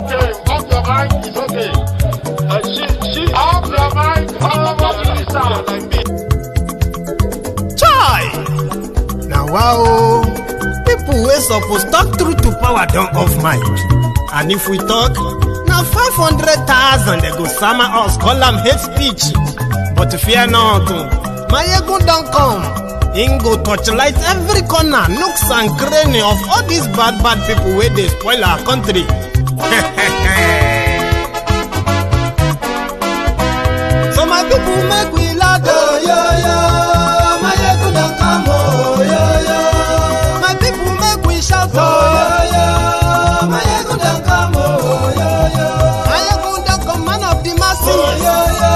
okay. Off your mic, it's okay. She off your mic, Chai! Now wow, people wey supposed talk truth to power don't off mic. And if we talk, now 500,000 they go summer us, call them hate speech. But fear not, my ego don't come. Ingo torchlight every corner, nooks and cranny of all these bad people where they spoil our country. So my people make we laugh, oh, yo, yo. My ego don't come, oh, yo, yo. My people make we shout, oh, yo, yo. My ego don't come, oh, yo, yo. My ego don't come, man of the masses, oh, yo, yo.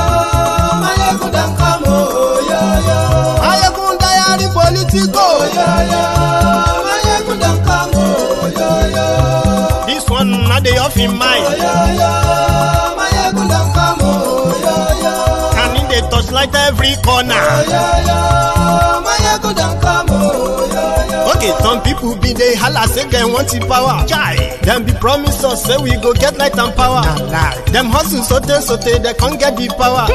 My ego don't come, oh, yo, yo. My ego diary politico, oh, yo, yo. My ego don't come, oh, yo, yo. This one not the off in mind, oh, yo, yo. My ego don't come, oh, yo, yo. Can in the touchlight every corner, oh, yo, yo. My ego don't come, oh, yo, yo. Okay, some people be they holla say they want the power. Chai, them be promise us say we go get light and power. Nah. Them hustle so they can't get the power.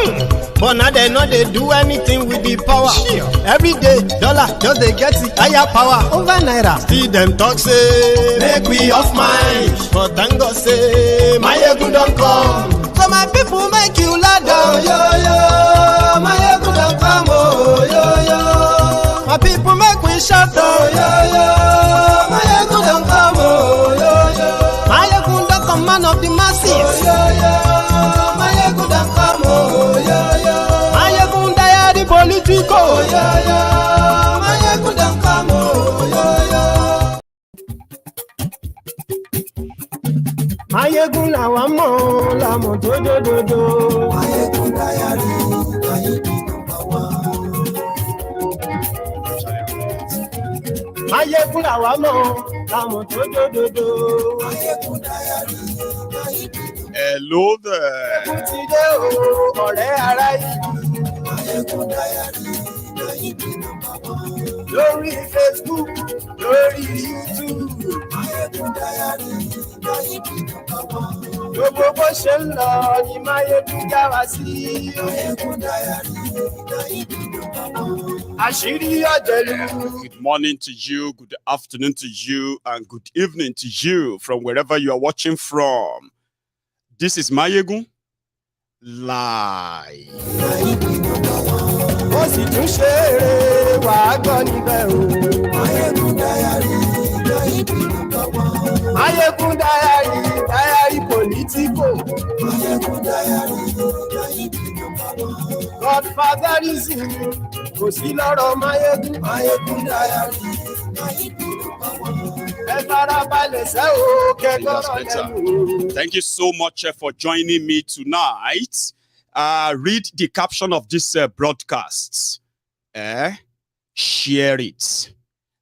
But now they know they do anything with the power. Sure. Every day, dollar just they get the higher power over naira. See them talk say make we off mind, but thank God say my ego don't come. So my people make you ladder, oh, yo yo. My ego don't come, oh yo yo. My people make we shout, oh yo yo. My ego don't come, oh yo yo. My ego don't come, man of the masses, oh yo yo. My ego don't come, oh yo yo. My ego diary politico, oh yo yo. My ego don't come, oh yo yo. Mayegun la wa mo la mo dodododo. Mayegun diary, Ayidi number 1. Mayegun la wa mo la mo dodododo. Mayegun diary, Ayidi. Hello there. Today o ọ̀rẹ́ ará yìí. Mayegun diary, Ayidi number 1. Lórí Facebook, lórí YouTube. Mayegun diary, Ayidi number 1. Gbogbo bó ṣe ń lọ ni Mayegun já wa sí. Mayegun diary, Ayidi number 1. Àṣírí ọ̀jẹ̀lú. Good morning to you, good afternoon to you, and good evening to you from wherever you are watching from. This is Mayegun Live. Ayidi number 1. Ó sì tún ṣe eré wàá gbọ́ níbẹ̀ o. Mayegun diary, Ayidi number 1. Mayegun diary politico. Mayegun diary, Ayidi number 1. Godfatherism kò sí lọ́rọ̀ Mayegun. Mayegun diary, Ayidi number 1. Ẹ farabalẹ̀ sẹ́ o kẹ́kọ̀ọ́ lẹ́nu. Thank you so much for joining me tonight. Read the caption of this broadcast. Share it.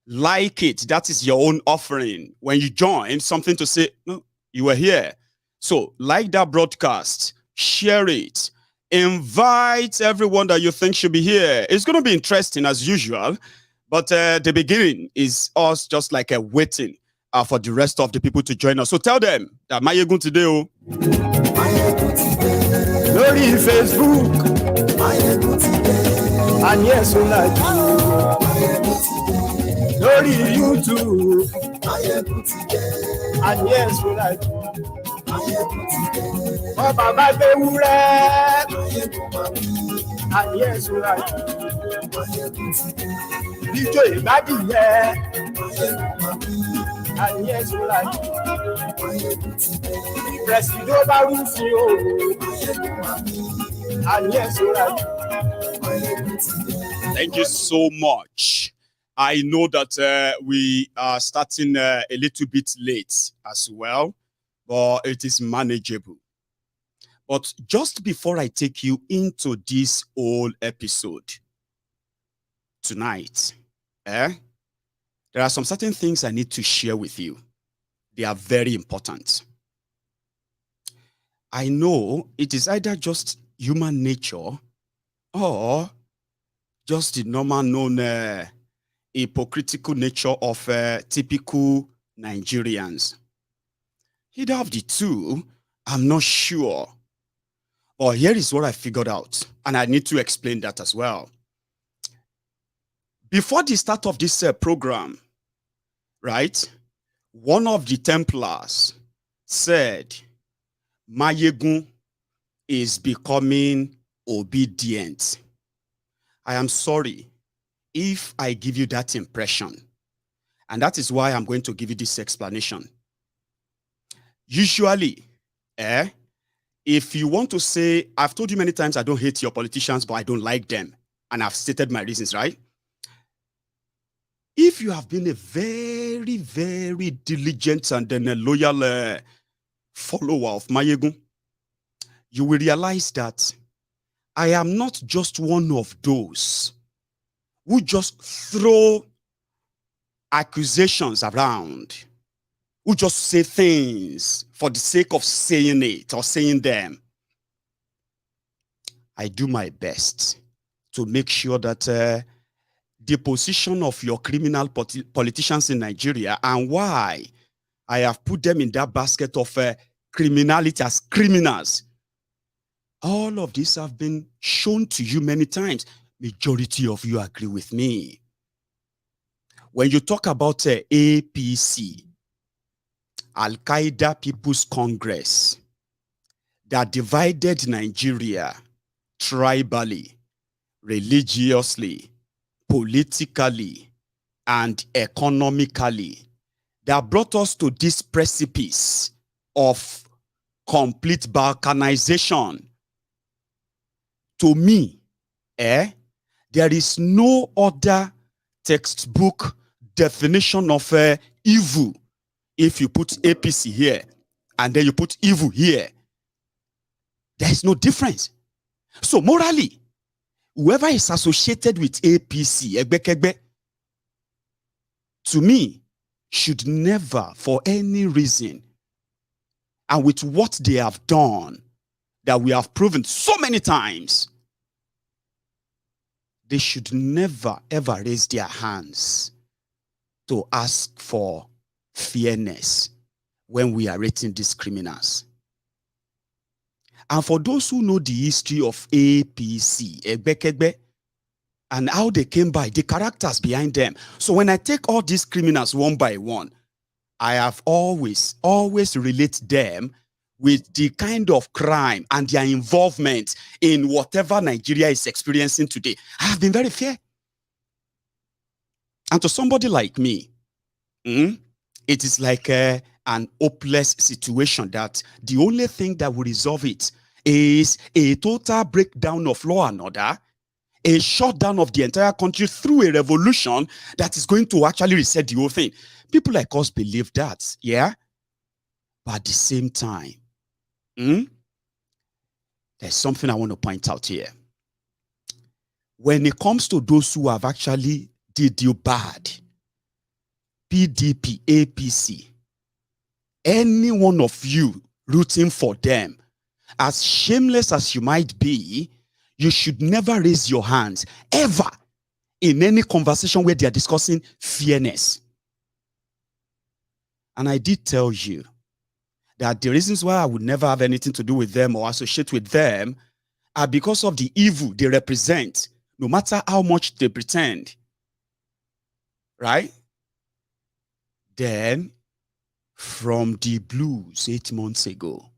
Like it. That is your own offering. When you join, something to say, no, you were here. So, like that broadcast. Share it. Invite everyone that you think should be here. It's going to be interesting as usual. But the beginning is us just like waiting for the rest of the people to join us. So tell them that Mayegun today. Oh. Mayegun today. Lórí Facebook. Mayegun today. And yes, we like you. Mayegun today. Lórí YouTube. Mayegun today. And yes, we like you. Mayegun today. Oh, Baba Bewure. Mayegun mami. And yes, we like you. Mayegun today. DJ Ibadiyẹ. Mayegun mami. And yes, we like you. Mayegun today. Presido Barufin o. Mayegun mami. And yes, we like you. Mayegun today. Thank you so much. I know that we are starting a little bit late as well, but it is manageable. But just before I take you into this whole episode tonight, there are some certain things I need to share with you. They are very important. I know it is either just human nature or just the normal known hypocritical nature of typical Nigerians. Either of the two, I'm not sure. But here is what I figured out, and I need to explain that as well. Before the start of this program, right, one of the Templars said, Mayegun is becoming obedient. I am sorry if I give you that impression. And that is why I'm going to give you this explanation. Usually, if you want to say, I've told you many times I don't hate your politicians, but I don't like them. And I've stated my reasons, right? If you have been a very, very diligent and then a loyal follower of Mayegun, you will realize that I am not just one of those who just throw accusations around, who just say things for the sake of saying it or saying them. I do my best to make sure that the position of your criminal politicians in Nigeria and why I have put them in that basket of criminality as criminals. All of this have been shown to you many times. Majority of you agree with me. When you talk about APC, Al-Qaeda People's Congress, that divided Nigeria tribally, religiously, politically, and economically, that brought us to this precipice of complete balkanization. To me, there is no other textbook definition of evil. If you put APC here and then you put evil here, there is no difference. So morally, whoever is associated with APC, Egbekegbe, to me, should never, for any reason, and with what they have done, that we have proven so many times, they should never, ever raise their hands to ask for fairness when we are rating these criminals. And for those who know the history of APC, Egbekegbe, and how they came by, the characters behind them. So when I take all these criminals one by one, I have always relate them with the kind of crime and their involvement in whatever Nigeria is experiencing today. I have been very fair. And to somebody like me, it is like an hopeless situation that the only thing that will resolve it is a total breakdown of law and order, a shutdown of the entire country through a revolution that is going to actually reset the whole thing. People like us believe that, yeah? But at the same time, there's something I want to point out here. When it comes to those who have actually did you bad, PDP, APC, any one of you rooting for them, as shameless as you might be, you should never raise your hands, ever, in any conversation where they are discussing fairness. And I did tell you that the reasons why I would never have anything to do with them or associate with them are because of the evil they represent, no matter how much they pretend. Right? Then, from the blues 8 months ago,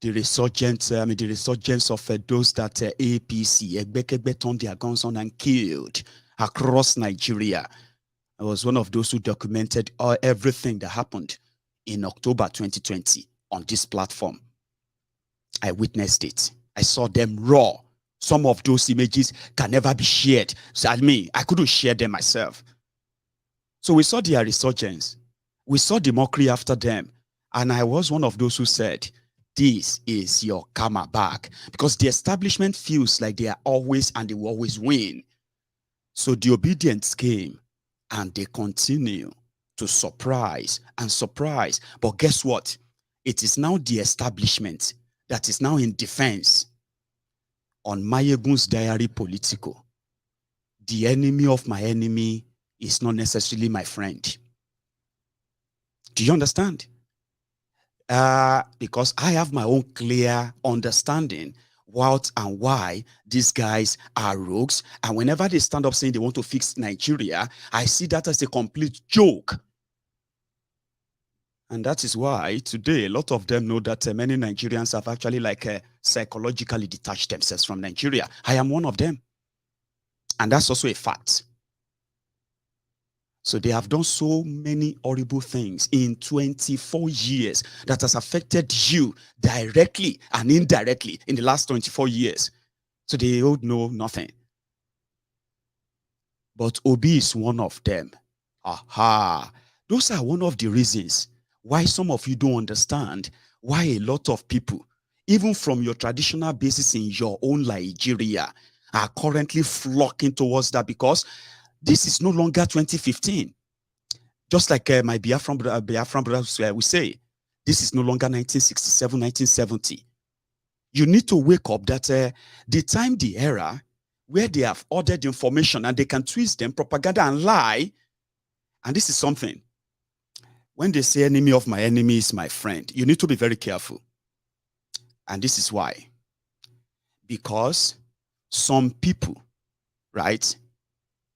the resurgence of those that APC, Egbekegbe, turned their guns on and killed across Nigeria. I was one of those who documented everything that happened in October 2020 on this platform. I witnessed it. I saw them raw. Some of those images can never be shared. So I couldn't share them myself. So we saw their resurgence. We saw the mockery after them. And I was one of those who said, this is your karma back. Because the establishment feels like they are always and they will always win. So the Obidients came and they continue to surprise and surprise. But guess what? It is now the establishment that is now in defense on Mayegun's diary political. The enemy of my enemy is not necessarily my friend. Do you understand? because I have my own clear understanding what and why these guys are rogues. And whenever they stand up saying they want to fix Nigeria, I see that as a complete joke. And that is why today, a lot of them know that many Nigerians have actually psychologically detached themselves from Nigeria. I am one of them. And that's also a fact. So they have done so many horrible things in 24 years that has affected you directly and indirectly in the last 24 years. So they would know nothing. But Obi is one of them. Aha. Those are one of the reasons why some of you don't understand why a lot of people, even from your traditional basis in your own Nigeria, are currently flocking towards that, because this is no longer 2015. Just like my Biafran brothers will say, this is no longer 1967, 1970. You need to wake up that the time, the era where they have ordered information and they can twist them, propaganda and lie. And this is something. When they say enemy of my enemy is my friend, you need to be very careful. And this is why. Because some people, right,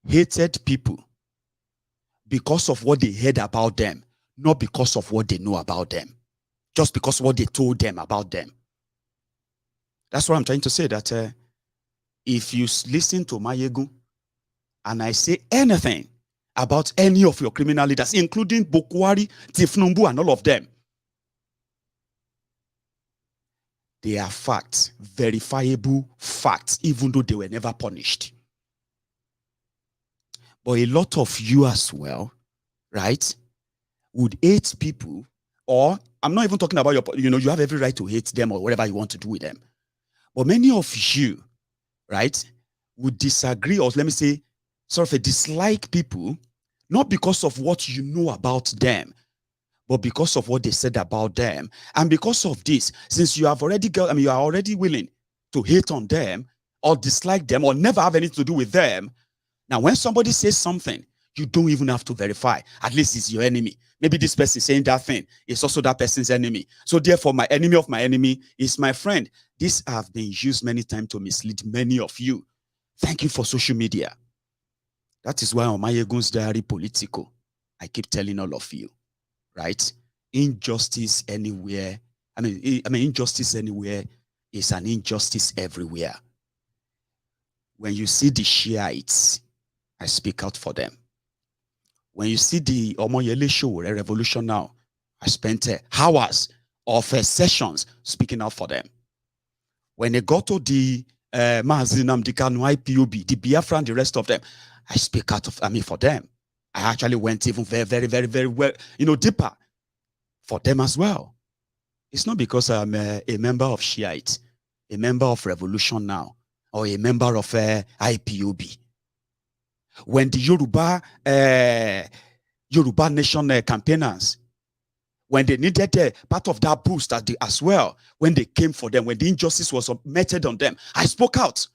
hated people because of what they heard about them, not because of what they know about them, just because of what they told them about them. That's what I'm trying to say, that if you listen to Mayegu and I say anything about any of your criminal leaders, including Bokwari, Tifnumbu, and all of them, they are facts, verifiable facts, even though they were never punished. But a lot of you as well, right, would hate people, or I'm not even talking about you have every right to hate them or whatever you want to do with them. But many of you, right, would disagree, or let me say, sort of dislike people, not because of what you know about them, but because of what they said about them. And because of this, since you have already you are already willing to hate on them or dislike them or never have anything to do with them, now when somebody says something, you don't even have to verify. At least it's your enemy. Maybe this person saying that thing is also that person's enemy. So therefore, my enemy of my enemy is my friend. This have been used many times to mislead many of you. Thank you for social media. That is why on Mayegun's Diary Politico, I keep telling all of you, right? Injustice anywhere. Injustice anywhere is an injustice everywhere. When you see the Shiites, I speak out for them. When you see the Omoyele show, Revolution Now, I spent hours of sessions speaking out for them. When they go to the Mazinam, the Kano, IPOB, the Biafra, and the rest of them, I speak out for them. I actually went even very, very, very, very well, deeper for them as well. It's not because I'm a member of Shiite, a member of Revolution Now, or a member of IPOB. When the Yoruba Nation campaigners, when they needed part of that boost as well, when they came for them, when the injustice was meted on them, I spoke out.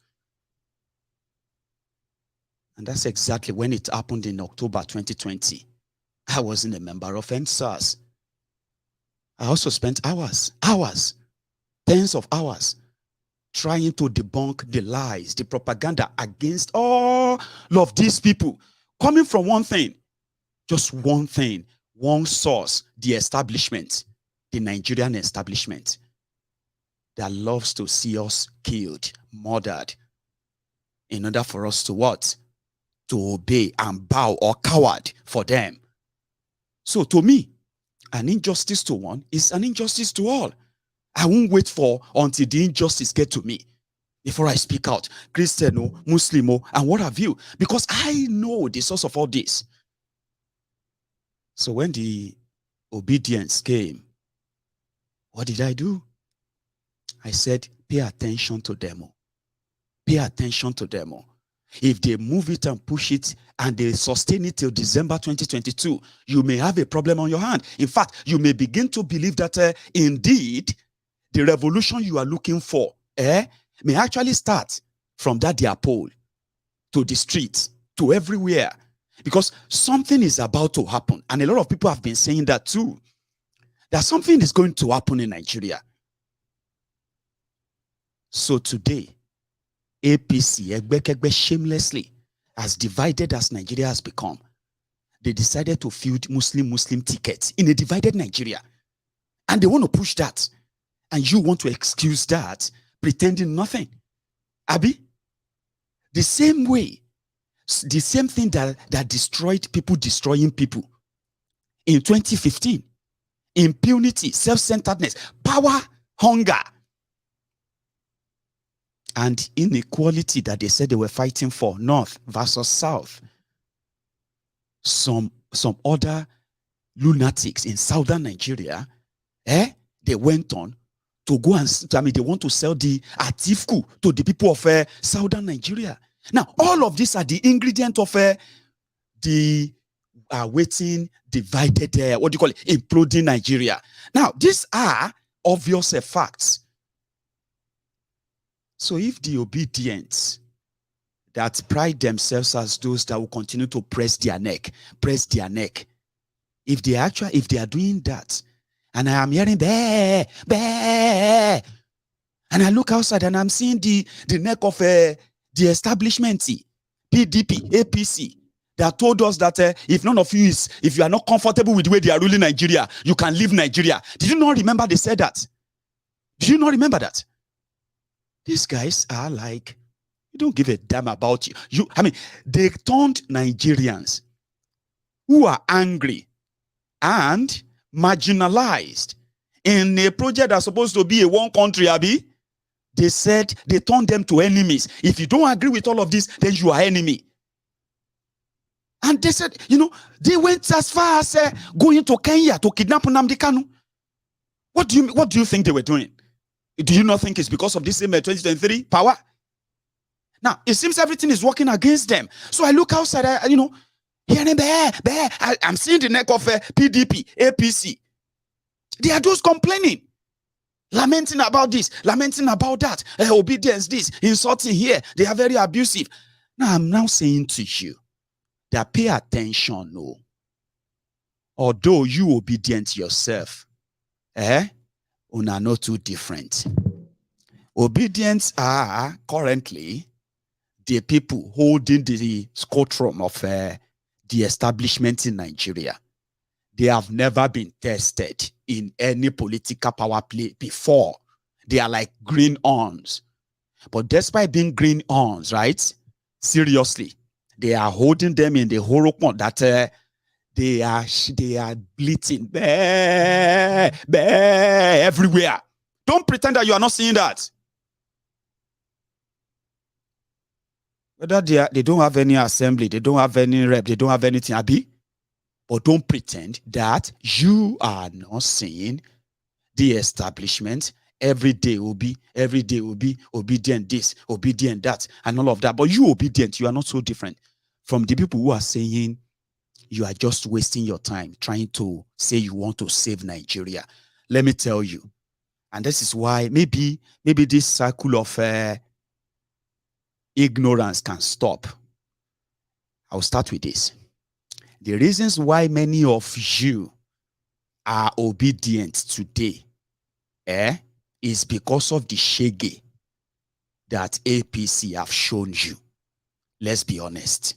And that's exactly when it happened in October 2020. I wasn't a member of NSAS. I also spent hours, tens of hours, trying to debunk the lies, the propaganda against all of these people, coming from one thing, just one thing, one source, the establishment, the Nigerian establishment that loves to see us killed, murdered, in order for us to what? To obey and bow or coward for them. So to me, an injustice to one is an injustice to all. I won't wait until the injustice get to me before I speak out, Christian, Muslim, and what have you, because I know the source of all this. So when the Obidients came, what did I do? I said, pay attention to them. Pay attention to them. If they move it and push it and they sustain it till December 2022, you may have a problem on your hand. In fact, you may begin to believe that indeed, the revolution you are looking for may actually start from that their pole to the streets, to everywhere. Because something is about to happen. And a lot of people have been saying that too. that something is going to happen in Nigeria. So today, APC, Egbekegbe, shamelessly, as divided as Nigeria has become, they decided to field Muslim tickets in a divided Nigeria. And they want to push that. And you want to excuse that, pretending nothing. Abi, the same way, the same thing that destroyed people destroying people in 2015, impunity, self-centeredness, power, hunger, and inequality that they said they were fighting for, North versus South. Some other lunatics in southern Nigeria, they went on to go and, they want to sell the Atiku to the people of southern Nigeria. Now, all of these are the ingredient of the waiting, divided, imploding Nigeria. Now, these are obvious facts. So if the Obidients that pride themselves as those that will continue to press their neck, if they are doing that, and I am hearing bah, bah, and I look outside and I'm seeing the neck of the establishment, PDP, APC, that told us that if none of you if you are not comfortable with the way they are ruling Nigeria, you can leave Nigeria. Did you not remember they said that? Did you not remember that? These guys are like, you don't give a damn about you. They turned Nigerians who are angry and marginalized in a project that's supposed to be a one country, Abi. They said they turned them to enemies. If you don't agree with all of this, then you are enemy. And they said, they went as far as going to Kenya to kidnap Nnamdi Kanu. What do you think they were doing? Do you not think it's because of this same 2023 power? Now, it seems everything is working against them. So I look outside, hearing I'm seeing the neck of PDP, APC. They are just complaining, lamenting about this, lamenting about that, obedience this, insulting here. They are very abusive. Now, I'm now saying to you that pay attention, no. Although you obedient yourself, are not too different. Obedients are currently the people holding the scotrum of the establishment in Nigeria. They have never been tested in any political power play before. They are like green arms. But despite being green arms, right? Seriously, they are holding them in the horror that they are bleating everywhere. Don't pretend that you are not seeing that. Whether they don't have any assembly, they don't have any rep, they don't have anything, Abi. But don't pretend that you are not seeing the establishment. Every day will be obedient this, obedient that, and all of that. But you obedient, you are not so different from the people who are saying you are just wasting your time trying to say you want to save Nigeria. Let me tell you, and this is why maybe this cycle of ignorance can stop. I'll start with this. The reasons why many of you are obedient today is because of the shege that APC have shown you. Let's be honest.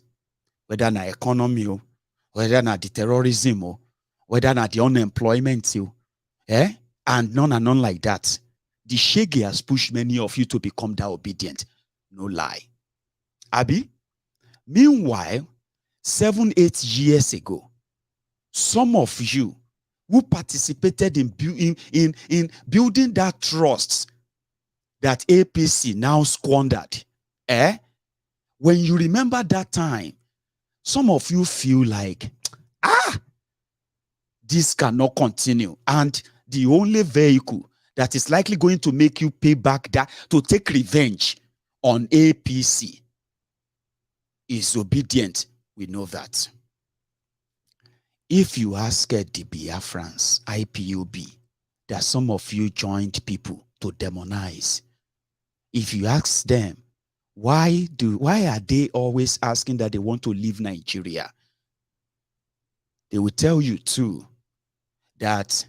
Whether na economy, whether na the terrorism, whether na the unemployment, and none like that. The shege has pushed many of you to become that obedient. No lie. Abi, meanwhile, 7-8 years ago, some of you who participated in building that trust that APC now squandered, when you remember that time, some of you feel like, this cannot continue. And the only vehicle that is likely going to make you pay back that, to take revenge on APC, is obedient. We know that. If you ask the Biafrans, IPOB, that some of you joined people to demonize, if you ask them, why are they always asking that they want to leave Nigeria? They will tell you too that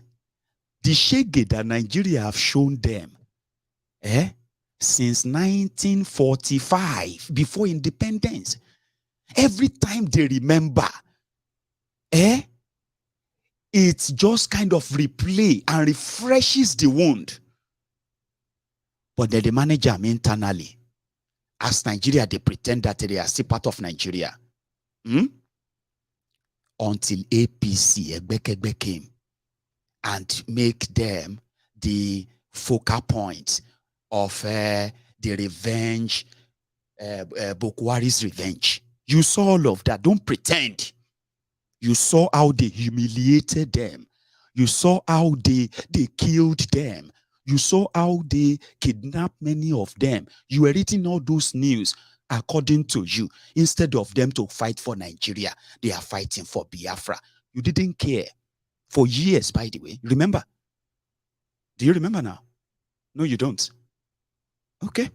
The shege that Nigeria have shown them, since 1945, before independence, every time they remember, it just kind of replay and refreshes the wound. But then they manage them internally. As Nigeria, they pretend that they are still part of Nigeria. Until APC, Egbekegbe, came and make them the focal point of the revenge, Bokwari's revenge. You saw all of that. Don't pretend. You saw how they humiliated them. You saw how they killed them. You saw how they kidnapped many of them. You were reading all those news according to you. Instead of them to fight for Nigeria, they are fighting for Biafra. You didn't care for years, by the way. Remember? Do you remember now? No, you don't. Okay.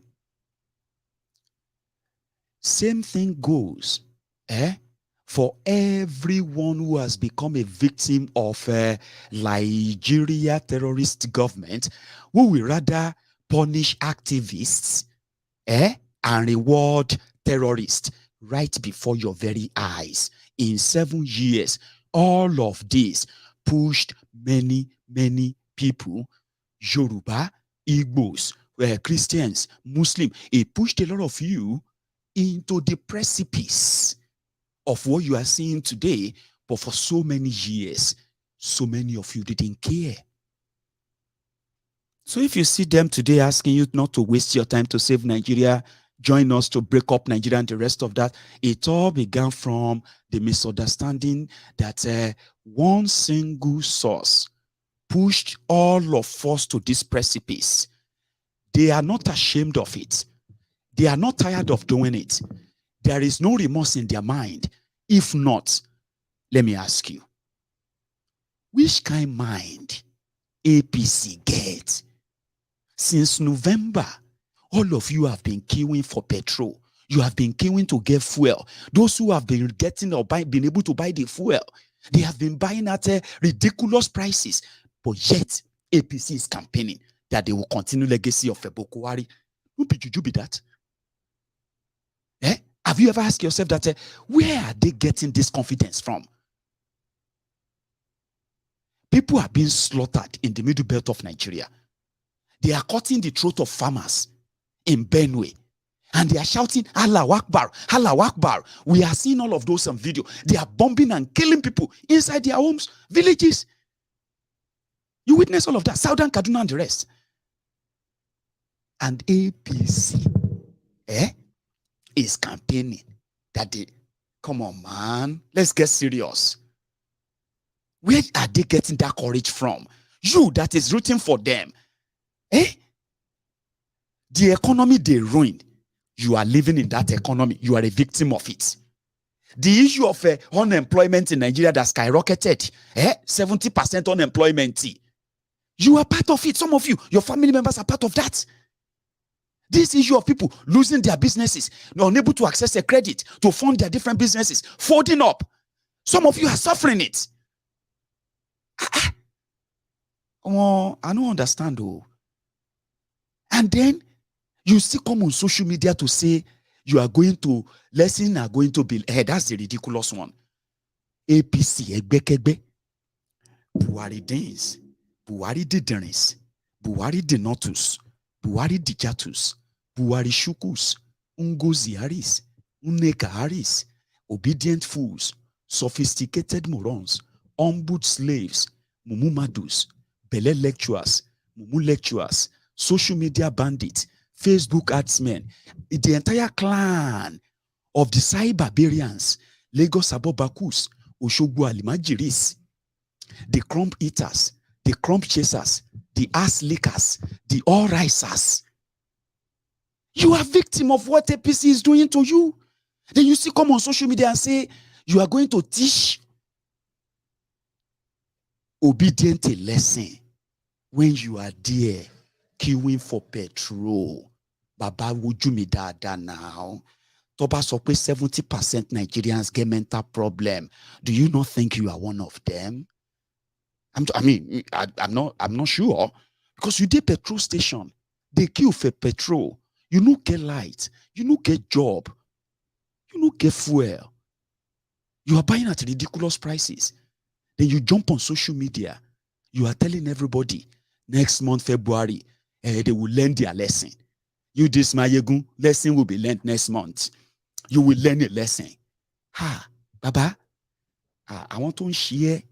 Same thing goes for everyone who has become a victim of Nigeria terrorist government, who will rather punish activists and reward terrorists right before your very eyes. In 7 years, all of this pushed many people, Yoruba, Igbos, Christians, Muslims. It pushed a lot of you into the precipice of what you are seeing today. But for so many years, so many of you didn't care. So if you see them today asking you not to waste your time to save Nigeria, join us to break up Nigeria and the rest of that, it all began from the misunderstanding that one single source pushed all of us to this precipice. They are not ashamed of it. They are not tired of doing it. There is no remorse in their mind. If not, let me ask you, which kind of mind APC gets? Since November, all of you have been queuing for petrol. You have been queuing to get fuel. Those who have been getting or been able to buy the fuel, they have been buying at ridiculous prices. But yet, APC is campaigning that they will continue legacy of Bokwari. Who did you be that? Have you ever asked yourself that, where are they getting this confidence from? People are being slaughtered in the middle belt of Nigeria. They are cutting the throat of farmers in Benue. And they are shouting, Allah Akbar, Allah Akbar. We are seeing all of those on video. They are bombing and killing people inside their homes, villages. You witness all of that. Southern Kaduna and the rest. And APC, is campaigning that they, come on, man, let's get serious. Where are they getting that courage from? You that is rooting for them. The economy they ruined, you are living in that economy. You are a victim of it. The issue of unemployment in Nigeria that skyrocketed, 70% unemployment. You are part of it. Some of you, your family members are part of that. This issue of people losing their businesses, unable to access a credit to fund their different businesses, folding up. Some of you are suffering it. I don't understand though. And then you still come on social media to say you are going to, lessons are going to be, that's the ridiculous one. APC, Egbekegbe, Buhari Dins, Buhari Diderins, Buhari Denotus, Buhari Dijatus, Buhari Shukus, Ngozi Haris, Nneka Haris, obedient fools, sophisticated morons, ombud slaves, Mumu Madus, Bele lecturers, Mumu lecturers, social media bandits, Facebook adsmen, the entire clan of the Sai barbarians, Lagos Abobakus, Oshogbo Alimajiris, the crump eaters, the crump chasers, the ass lickers, the all risers. You are victim of what APC is doing to you. Then you still come on social media and say you are going to teach Obidient a lesson when you are there queuing for petrol. Baba, would you me that now? Toba so 70% Nigerians get mental problem. Do you not think you are one of them? I'm not sure. Because you did petrol station, they queue for petrol. You no get light, you no get job, you no get fuel. You are buying at ridiculous prices. Then you jump on social media. You are telling everybody next month, February, they will learn their lesson. You this Mayegun, lesson will be learned next month. You will learn a lesson. Baba, I want to share,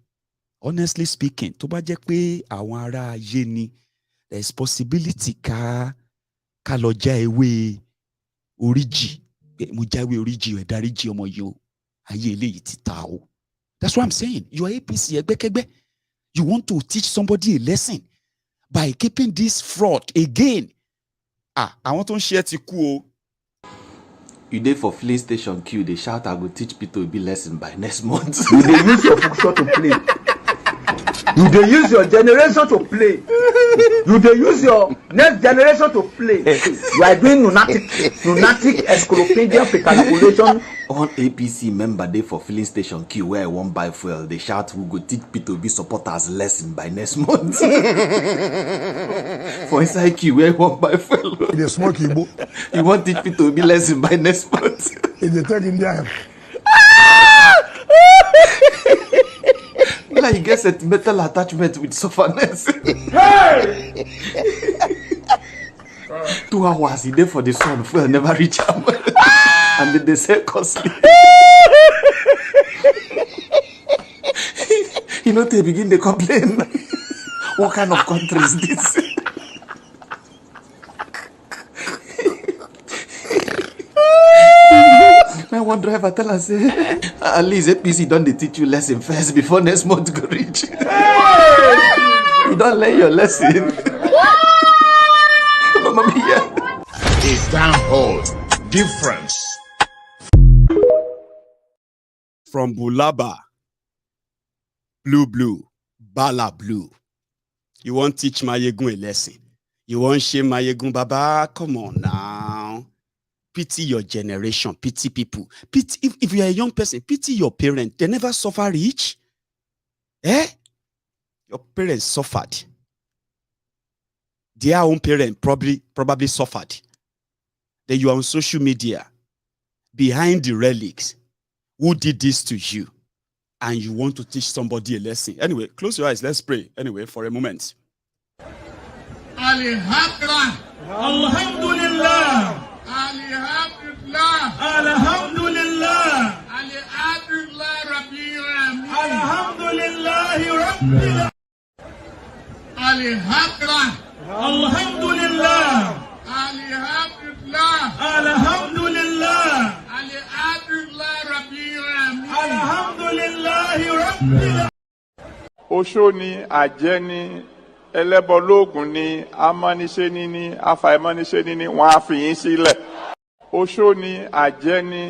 honestly speaking, tó bá jẹ́ pé àwọn ará ayé ni, there's possibility ká lọ já ewé oríjì. Mo jáwé oríjì ẹ̀ dáríjì ọmọ yìí o. Ayé eléyìí ti ta o. That's what I'm saying. You are APC ẹgbẹ́kẹ́gbẹ́. You want to teach somebody a lesson by keeping this fraud again. Àwọn tó ń ṣe ti kú o. You dey for filling station queue, they shout, I will teach people a bit lesson by next month. You dey use your function to play. You dey use your generation to play. You dey use your next generation to play. You are doing lunatic encyclopedia calculation. One APC member dey for filling station queue where I won't buy fuel. They shout, we go teach P2B supporters lesson by next month. For inside queue where I won't buy fuel. They smoke Igbo. You want teach P2B lesson by next month. If they take India. Like you get sentimental attachment with sufferness. Hey! 2 hours he dey for the sun, fuel never reach him. And they say costly. You know, they begin to complain. What kind of country is this? My one driver tell us, at least APC don't they teach you lesson first before next month go reach. You don't learn your lesson. Mamma mia. A downhole difference. From Bulaba, blue, Bala blue. You want teach Mayegun a lesson. You want shame Mayegun, Baba? Come on now. Pity your generation, pity people. Pity, if you are a young person, pity your parents. They never suffer rich. Your parents suffered. Their own parents probably suffered. Then you are on social media, behind the relics. Who did this to you? And you want to teach somebody a lesson. Anyway, close your eyes. Let's pray. Anyway, for a moment. Alhamdulillah. Alhamdulillah. Alhamdulillah. Alhamdulillah. Alhamdulillah Rabbil Alamin. Alhamdulillah Rabbil Alamin. Alhamdulillah. Alhamdulillah. Alhamdulillah. Alhamdulillah Rabbil Alamin. Alhamdulillah Rabbil Alamin. Oṣó ni, àjẹ́ ni, ẹlẹ́bọlóògùn ni, amániṣẹ́ni ni, afàìmọ́niṣẹ́ni ni, wọ́n á fi yín sílẹ̀. Oṣó ni, àjẹ́ ni,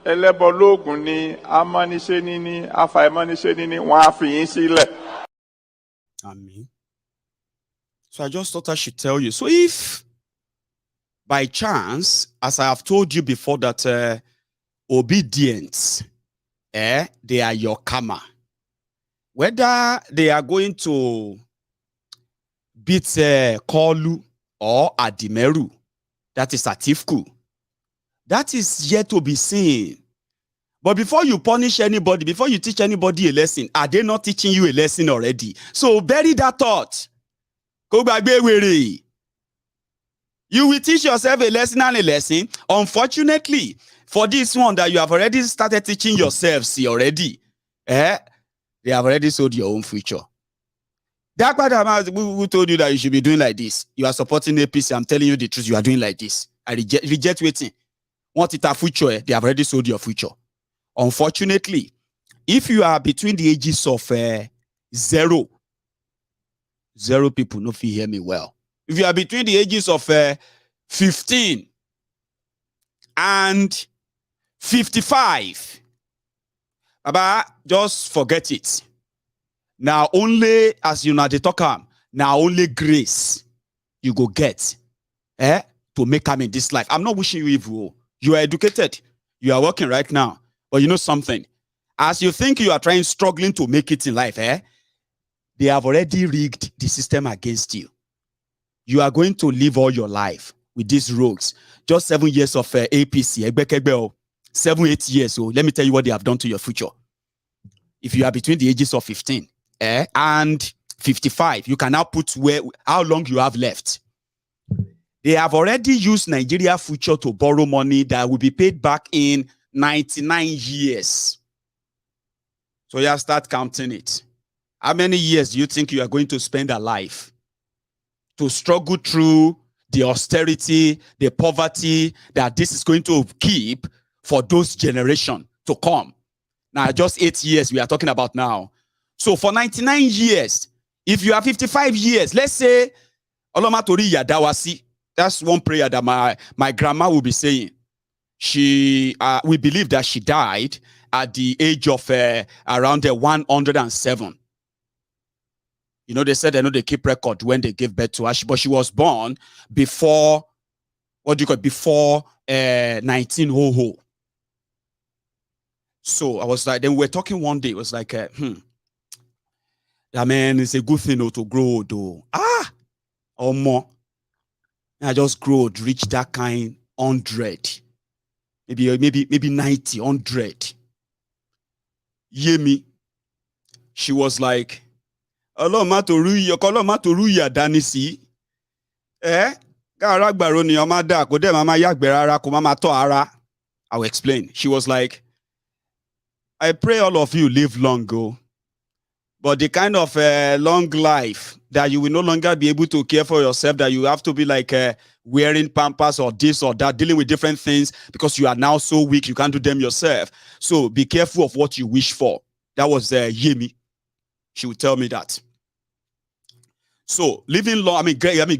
ẹlẹ́bọlóògùn ni, amániṣẹ́ni ni, afàìmọ́niṣẹ́ni ni, wọ́n á fi yín sílẹ̀. Amen. So I just thought I should tell you. So if by chance, as I have told you before, that Obidients, they are your karma. Whether they are going to beat Kolu or Adimeru, that is Atiku, that is yet to be seen. But before you punish anybody, before you teach anybody a lesson, are they not teaching you a lesson already? So bury that thought. Go back, baby. You will teach yourself a lesson and a lesson. Unfortunately, for this one that you have already started teaching yourself, see already, they have already sold your own future. That part who told you that you should be doing like this. You are supporting APC. I'm telling you the truth. You are doing like this. I reject waiting. Want it a future? They have already sold your future. Unfortunately, if you are between the ages of zero people, no fit hear me well. If you are between the ages of 15 and 55, Baba, just forget it. Now only, as you know, they talk, now only grace you go get to make come in this life. I'm not wishing you evil. You are educated. You are working right now. But you know something? As you think you are struggling to make it in life, they have already rigged the system against you. You are going to live all your life with these rogues. Just 7 years of APC, 7, 8 years. So let me tell you what they have done to your future. If you are between the ages of 15 and 55, you can now put how long you have left. They have already used Nigeria future to borrow money that will be paid back in 99 years. So you have to start counting it. How many years do you think you are going to spend alive to struggle through the austerity, the poverty that this is going to keep for those generations to come? Now, just 8 years we are talking about now. So for 99 years, if you are 55 years, let's say, Oloma Tori Yadawasi, that's one prayer that my grandma will be saying. We believe that she died at the age of around 107. You know, they said they keep record when they gave birth to her, but she was born before, before 1900. So I was like, then we were talking one day, it was like, that man, it's a good thing to grow, though. Or more. I just grow, reach that kind 100. Maybe 90, 100. Yemi. She was like, Oloma toru ya danisi. I'll explain. She was like, I pray all of you live long ago. But the kind of long life that you will no longer be able to care for yourself, that you have to be like wearing pampers or this or that, dealing with different things because you are now so weak, you can't do them yourself. So be careful of what you wish for. That was Yemi. She would tell me that. So living long,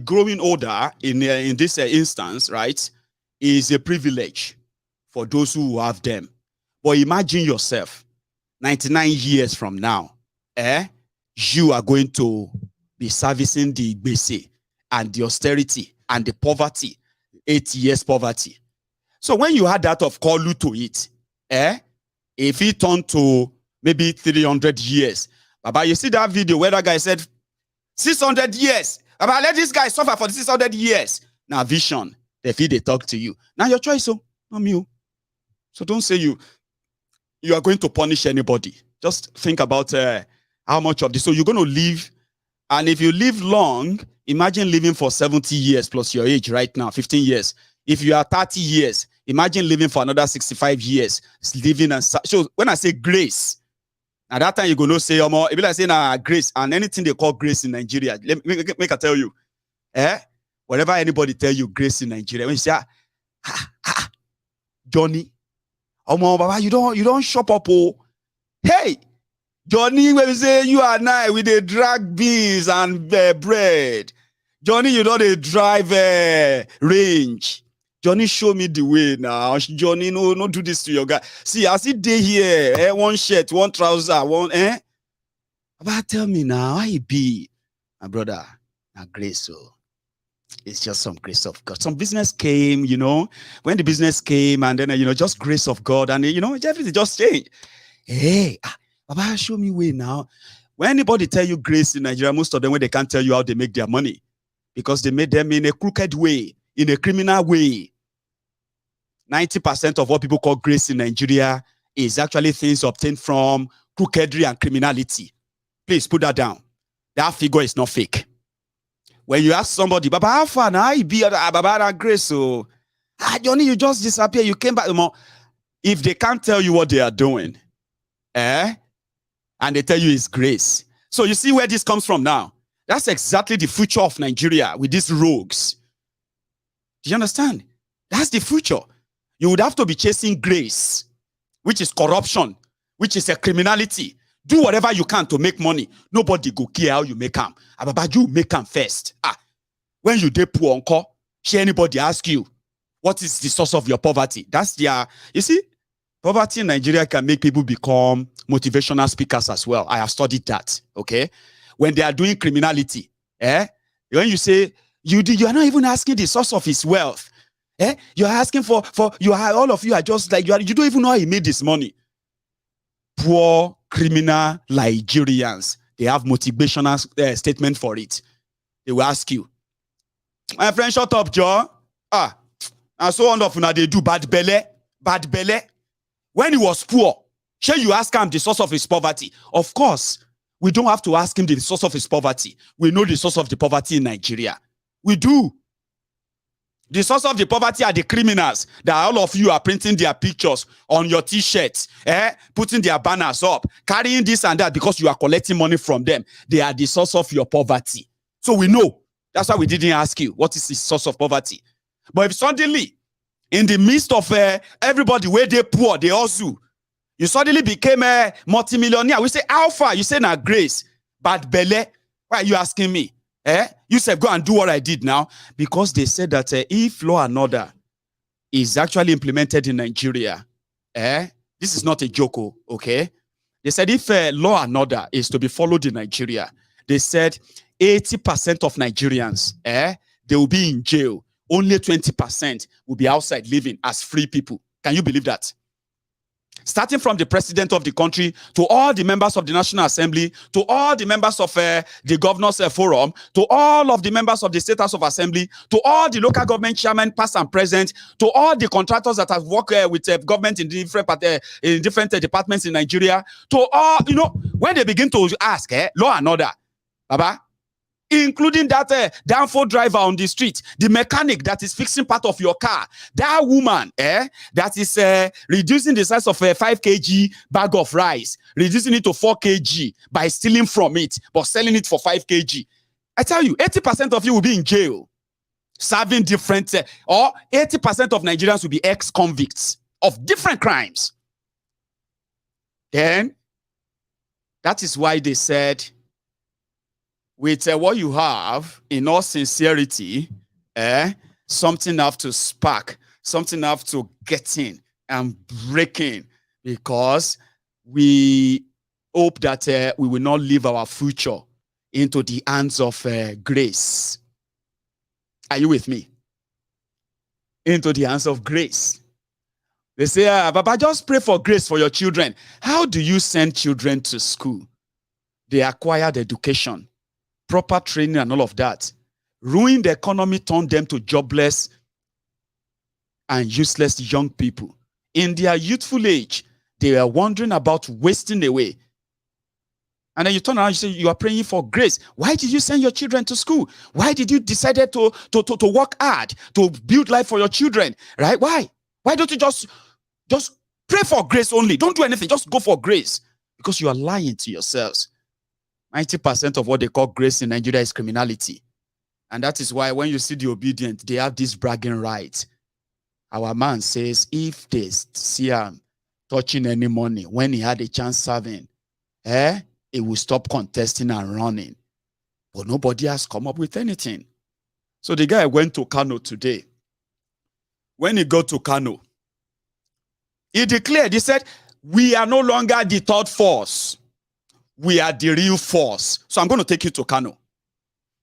growing older in this instance, right, is a privilege for those who have them. But imagine yourself, 99 years from now, you are going to be servicing the basic and the austerity and the poverty, 8 years poverty. So when you had that of Kolu to it, if it turned to maybe 300 years, Baba, you see that video where that guy said 600 years. Baba, let this guy suffer for 600 years. Now vision, they feel they talk to you. Now your choice, so not me. So don't say you are going to punish anybody. Just think about how much of this. So you're going to live, and if you live long, imagine living for 70 years plus your age right now, 15 years. If you are 30 years, imagine living for another 65 years. Living and so when I say grace, at that time you're going to say, if you like saying grace and anything they call grace in Nigeria, make I tell you, whatever anybody tell you grace in Nigeria, when you say, Johnny, Baba, you don't shop up, hey, Johnny, when you say you and I, we dey drag beans and bread. Johnny, you know they drive range. Johnny, show me the way now. Johnny, no do this to your guy. See, I see day here, one shirt, one trouser, one, But tell me now, how you be? My brother, now grace, so it's just some grace of God. Some business came, when the business came, and then, just grace of God, and, everything just changed. Hey, Baba, show me way now. When anybody tell you grace in Nigeria, most of them, when they can't tell you how they make their money, because they made them in a crooked way, in a criminal way. 90% of what people call grace in Nigeria is actually things obtained from crookedry and criminality. Please put that down. That figure is not fake. When you ask somebody, Baba, how far now? I be Baba grace. So, Johnny, you just disappear. You came back. If they can't tell you what they are doing, and they tell you it's grace. So you see where this comes from now. That's exactly the future of Nigeria with these rogues. Do you understand? That's the future. You would have to be chasing grace, which is corruption, which is a criminality. Do whatever you can to make money. Nobody go care how you make them. But you make them first. When you dey poor uncle, should anybody ask you, what is the source of your poverty? That's their, you see, poverty in Nigeria can make people become motivational speakers as well. I have studied that, okay? When they are doing criminality, when you say, you are not even asking the source of his wealth. You're asking for all of you are just like, you don't even know how he made this money. Poor criminal Nigerians. They have motivational statement for it. They will ask you, my friend, shut up, Joe. And so on of now they do bad belly. When he was poor, shall you ask him the source of his poverty? Of course, we don't have to ask him the source of his poverty. We know the source of the poverty in Nigeria. We do. The source of the poverty are the criminals that all of you are printing their pictures on your t-shirts, putting their banners up, carrying this and that because you are collecting money from them. They are the source of your poverty. So we know. That's why we didn't ask you what is the source of poverty. But if suddenly, in the midst of everybody where they poor, they also, you suddenly became a multimillionaire. We say alpha, you say now grace, bad belly. Why are you asking me? You said go and do what I did now, because they said that if law and order is actually implemented in Nigeria, this is not a joke, okay? They said if law and order is to be followed in Nigeria, they said 80% of Nigerians, they will be in jail. Only 20% will be outside living as free people. Can you believe that? Starting from the president of the country to all the members of the National Assembly, to all the members of the Governors Forum, to all of the members of the State House of Assembly, to all the local government chairmen, past and present, to all the contractors that have worked with government in different departments in Nigeria, to all, when they begin to ask, law and order, Baba, including that downfall driver on the street, the mechanic that is fixing part of your car, that woman that is reducing the size of a 5 kg bag of rice, reducing it to 4 kg by stealing from it, but selling it for 5 kg. I tell you, 80% of you will be in jail, serving different, or 80% of Nigerians will be ex-convicts of different crimes. Then, that is why they said, with what you have, in all sincerity, something have to spark, something have to get in and break in, because we hope that we will not leave our future into the hands of grace. Are you with me? Into the hands of grace. They say, Baba, just pray for grace for your children. How do you send children to school? They acquired education, proper training and all of that. Ruin the economy, turn them to jobless and useless young people. In their youthful age, they are wondering about wasting away. And then you turn around and you say, you are praying for grace. Why did you send your children to school? Why did you decide to work hard, to build life for your children? Right? Why? Why don't you just pray for grace only? Don't do anything. Just go for grace. Because you are lying to yourselves. 90% of what they call grace in Nigeria is criminality. And that is why when you see the Obidients, they have this bragging right. Our man says, if they see him touching any money when he had a chance serving, he will stop contesting and running. But nobody has come up with anything. So the guy went to Kano today. When he got to Kano, he declared, he said, we are no longer the third force. We are the real force. So I'm going to take you to Kano.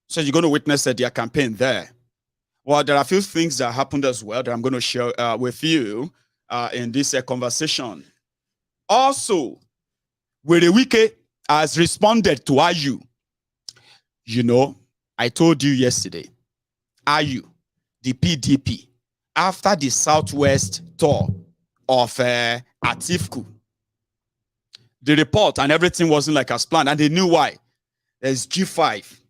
So you're going to witness their campaign there. Well, there are a few things that happened as well that I'm going to share with you in this conversation. Also, Wile Wike has responded to Ayu. You know, I told you yesterday, Ayu, the PDP, after the Southwest tour of Atiku, the report and everything wasn't like as planned, and they knew why. There's G5.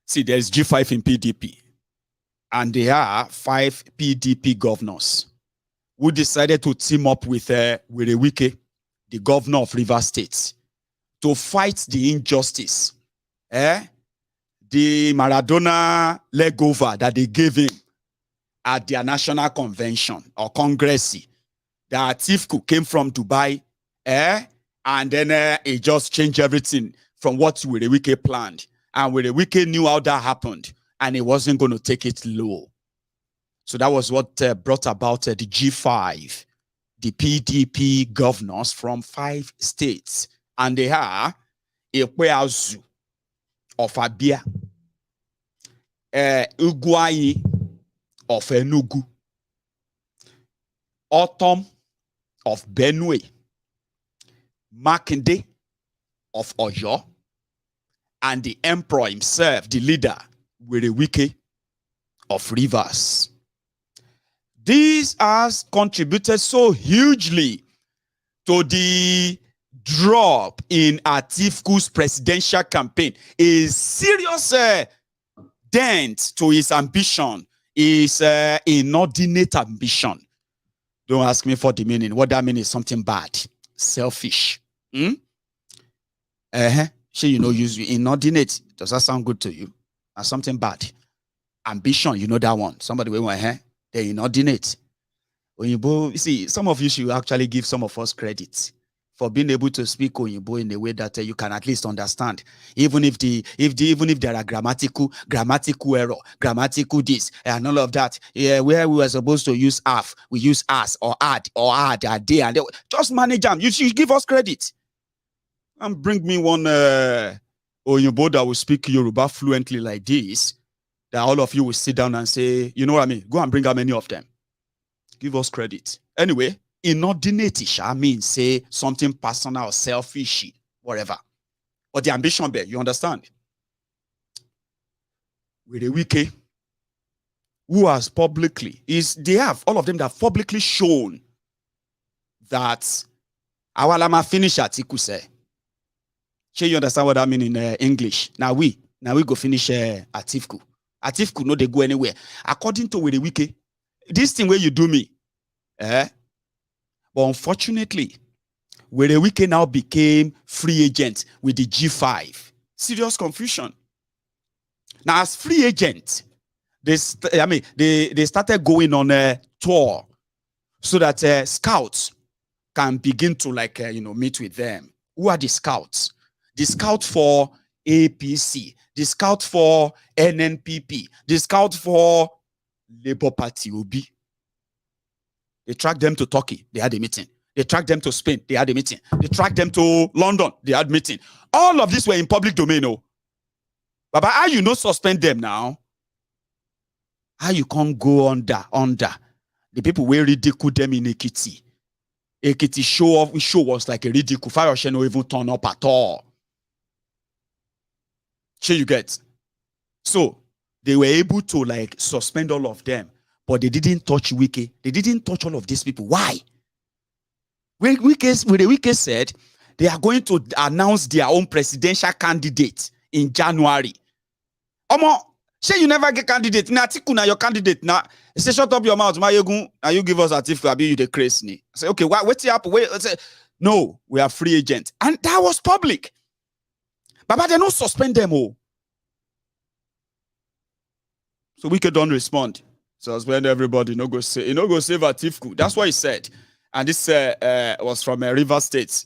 See, there's G5 in PDP. And there are 5 PDP governors who decided to team up with Wile Wike, the governor of Rivers State, to fight the injustice. The Maradona leg over that they gave him at their national convention or congress. That Atiku came from Dubai, and then it just changed everything from what Wile Wike planned. And Wile Wike knew how that happened, and he wasn't going to take it low. So that was what brought about the G5, the PDP governors from 5 states. And they are Ekweazu of Abia, Ugwai of Enugu, Autumn of Benue, Makinde of Oyo, and the emperor himself, the leader, Wile Wike of Rivers. This has contributed so hugely to the drop in Atiku's presidential campaign. A serious dent to his ambition, his inordinate ambition. Don't ask me for the meaning. What that means is something bad, selfish. Sure, you know, use inordinate. Does that sound good to you? Or something bad? Ambition, you know that one. Somebody went, they're inordinate. When you see, some of you should actually give some of us credit for being able to speak Oyinbo in a way that you can at least understand, even if there are grammatical error, grammatical this and all of that. Yeah, where we were supposed to use half, we use as or add a day, and just manage them. You should give us credit. And bring me one Oyinbo that will speak Yoruba fluently like this, that all of you will sit down and say, you know what I mean? Go and bring how many of them. Give us credit. Anyway, inordinate means say something personal or selfish, whatever. But the ambition there, you understand? Wile Wike, who has publicly, all of them that have publicly shown that our lama finish Atiku say. Sure, you understand what I mean in English? Now we go finish Atiku. Atiku no they go anywhere. According to Wile Wike, this thing where you do me, but unfortunately, Wile Wike now became free agent with the G5. Serious confusion. Now, as free agent, they started going on a tour so that scouts can begin to meet with them. Who are the scouts? The scout for APC, the scout for NNPP, the scout for Labour Party Obi. They tracked them to Turkey, they had a meeting. They tracked them to Spain, they had a meeting. They tracked them to London, they had a meeting. All of these were in public domain. But how you not suspend them now? How you can't go under? The people will ridicule them in Ekiti. Ekiti show was like a ridicule. Fire no even turn up at all. Sure you get. So they were able to suspend all of them, but they didn't touch Wike. They didn't touch all of these people. Why? When Wike said they are going to announce their own presidential candidate in January. Say you never get candidate. Now Atiku na your candidate. Now say shut up your mouth. Now you give us Atiku. Abi you the crazy. Say okay. What's happen? Wait. Say no. We are free agents, and that was public. But they don't suspend them all. So Wike don't respond. Suspend everybody. No go save Atiku. That's what he said. And this was from Rivers State.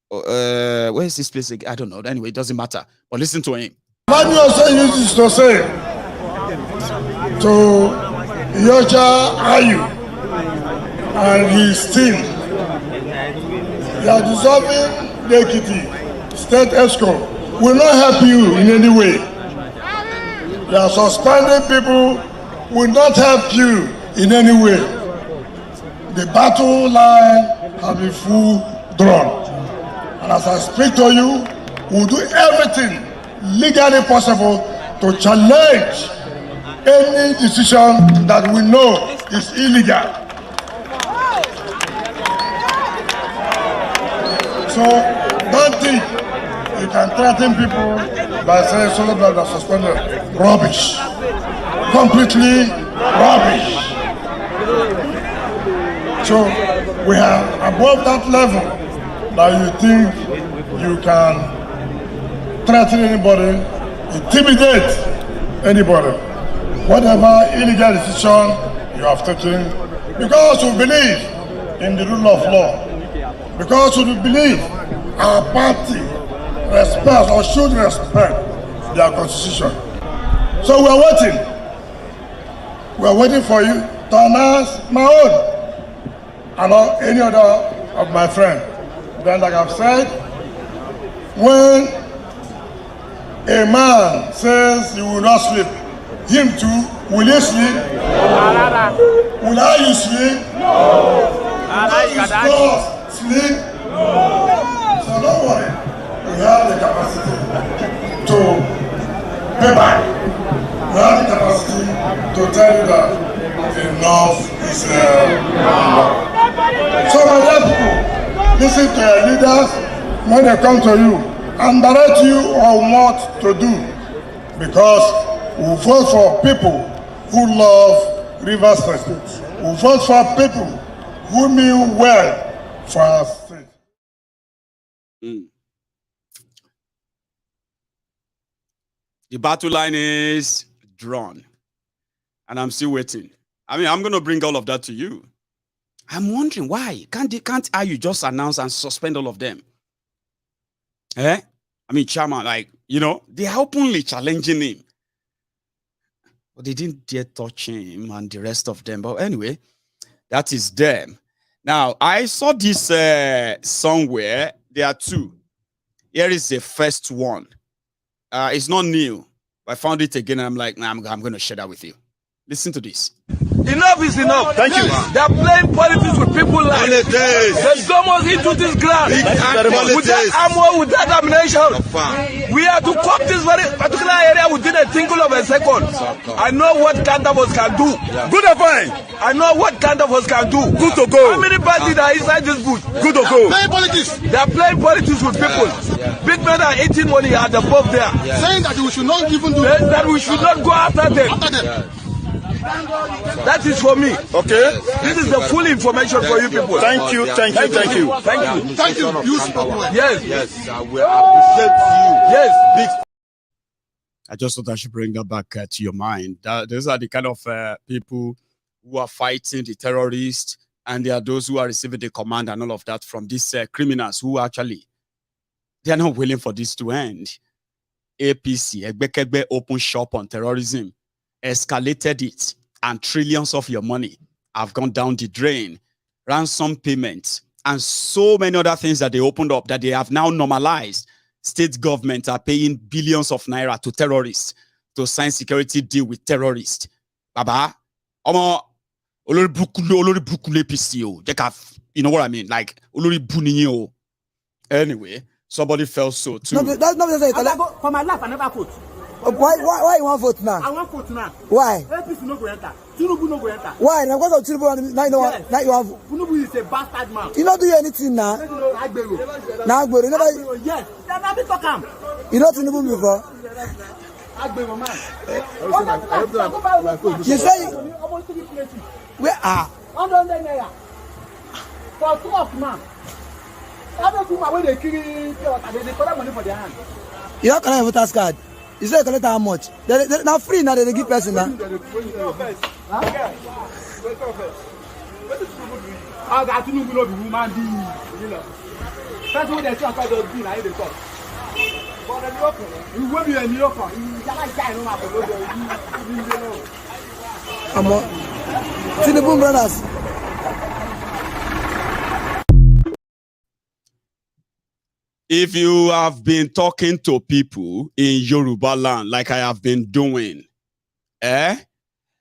Where is this place again? I don't know. Anyway, it doesn't matter. But listen to him. Manu also uses to say to Yoja Ayu and his team, they are dissolving the Ekiti state exco. Will not help you in any way. They are suspending people, will not help you in any way. The battle line has been full drawn. And as I speak to you, we'll do everything legally possible to challenge any decision that we know is illegal. So don't think you can threaten people by saying solo blood are suspended. Rubbish. Completely rubbish. So we are above that level that you think you can threaten anybody, intimidate anybody. Whatever illegal decision you have taken, because we believe in the rule of law, because we believe our party respects or should respect their constitution. So we are waiting. We are waiting for you to announce my own and not any other of my friends. Then, like I've said, when a man says he will not sleep, him too, will he sleep? No. Will I sleep? No. Will his boss sleep? No. So don't worry, we have the capacity to paper. You have the capacity to tell you that enough is enough. So my dear people, listen to your leaders when they come to you and direct you on what to do, because we vote for people who love Rivers State. We vote for people who mean well for our state. The battle line is drawn, and I'm still waiting. I mean, I'm going to bring all of that to you. I'm wondering why can't Ayu just announce and suspend all of them? I mean, Chama, like, you know, they are openly challenging him, but they didn't dare touch him and the rest of them. But anyway, that is them. Now, I saw this somewhere. There are two. Here is the first one. It's not new. I found it again, and I'm like, nah, I'm going to share that with you. Listen to this. Enough is enough. Thank you. They're playing politics with people's lives. There's so much into this ground. Without armor, without ammunition. We have to cop this very particular area within a tinkle of a second. I know what kind of us can do. Good or fine. I know what kind of us can do. Good to go. How many parties are inside this booth? Good to go. Playing politics. They're playing politics with people. Big men are eating money at the pub there. Saying that we should not even do that we should not go after them. That is for me. Okay. This is the full information for you people. Thank you, thank you, thank you. Thank you. Thank you. You spoke well. Yes. Yes, I will appreciate you. Yes. I just thought I should bring that back to your mind. Those are the kind of people who are fighting the terrorists, and there are those who are receiving the command and all of that from these criminals who actually, they are not willing for this to end. APC, Egbekegbe, open shop on terrorism, escalated it, and trillions of your money have gone down the drain. Ransom payments and so many other things that they opened up that they have now normalized. State governments are paying billions of naira to terrorists to sign security deal with terrorists. Baba, you know what I mean? Like, anyway, somebody felt so too. No, that's not the for my life, I never vote. Why you want to vote now? I want to vote now. Why? APC no go enter. Tinubu no go enter. Why? Now what of Tinubu? Now you have. Tinubu is a bastard man. You not do anything now. Now Agbero, never. Yes, they never talk him. You know Tinubu before. Agbero man. You say where are? 100 naira for 12 man. Every woman when they kill, they collect money for their hand. You don't collect voter's card. You say you collect how much? They're not free now. They give person now. I got to know the woman. That's what they say about the bill. I the talk. You will be a New Yorker. Come on, Tinubu brothers. If you have been talking to people in Yoruba land, like I have been doing,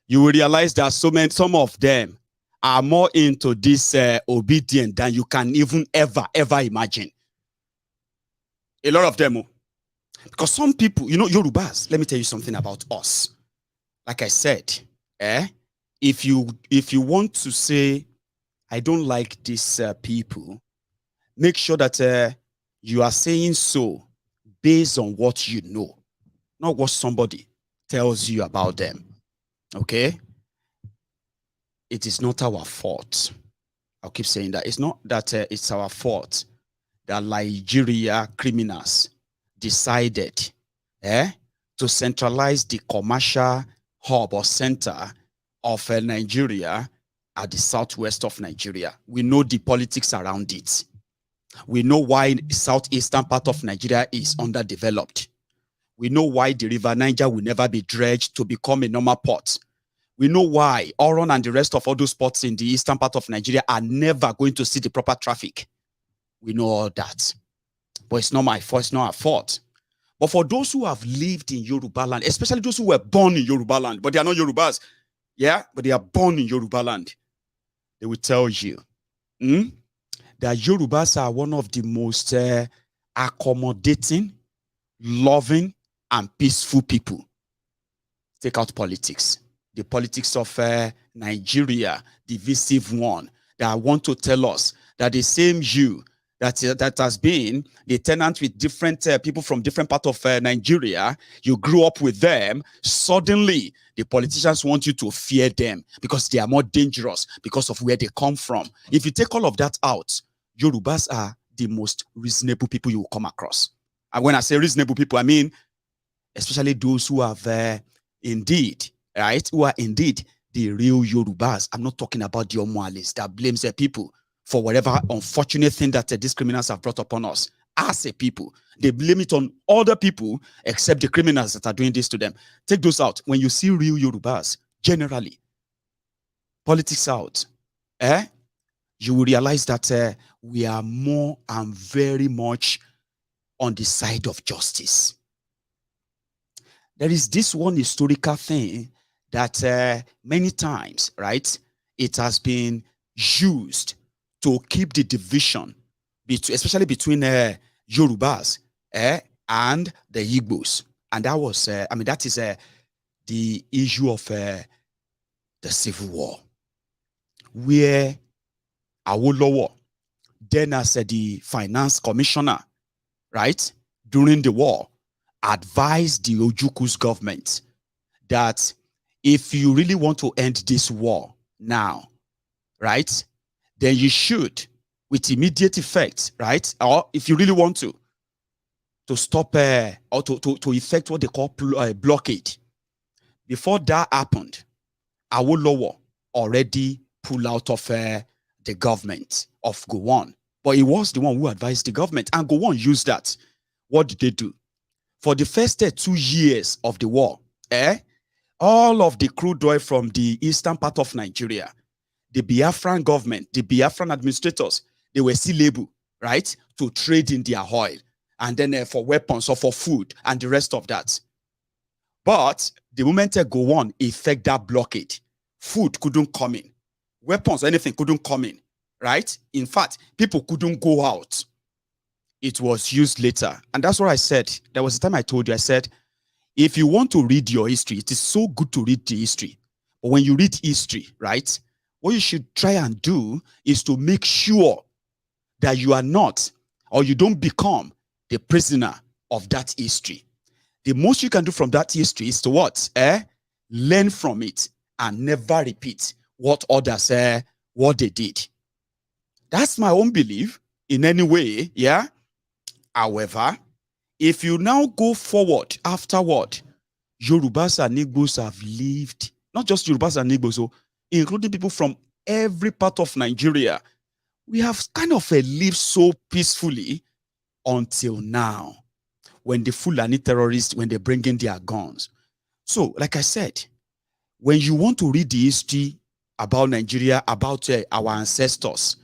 you will realize that some of them are more into this obedient than you can even ever imagine. A lot of them. Because some people, you know, Yorubas, let me tell you something about us. Like I said, if you want to say, I don't like these people, make sure that you are saying so based on what you know, not what somebody tells you about them. Okay? It is not our fault. I'll keep saying that. It's not that it's our fault that Nigeria criminals decided to centralize the commercial hub or center of Nigeria at the southwest of Nigeria. We know the politics around it. We know why the southeastern part of Nigeria is underdeveloped. We know why the River Niger will never be dredged to become a normal port. We know why Oron and the rest of all those ports in the eastern part of Nigeria are never going to see the proper traffic. We know all that. But it's not my fault, it's not our fault. But for those who have lived in Yoruba land, especially those who were born in Yoruba land, but they are not Yorubas, but they are born in Yoruba land, they will tell you, that Yorubas are one of the most accommodating, loving, and peaceful people take out politics. The politics of Nigeria, divisive one, that want to tell us that the same you that has been the tenant with different people from different parts of Nigeria, you grew up with them, suddenly the politicians want you to fear them because they are more dangerous because of where they come from. If you take all of that out, Yorubas are the most reasonable people you will come across. And when I say reasonable people, I mean especially those who have indeed, right, who are indeed the real Yorubas. I'm not talking about the Omoales that blames their people for whatever unfortunate thing that these criminals have brought upon us. As a people, they blame it on other people except the criminals that are doing this to them. Take those out. When you see real Yorubas, generally, politics out, you will realize that we are more and very much on the side of justice. There is this one historical thing that many times, right, it has been used to keep the division, especially between Yorubas and the Igbos. And that was, that is the issue of the Civil War, where Awolowo, then as the finance commissioner, right, during the war, advised the Ojuku's government that if you really want to end this war now, right, then you should, with immediate effect, right, or if you really want to stop or to effect what they call blockade. Before that happened, Awolowo already pulled out of the government of Gowon. But he was the one who advised the government, and Gowon used that. What did they do? For the first 2 years of the war, all of the crude oil from the eastern part of Nigeria, the Biafran government, the Biafran administrators, they were still able, right, to trade in their oil, and then for weapons or for food and the rest of that. But the moment they go on, effect that blockade, food couldn't come in, weapons or anything couldn't come in, right? In fact, people couldn't go out. It was used later. And that's what I said. There was a time I told you, I said, if you want to read your history, it is so good to read the history. But when you read history, right, what you should try and do is to make sure that you are not, or you don't become, the prisoner of that history. The most you can do from that history is to what? Learn from it and never repeat what others, what they did. That's my own belief in any way, yeah? However, if you now go forward afterward, Yorubas and Igbos have lived, not just Yorubas and Igbos, so including people from every part of Nigeria, we have kind of lived so peacefully until now, when the Fulani terrorists, when they bring in their guns. So, like I said, when you want to read the history about Nigeria, about our ancestors,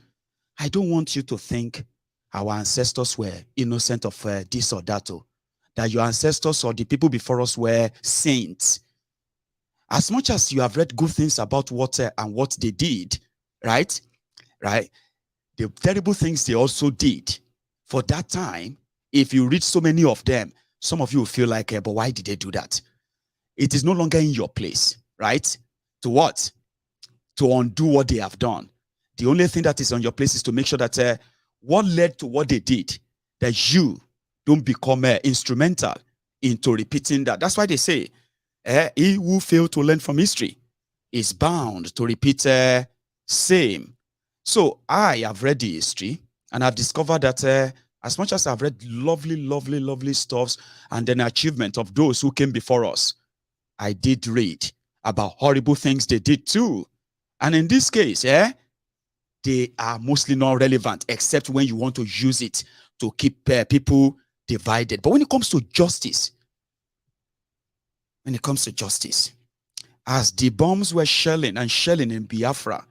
I don't want you to think our ancestors were innocent of this or that, that your ancestors or the people before us were saints. As much as you have read good things about what and what they did, right? The terrible things they also did for that time, if you read so many of them, some of you will feel like, but why did they do that? It is no longer in your place, right? To what? To undo what they have done. The only thing that is on your place is to make sure that what led to what they did, that you don't become instrumental into repeating that. That's why they say, he who failed to learn from history is bound to repeat same. So I have read the history, and I've discovered that as much as I've read lovely stuffs and an achievement of those who came before us, I did read about horrible things they did too. And in this case, they are mostly not relevant, except when you want to use it to keep people divided. But when it comes to justice, as the bombs were shelling in Biafra,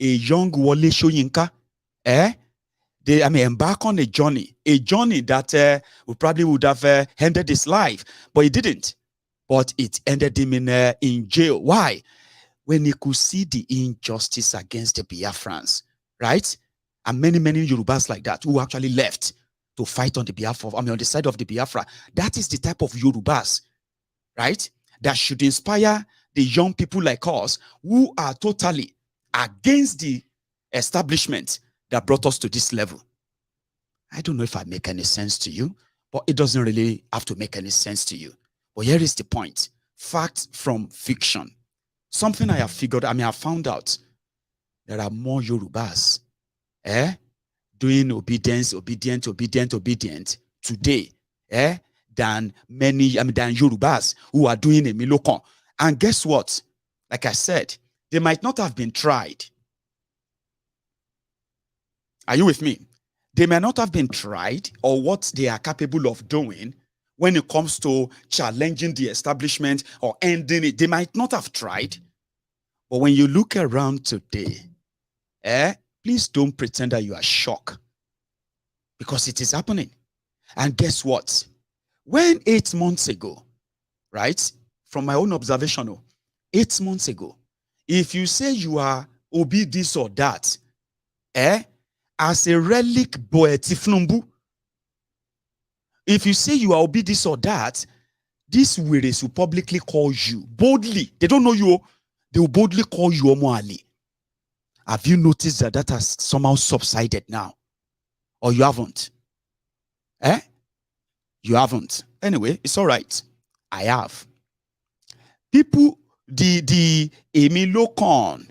a young Wole Soyinka, they embark on a journey that would have ended his life, but he didn't. But it ended him in jail. Why? When he could see the injustice against the Biafrans, right? And many Yorubas like that who actually left to fight on the behalf of, on the side of the Biafra. That is the type of Yorubas, right? that should inspire the young people like us who are totally against the establishment that brought us to this level. I don't know if I make any sense to you, but it doesn't really have to make any sense to you. But here is the point. Fact from fiction. Something I have figured, I found out there are more Yorubas doing obedience today than many, than Yorubas who are doing a Milokon. And guess what? Like I said, they might not have been tried. Are you with me? They may not have been tried or what they are capable of doing when it comes to challenging the establishment or ending it. They might not have tried. But when you look around today, please don't pretend that you are shocked. Because it is happening. And guess what? When 8 months ago, right, from my own observation, 8 months ago, if you say you are Obi this or that, as a relic boy Tifnumbu, if you say you are Obi this or that, these weirdos will publicly call you boldly. They don't know you. They will boldly call you Omo Ali. Have you noticed that that has somehow subsided now? Or you haven't? You haven't. Anyway, it's all right. I have. People, the Emilokon,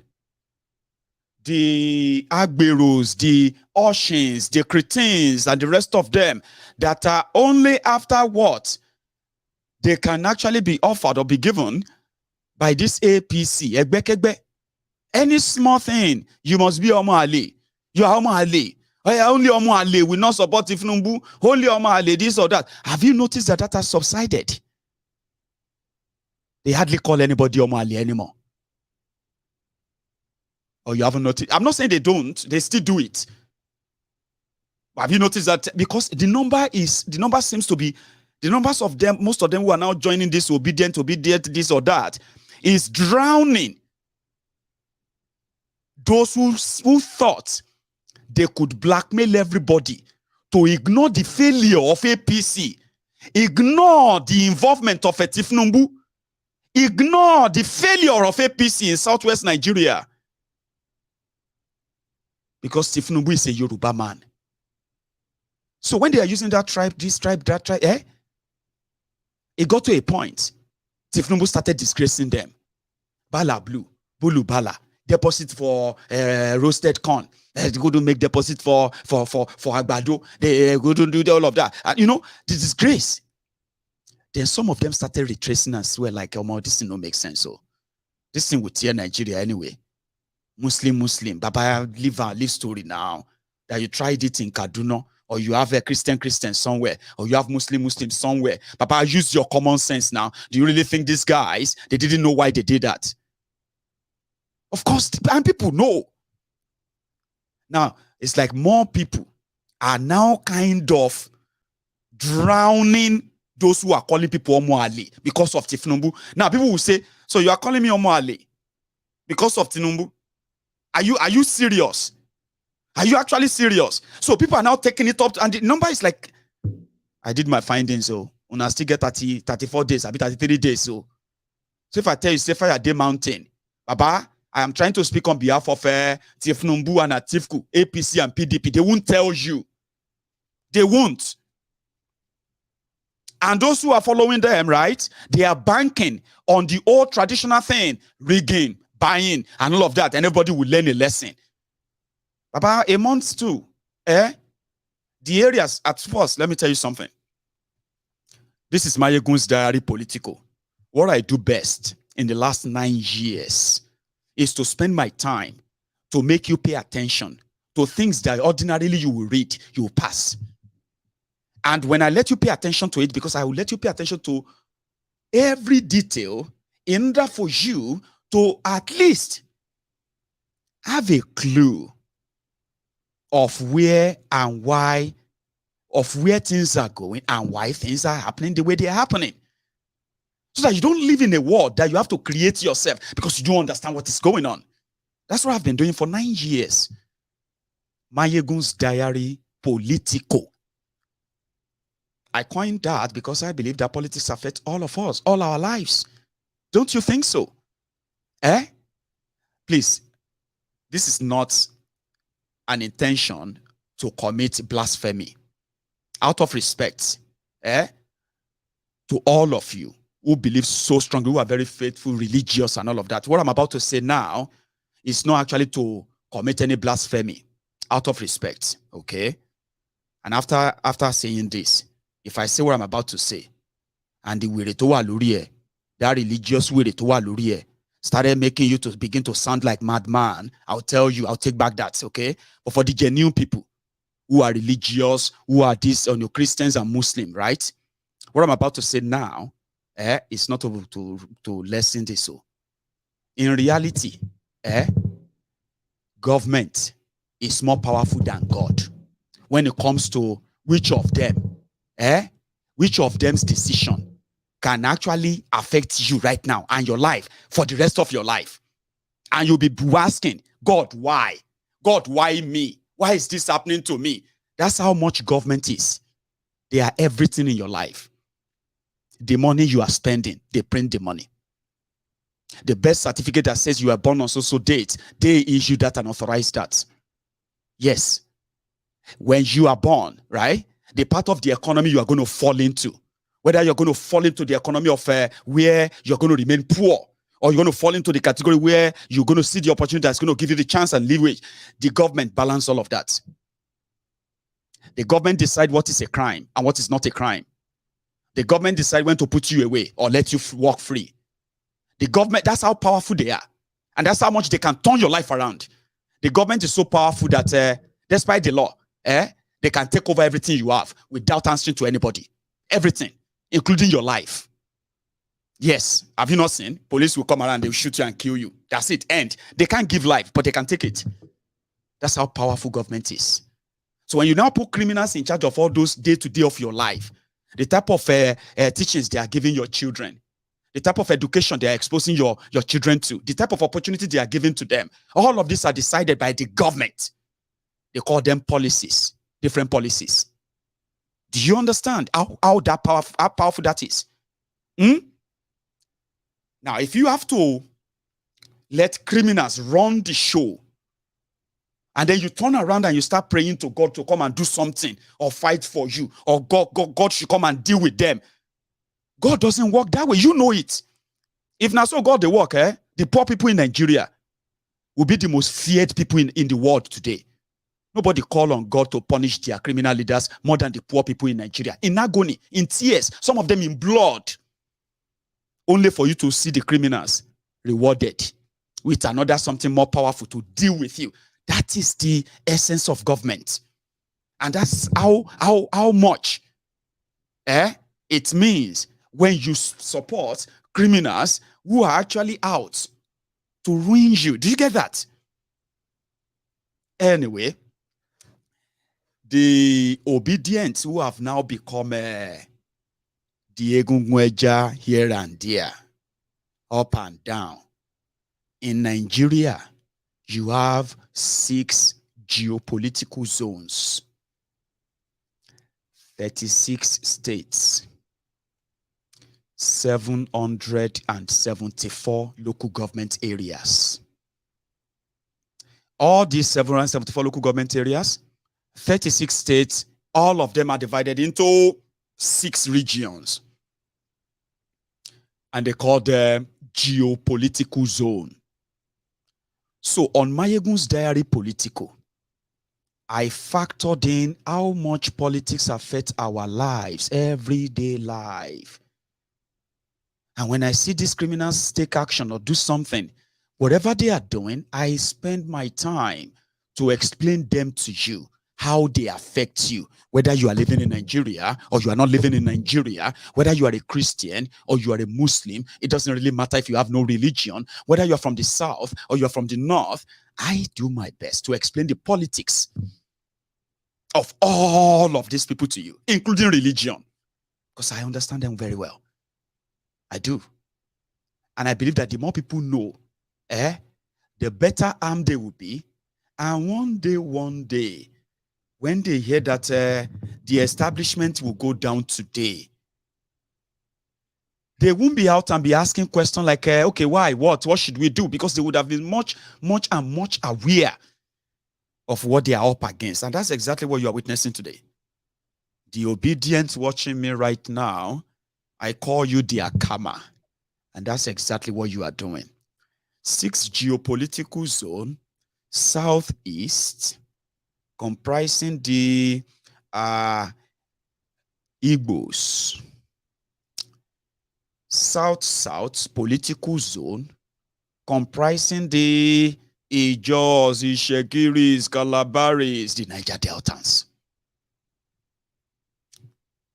the Agberos, the Oshins, the Cretins, and the rest of them that are only after what they can actually be offered or be given by this APC. Any small thing, you must be Omo Ali. You are Omo Ali. Only Omo Ali will not support Tifnumbu. Only Omo Ali, this or that. Have you noticed that that has subsided? They hardly call anybody Omo Ali anymore. Or you haven't noticed? I'm not saying they don't. They still do it. But have you noticed that? Because the number seems to be, the numbers of them, most of them who are now joining this obedient, this or that, is drowning those who thought they could blackmail everybody to ignore the failure of APC, ignore the involvement of Tifnumbu, ignore the failure of APC in southwest Nigeria. Because Tifnumbu is a Yoruba man. So when they are using that tribe, this tribe, that tribe, it got to a point. Tifnumbu started disgracing them. Bala Blue, Bulu Bala, deposit for roasted corn. They go to make deposit for Agbado. They go to do all of that. And the disgrace. Then some of them started retracing and swear like, oh, this thing don't make sense. So this thing will tear Nigeria anyway. Muslim. Baba, live story now. That you tried it in Kaduna, or you have a Christian somewhere, or you have Muslim somewhere. Baba, use your common sense now. Do you really think these guys, they didn't know why they did that? Of course, and people know. Now, it's like more people are now kind of drowning those who are calling people Omo Ali because of Tifnumbu. Now, people will say, so you are calling me Omo Ali because of Tinubu? Are you serious? Are you actually serious? So people are now taking it up, and the number is like, I did my findings, so when I still get 34 days, I'll be 33 days. So if I tell you, say Fire Day Mountain, Baba, I am trying to speak on behalf of Tifnumbu and Atiku, APC and PDP. They won't tell you. They won't. And those who are following them, right, they are banking on the old traditional thing, rigging, buying, and all of that, and everybody will learn a lesson. About a month too, the areas at first, let me tell you something. This is Mayegun's diary political. What I do best in the last 9 years is to spend my time to make you pay attention to things that ordinarily you will read, you will pass. And when I let you pay attention to it, because I will let you pay attention to every detail in order for you to at least have a clue of where and why, of where things are going and why things are happening the way they are happening. So that you don't live in a world that you have to create yourself because you don't understand what is going on. That's what I've been doing for 9 years. Mayegun's diary political. I coined that because I believe that politics affects all of us, all our lives. Don't you think so? Please, this is not an intention to commit blasphemy. Out of respect, to all of you who believe so strongly, who are very faithful, religious, and all of that. What I'm about to say now is not actually to commit any blasphemy. Out of respect, okay? And after saying this, if I say what I'm about to say, and the were to wa lori, that religious were to wa lori, started making you to begin to sound like madman, I'll tell you, I'll take back that, okay? But for the genuine people who are religious, who are these Christians and Muslim, right? What I'm about to say now is not to lessen this. So, in reality, government is more powerful than God when it comes to which of them's decision can actually affect you right now and your life for the rest of your life. And you'll be asking, God, why? God, why me? Why is this happening to me? That's how much government is. They are everything in your life. The money you are spending, they print the money. The birth certificate that says you are born on so date, they issue that and authorize that. Yes. When you are born, right? The part of the economy you are going to fall into, whether you're going to fall into the economy of where you're going to remain poor, or you're going to fall into the category where you're going to see the opportunity that's going to give you the chance and leverage, the government balance all of that. The government decide what is a crime and what is not a crime. The government decide when to put you away or let you walk free. The government, that's how powerful they are. And that's how much they can turn your life around. The government is so powerful that despite the law, they can take over everything you have without answering to anybody. Everything, including your life. Yes, have you not seen? Police will come around, they will shoot you and kill you. That's it, end. They can't give life, but they can take it. That's how powerful government is. So when you now put criminals in charge of all those day-to-day of your life, the type of teachings they are giving your children, the type of education they are exposing your children to, the type of opportunity they are giving to them, all of these are decided by the government. They call them policies, different policies. Do you understand how powerful that is? Now, if you have to let criminals run the show, and then you turn around and you start praying to God to come and do something or fight for you, or God should come and deal with them. God doesn't work that way. You know it. If not so God they work, the poor people in Nigeria will be the most feared people in the world today. Nobody call on God to punish their criminal leaders more than the poor people in Nigeria. In agony, in tears, some of them in blood. Only for you to see the criminals rewarded with another something more powerful to deal with you. That is the essence of government. And that's how much it means when you support criminals who are actually out to ruin you. Do you get that? Anyway, the Obidients who have now become the Egungweja here and there, up and down. In Nigeria, you have 6 geopolitical zones, 36 states, 774 local government areas. All these 774 local government areas, 36 states, all of them are divided into 6 regions. And they call them geopolitical zone. So on Mayegun's diary Politico, I factored in how much politics affect our lives, everyday life. And when I see these criminals take action or do something, whatever they are doing, I spend my time to explain them to you, how they affect you, whether you are living in Nigeria or you are not living in Nigeria, whether you are a Christian or you are a Muslim. It doesn't really matter if you have no religion, whether you are from the south or you are from the north. I do my best to explain the politics of all of these people to you, including religion, because I understand them very well. I do. And I believe that the more people know, the better armed they will be. And one day, when they hear that the establishment will go down today, they won't be out and be asking questions like, okay, why, what should we do? Because they would have been much aware of what they are up against. And that's exactly what you are witnessing today. The Obidients watching me right now, I call you the Akama. And that's exactly what you are doing. 6 geopolitical zone, southeast, comprising the Igbos. South political zone, comprising the Ijos, Ishegiris, Calabaris, the Niger Deltans.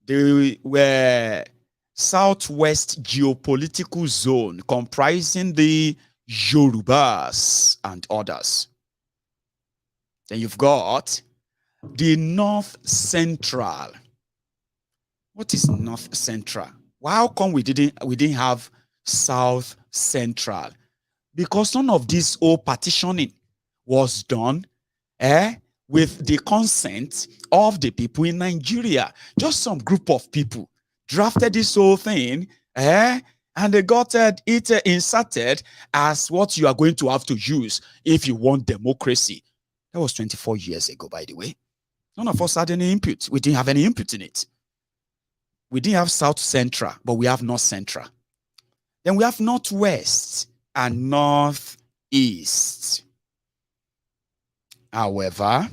They were southwest geopolitical zone, comprising the Yorubas and others. Then you've got the North Central. What is North Central? How come we didn't have South Central? Because none of this old partitioning was done with the consent of the people in Nigeria. Just some group of people drafted this whole thing, and they got it inserted as what you are going to have to use if you want democracy. That was 24 years ago, by the way. None of us had any input. We didn't have any input in it. We didn't have South Central, but we have North Central. Then we have Northwest and Northeast. However,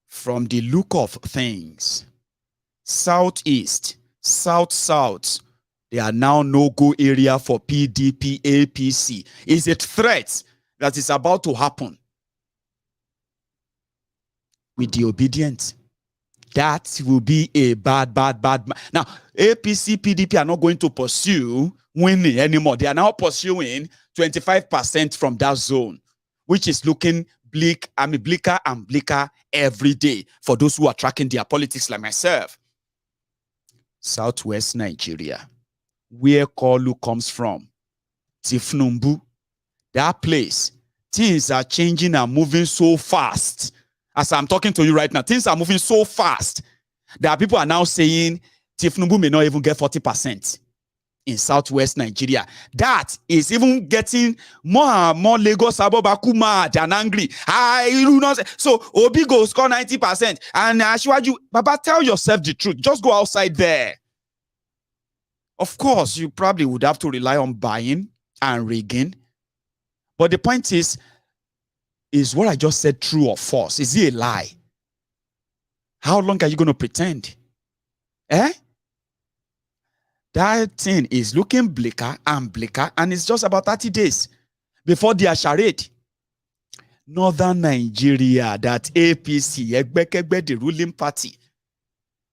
from the look of things, Southeast, South, they are now no-go area for PDP, APC. Is a threat that is about to happen with the Obidients. That will be a bad. Now, APC, PDP are not going to pursue winning anymore. They are now pursuing 25% from that zone, which is looking bleak. I mean, bleaker and bleaker every day for those who are tracking their politics like myself. Southwest Nigeria, where Kolu comes from, Tifnumbu, that place, things are changing and moving so fast. As I'm talking to you right now, things are moving so fast that people are now saying Tifnumbu may not even get 40% in Southwest Nigeria. That is even getting more and more Lagos Abobaku mad and angry. So Obi go score 90%. And Ashwaju, Baba, tell yourself the truth. Just go outside there. Of course, you probably would have to rely on buying and rigging. But the point is what I just said true or false? Is it a lie? How long are you going to pretend? That thing is looking bleaker, and it's just about 30 days before the charade. Northern Nigeria, that APC, the ruling party,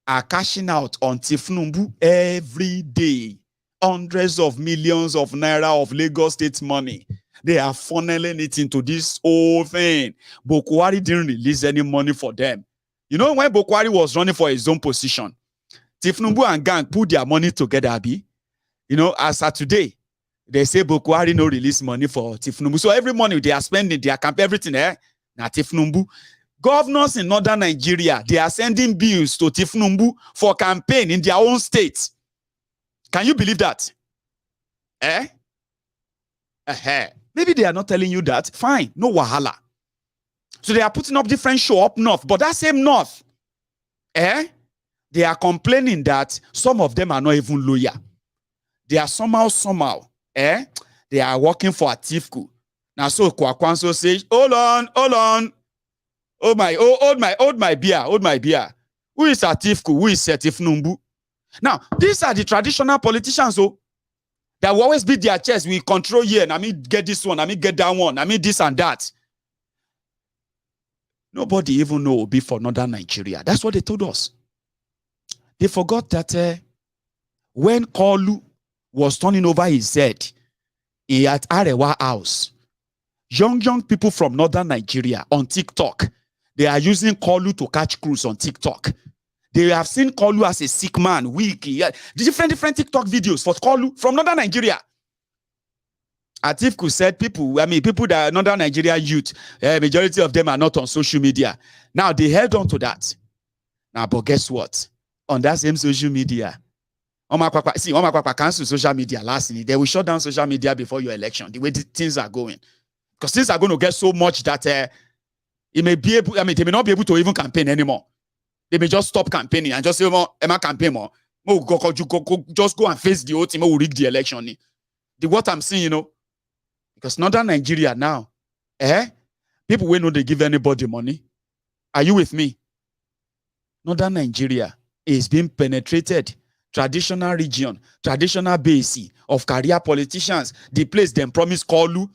are cashing out on Tifnumbu every day. Hundreds of millions of naira of Lagos State money. They are funneling it into this whole thing. Bokwari didn't release any money for them. You know, when Bokwari was running for his own position, Tifnumbu and gang put their money together, Abi. You know, as of today, they say Bokwari no release money for Tifnumbu. So every money they are spending, their camp, everything, now Tifnumbu. Governors in northern Nigeria, they are sending bills to Tifnumbu for campaign in their own states. Can you believe that? Maybe they are not telling you that. Fine, no wahala. So they are putting up different show up north, but that same north, they are complaining that some of them are not even loyal. They are somehow, they are working for Atiku. Now, so Kwakwanso says, hold on. Hold my beer. Who is Atiku? Who is Tifnumbu? Now, these are the traditional politicians, that will always beat their chest. We control here, and I mean get this one, I mean get that one, I mean this and that. Nobody even know Obi for northern Nigeria. That's what they told us. They forgot that when Kolu was turning over his head at Arewa House, young people from northern Nigeria on TikTok, they are using Kolu to catch cruise on TikTok. They have seen Kolu as a sick man, weak. Different TikTok videos for Kolu from northern Nigeria. Atiku said people that are northern Nigeria youth, majority of them are not on social media. Now they held on to that. Now, but guess what? On that same social media, See, cancel social media lastly. They will shut down social media before your election. The way things are going, because things are going to get so much that it may be able. I mean, they may not be able to even campaign anymore. They may just stop campaigning and just say, "Emma campaign more. Just go and face the whole team. We'll rig the election." What I'm saying, because northern Nigeria now, people will know they give anybody money. Are you with me? Northern Nigeria is being penetrated. Traditional region, traditional base of career politicians. The place them promise call you.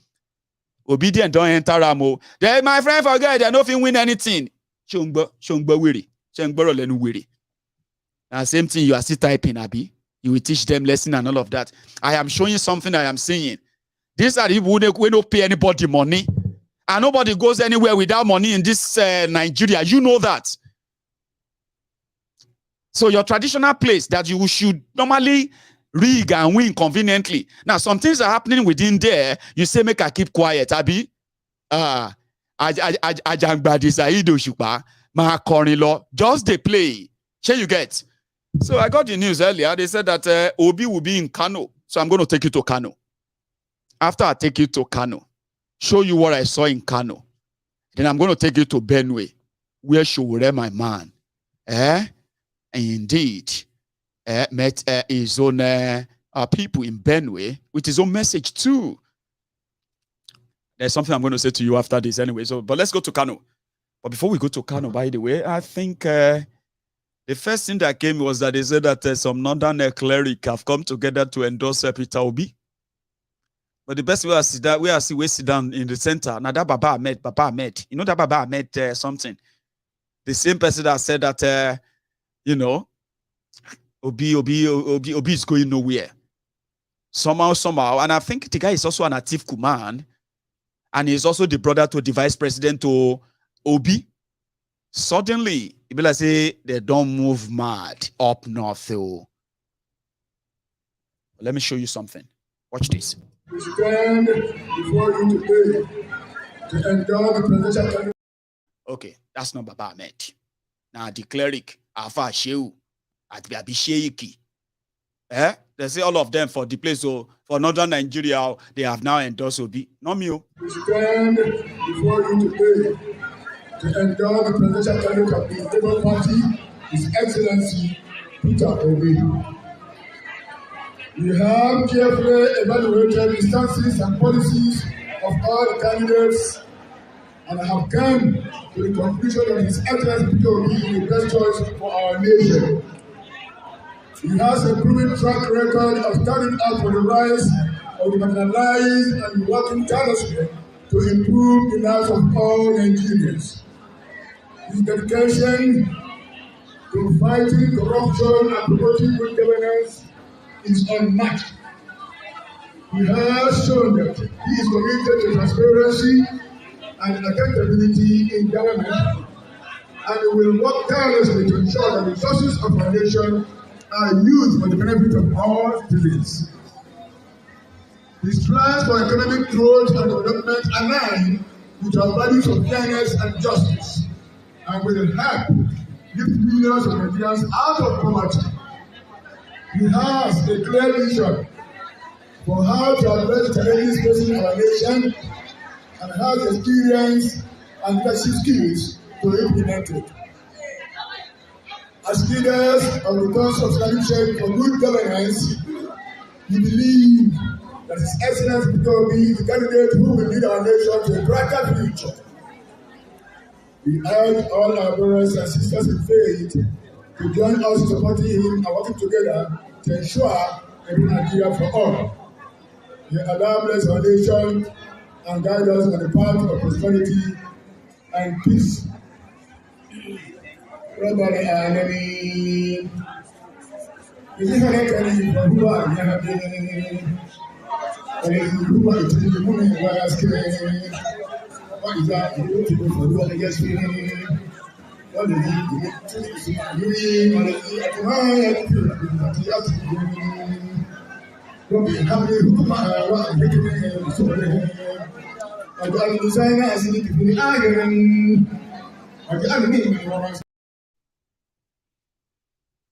Obedient don't enter Ramo. They, my friend, forget they don't win anything. Shongba weary. Shongba lenu weary. And same thing you are still typing, Abi. You will teach them lesson and all of that. I am showing something I am saying. These are the people who don't pay anybody money. And nobody goes anywhere without money in this Nigeria. You know that. So your traditional place that you should normally rig and win conveniently. Now, some things are happening within there. You say, make I keep quiet, Abi. Just they play. Shall you get? So I got the news earlier. They said that Obi will be in Kano. So I'm going to take you to Kano. After I take you to Kano, show you what I saw in Kano. Then I'm going to take you to Benue, where Showore, my man, indeed, met his own people in Benue with his own message too. There's something I'm going to say to you after this anyway. So, but let's go to Kano. But before we go to Kano, by the way, I think the first thing that came was that they said that some northern cleric have come together to endorse Peter Obi. But the best way I see that we sit down in the center. Now that Baba Ahmed, you know that Baba Ahmed something. The same person that said that Obi is going nowhere. Somehow, and I think the guy is also an Atiku man, and he's also the brother to the vice president to Obi. Suddenly, it be like say they don't move mad up north. So let me show you something. Watch this. We stand before you today to endure the presidential. Okay, that's not Baba Ahmed. Now the cleric, Alpha Shehu, at Sheiki. They say all of them for the place. So for northern Nigeria, they have now endorsed Obi. Not me. We stand before you today to endure the presidential candidate of the Labour Party, His Excellency Peter Obi. We have carefully evaluated the stances and policies of all the candidates and have come to the conclusion that His Excellency Peter Obi is the best choice for our nation. He has a proven track record of standing up for the rights of the marginalized and working tirelessly to improve the lives of all Nigerians. His dedication to fighting corruption and promoting good governance is unmatched. He has shown that he is committed to transparency and accountability in government, and he will work tirelessly to ensure that the resources of our nation are used for the benefit of all citizens. His plans for economic growth and development align with our values of fairness and justice, and will help lift millions of Nigerians out of poverty. He has a clear vision for how to address challenges facing our nation and has experience and leadership skills to implement it. As leaders of the cause of solution for good governance, we believe that His Excellency Peter Obi is the candidate who will lead our nation to a brighter future. We urge all our brothers and sisters in faith to join us in supporting him and working together to ensure a Nigeria for all. May Allah bless our nation and guide us on the path of prosperity and peace. Rabbi Alamin.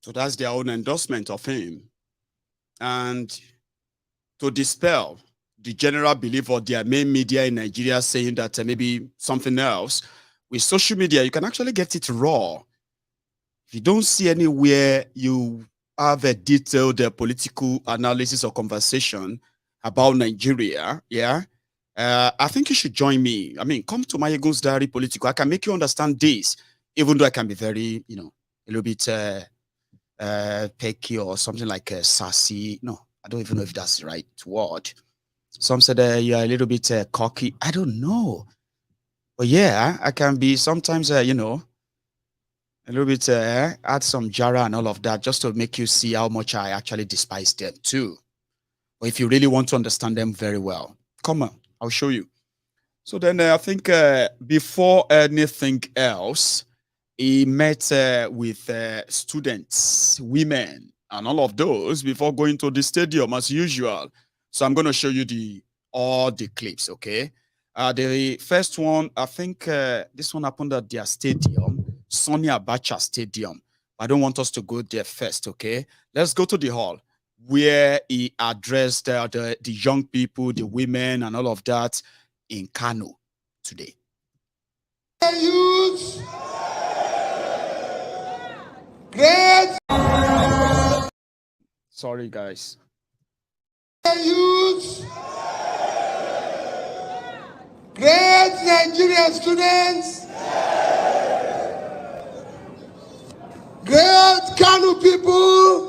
So that's their own endorsement of him. and to dispel the general belief or their main media in Nigeria saying that maybe something else, with social media, you can actually get it raw. If you don't see anywhere you have a detailed political analysis or conversation about Nigeria, I think you should join me. I mean, come to Mayegun's Diary Political. I can make you understand this, even though I can be very, a little bit pecky or something like sassy. No, I don't even know if that's the right word. Some said you're a little bit cocky. I don't know. But yeah, I can be sometimes, a little bit, add some jara and all of that just to make you see how much I actually despise them too. But if you really want to understand them very well, come on, I'll show you. So then I think before anything else, he met with students, women, and all of those before going to the stadium as usual. So I'm going to show you all the clips, okay? The first one, I think this one happened at their stadium, Sonny Abacha Stadium. I don't want us to go there first, okay? Let's go to the hall where he addressed the young people, the women, and all of that in Kano today. Youth, great. Sorry, guys. Youth, great Nigerian students, great Kano people,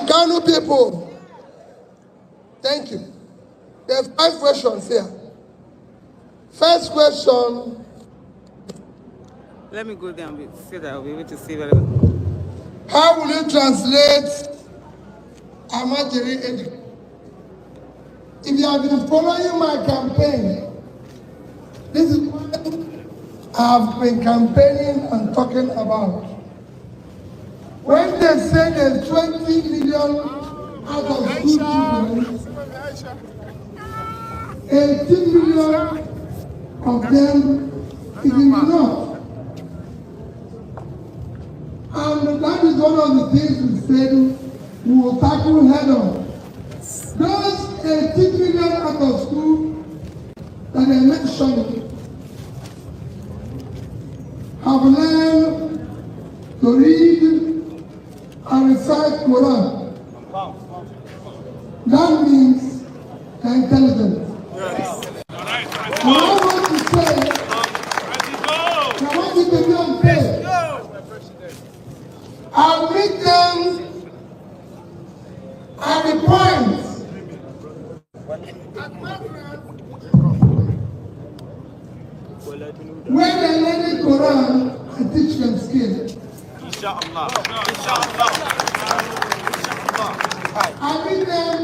Kano people. Thank you. There's 5 questions here. First question. Let me go down a bit so that I'll be able to see very well. How will you translate Amajiri Edi? If you have been following my campaign, this is what I've been campaigning and talking about. When they say there's 20 million out of school children, 18 million of them is enough. And that is one of the things we said we will tackle head on. Those 18 million out of school that I mentioned have learned to read and recite Quran. That means they're intelligent. What I want to say, I want you to be on page. I'll meet them at the point where they learn the Quran and teach them skills. Inshallah. Inshallah. I'll meet them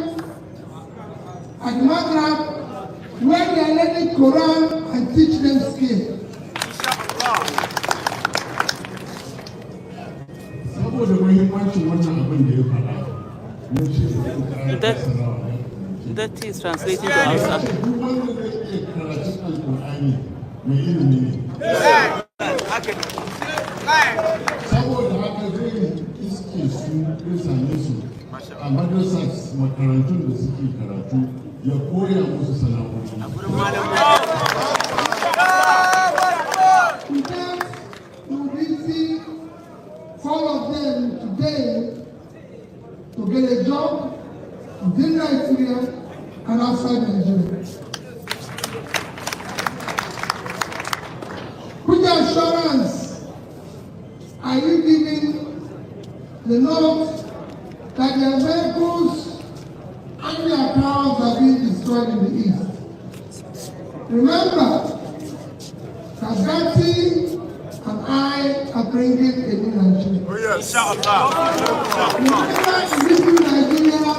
at Maghreb where they learn the Quran and teach them skills. That is translated to Hausa. A madrasas makarantun da suke karatu ya koya musu sana'o'i. All of them today to get a job within Nigeria and outside Nigeria. Which assurance are you giving the North that their vehicles and their cars are being destroyed in the East? Remember, Kazati and I are bringing a new Nigeria. Oh yes, inshallah. Remember, in this new Nigeria,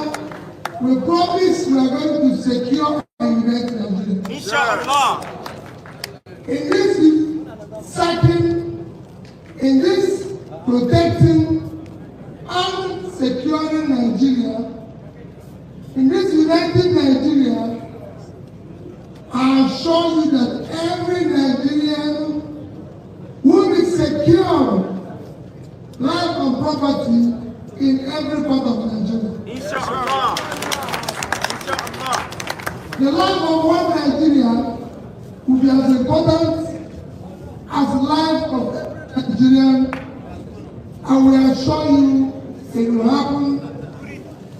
we promise we are going to secure and unite Nigeria. Inshallah. In this sacking, in this protecting and securing Nigeria, in this united Nigeria, I assure you that every Nigerian will be secure life and property in every part of Nigeria. Inshallah. Inshallah. The life of one Nigeria will be as important as the life of every Nigerian. I will assure you it will happen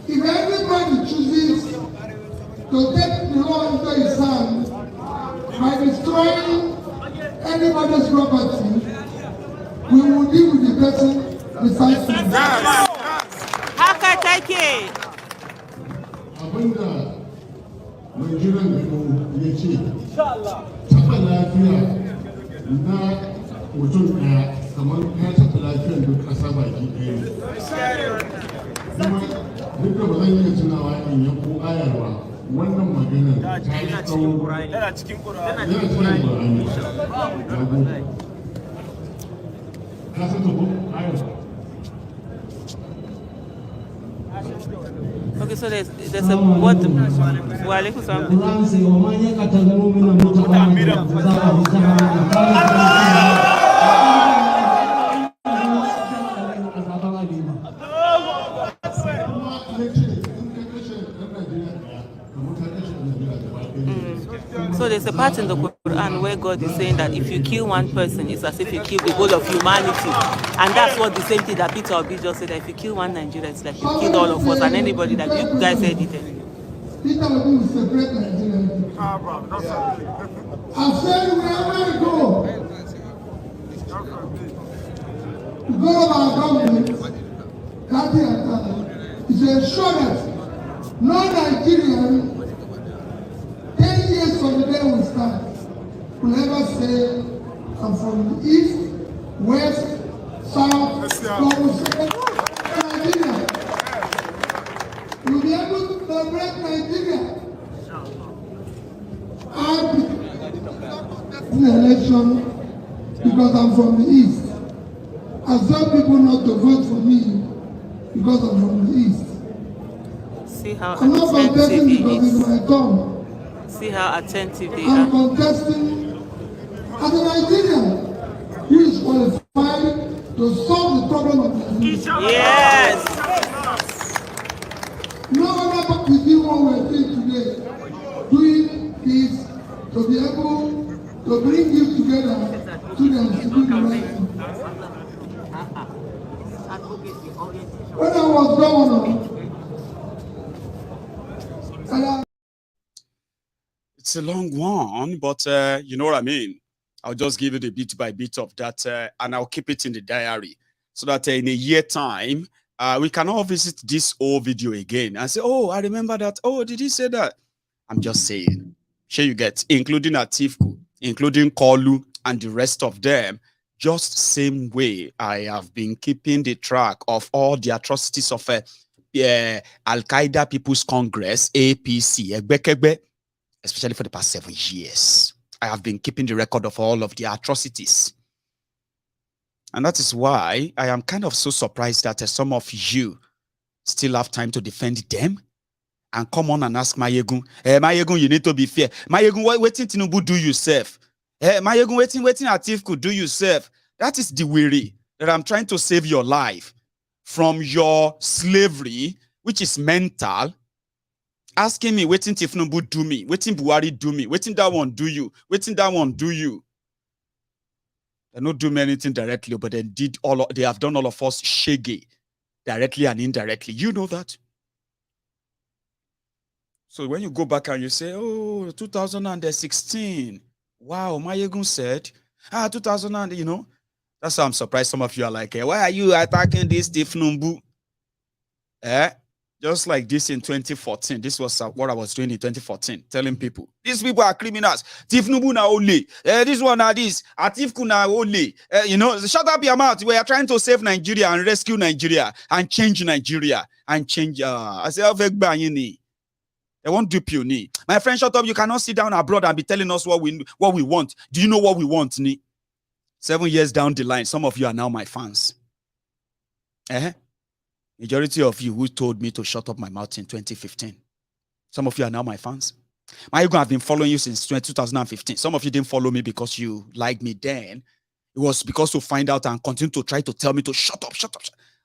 if everybody chooses to take the law into his hand by destroying anybody's property. We will deal with the person besides him. Haka take. Abinda Nigerian people ya ce taɓa lafiya na mutum ɗaya kamar ya taɓa lafiyar duk ƙasa baki ɗaya ne. Kuma duk da ba zan iya tunawa in ya ko ayarwa wannan maganar ta yi tsawo yana cikin Ƙur'ani. Ka san ta ko ayarwa? Okay, so there's a what? Wile, So there's a part in the Quran where God is saying that if you kill one person, it's as if you kill the whole of humanity. And that's what the same thing that Peter Obi just said, that if you kill one Nigerian, it's like you killed all of us and anybody that you guys said it anyway. Peter Obi will separate Nigeria. I said wherever you go, the goal of our government, is to ensure that no Nigerian 10 years from the day we start will ever say, I'm from the east, west, south, Nigeria. We'll be able to liberate Nigeria. I'll be in the election because I'm from the east. I tell people not to vote for me because I'm from the east. See how I'm not contesting because it's my tongue. See how attentive they I'm are. contesting as a Nigerian who is qualified to solve the problem of Nigeria. Yes. No other people what we're doing today, doing this to be able to bring you together to the right. When I was governor, It's a long one, but you know what I mean. I'll just give it a bit by bit of that, and I'll keep it in the diary so that in a year time, we can all visit this old video again and say, oh, I remember that. Oh, did he say that? I'm just saying. Sure you get, including Atiku, including Kolu, and the rest of them, just same way I have been keeping the track of all the atrocities of Al-Qaeda People's Congress, APC, Egbekegbe, especially for the past 7 years. I have been keeping the record of all of the atrocities. And that is why I am kind of so surprised that some of you still have time to defend them and come on and ask Mayegun, Mayegun, you need to be fair. Mayegun, what Tinubu do yourself? Mayegun, waiting Atiku do yourself. That is the weary that I'm trying to save your life from your slavery, which is mental. Asking me, waiting Tinubu do me, waiting Buhari do me, waiting that one do you, waiting that one do you. They don't do me anything directly, but they have done all of us shaggy, directly and indirectly. You know that. So when you go back and you say, oh, 2016, wow, Mayegun said, 2000, you know, that's why I'm surprised some of you are like, why are you attacking this Tinubu? Just like this in 2014. This was what I was doing in 2014, telling people, these people are criminals. Tinubu na only. This one na this. Atiku na only. You know, shut up your mouth. We are trying to save Nigeria and rescue Nigeria and change Nigeria and change. I say, They won't dupe you, ni. My friend, shut up. You cannot sit down abroad and be telling us what we want. Do you know what we want, ni? 7 years down the line, some of you are now my fans. Majority of you who told me to shut up my mouth in 2015. Some of you are now my fans. My ego have been following you since 2015. Some of you didn't follow me because you liked me then. It was because to find out and continue to try to tell me to shut up,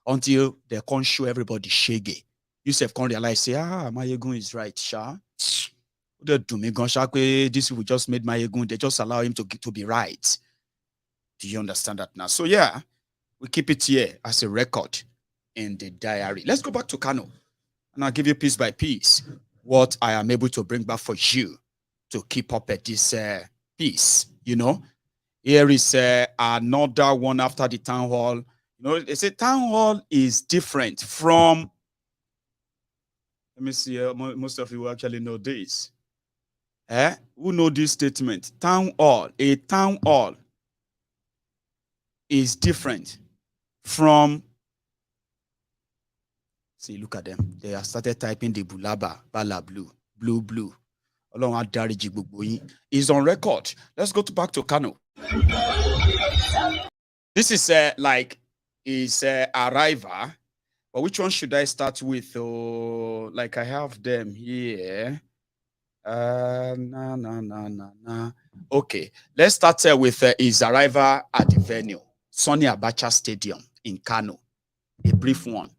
until they can't show everybody shaggy. You self can't realize, say, my ego is right, sha. This people just made my ego, they just allow him to be right. Do you understand that now? So yeah, we keep it here as a record in the diary. Let's go back to Kano, and I'll give you piece by piece what I am able to bring back for you to keep up at this piece. You know, here is another one after the town hall. You know, they say town hall is different from. Let me see. Most of you actually know this. Who know this statement? Town hall. A town hall is different from. See, look at them. They have started typing the bulaba, bala blue, blue, blue. Is on record. Let's go back to Kano. This is like his arrival. But which one should I start with? Oh, like I have them here. Okay, let's start with his arrival at the venue, Sani Abacha Stadium in Kano. A brief one.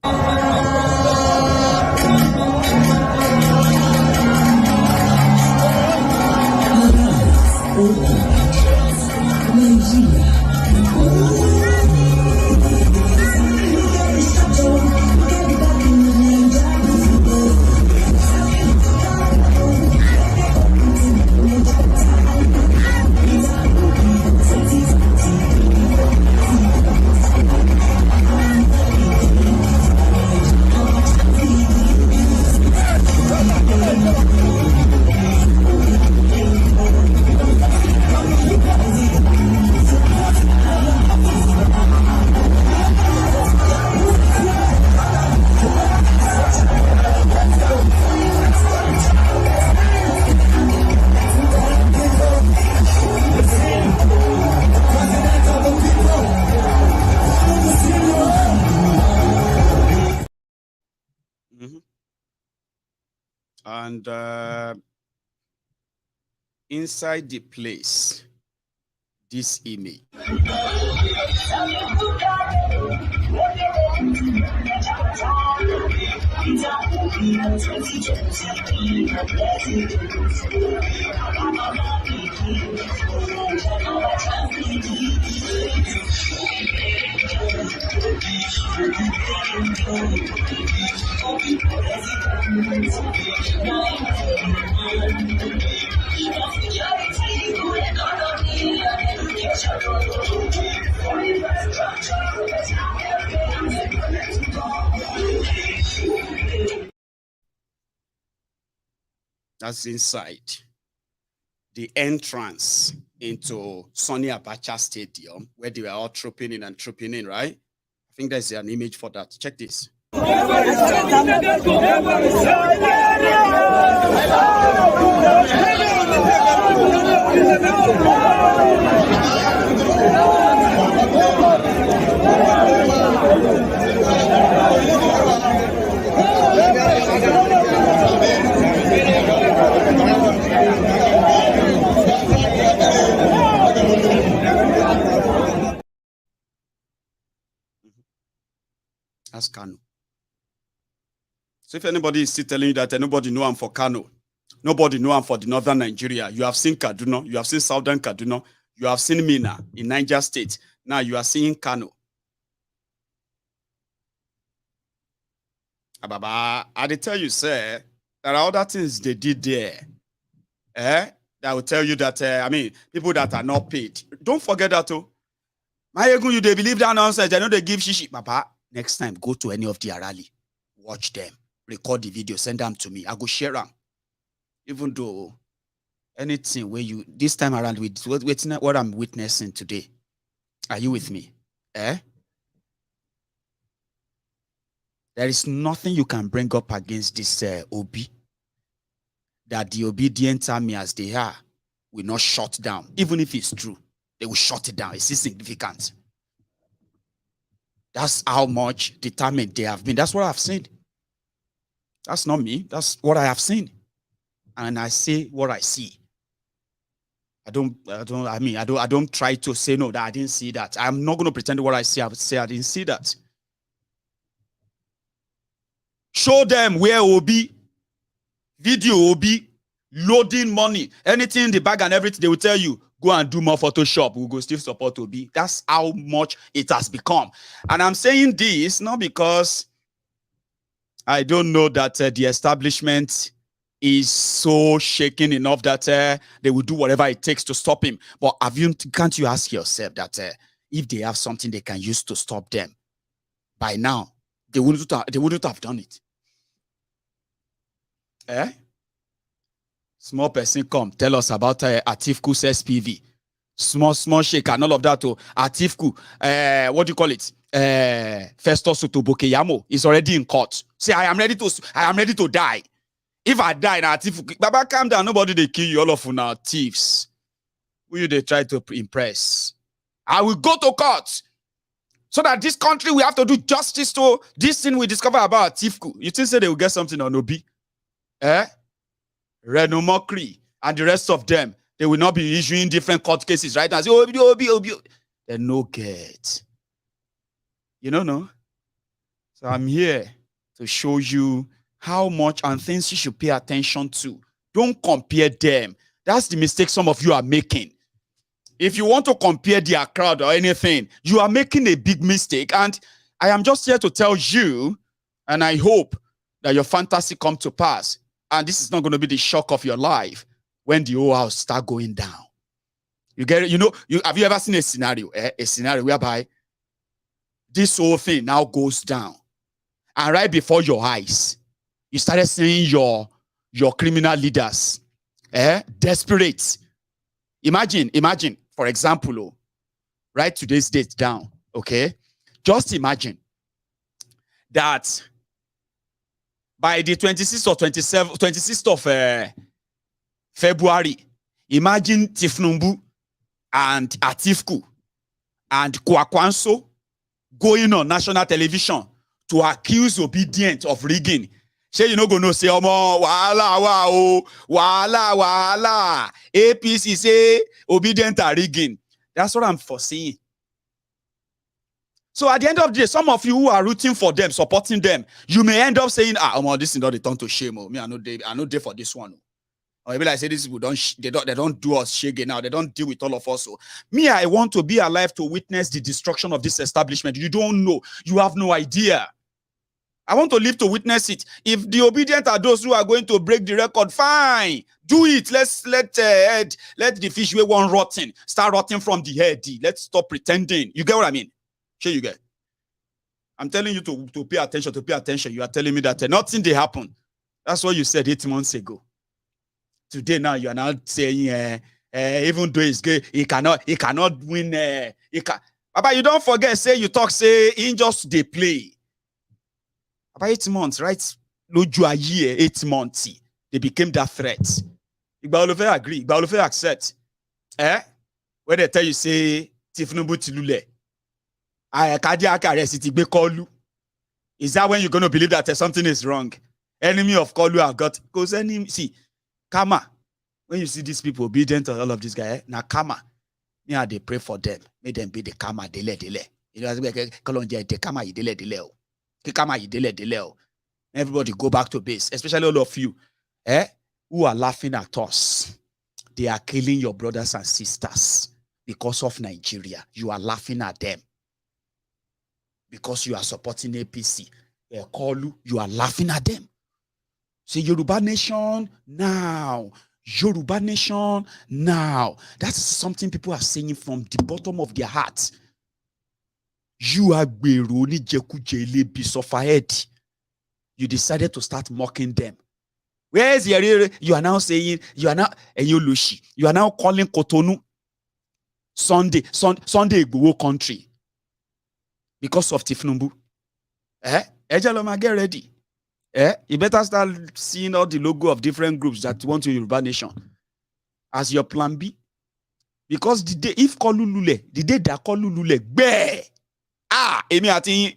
And inside the place, this image. That's inside the entrance into Sani Abacha Stadium, where they were all trooping in, right? I think there's an image for that. Check this. That's Kano. So if anybody is still telling you that nobody know I'm for Kano, nobody know I'm for the northern Nigeria, you have seen Kaduna, you have seen southern Kaduna, you have seen Mina in Niger State. Now you are seeing Kano. Ababa, I tell you, sir, there are other things they did there. That will tell you that, people that are not paid. Don't forget that, too. My ego, you they believe that nonsense. I know they give shishi. Papa, next time, go to any of the rally. Watch them. Record the video. Send them to me. I go share them. Even though anything where you, this time around, with what I'm witnessing today. Are you with me? There is nothing you can bring up against this Obi. that the obedient army as they are will not shut down. Even if it's true, they will shut it down. It's insignificant. That's how much determined they have been. That's what I've seen. That's not me. That's what I have seen. And I say what I see. I don't try to say no, that I didn't see that. I'm not going to pretend what I see. I would say I didn't see that. Show them where Obi, video Obi, loading money, anything in the bag and everything, they will tell you, go and do more Photoshop. We'll go still support Obi. That's how much it has become. And I'm saying this not because I don't know that the establishment is so shaken enough that they will do whatever it takes to stop him. But can't you ask yourself that if they have something they can use to stop them, by now, they wouldn't have done it. Small person come, tell us about Atiku's SPV. Small shake and all of that. Atiku, what do you call it? Festus Otobokeyamo is already in court. Say, I am ready to die. If I die now, Atiku, Baba, calm down. Nobody they kill you. All of you now thieves. Who you they try to impress? I will go to court so that this country we have to do justice to this thing we discover about Atiku. You think say they will get something on Obi? Reno Mokri and the rest of them, they will not be issuing different court cases right now. Say, Obi. They no get. You know, no? So I'm here to show you how much and things you should pay attention to. Don't compare them. That's the mistake some of you are making. If you want to compare their crowd or anything, you are making a big mistake. And I am just here to tell you, and I hope that your fantasy come to pass. And this is not going to be the shock of your life when the whole house start going down. You get it? You know, have you ever seen a scenario? A scenario whereby this whole thing now goes down. And right before your eyes, you started seeing your criminal leaders desperate. Imagine, for example, write today's date down, okay? Just imagine that by the 26th or 26th of February, imagine Tinubu and Atiku and Kwakwanso going on national television to accuse Obidients of rigging. Say you no go no say omo wahala. APC say Obidients are rigging. That's what I'm foreseeing. So at the end of the day, some of you who are rooting for them, supporting them, you may end up saying, this is not the turn to shame. Me, I know they for this one. Or maybe I say these people they don't do us shaggy now. They don't deal with all of us. So me, I want to be alive to witness the destruction of this establishment. You don't know. You have no idea. I want to live to witness it. If the obedient are those who are going to break the record, fine. Do it. Let the fish weigh one rotten. Start rotting from the head. Let's stop pretending. You get what I mean? Sure you get. I'm telling you to pay attention. You are telling me that nothing did happen. That's what you said 8 months ago. Today now you are now saying even though it's gay, he cannot win. But you don't forget, say in just they play. About 8 months, right? No a year, 8 months. They became that threat. Igba agree. Igba accept. When they tell you say Tinubu Tilule, cardiac arrest it be Kolu. Is that when you're going to believe that something is wrong? Enemy of Kolu have got because see, karma. When you see these people obedient to all of these guys, now karma. Yeah, they pray for them. May them be the karma delay. You know, the karma delay. Everybody go back to base, especially all of you who are laughing at us. They are killing your brothers and sisters because of Nigeria. You are laughing at them because you are supporting APC. You are laughing at them. Say Yoruba nation now. Yoruba nation now. That's something people are saying from the bottom of their hearts. You are Beroni Jekujele Bisofahed. You decided to start mocking them. Where is your you are now saying you are now Eyolushi. You are now calling Cotonou Sunday Igbo country because of Tinubu. Ejaloma, get ready. You better start seeing all the logo of different groups that want to Yoruba nation as your plan B. Because the day if Kolulule, the day that Kolulule, Emi ati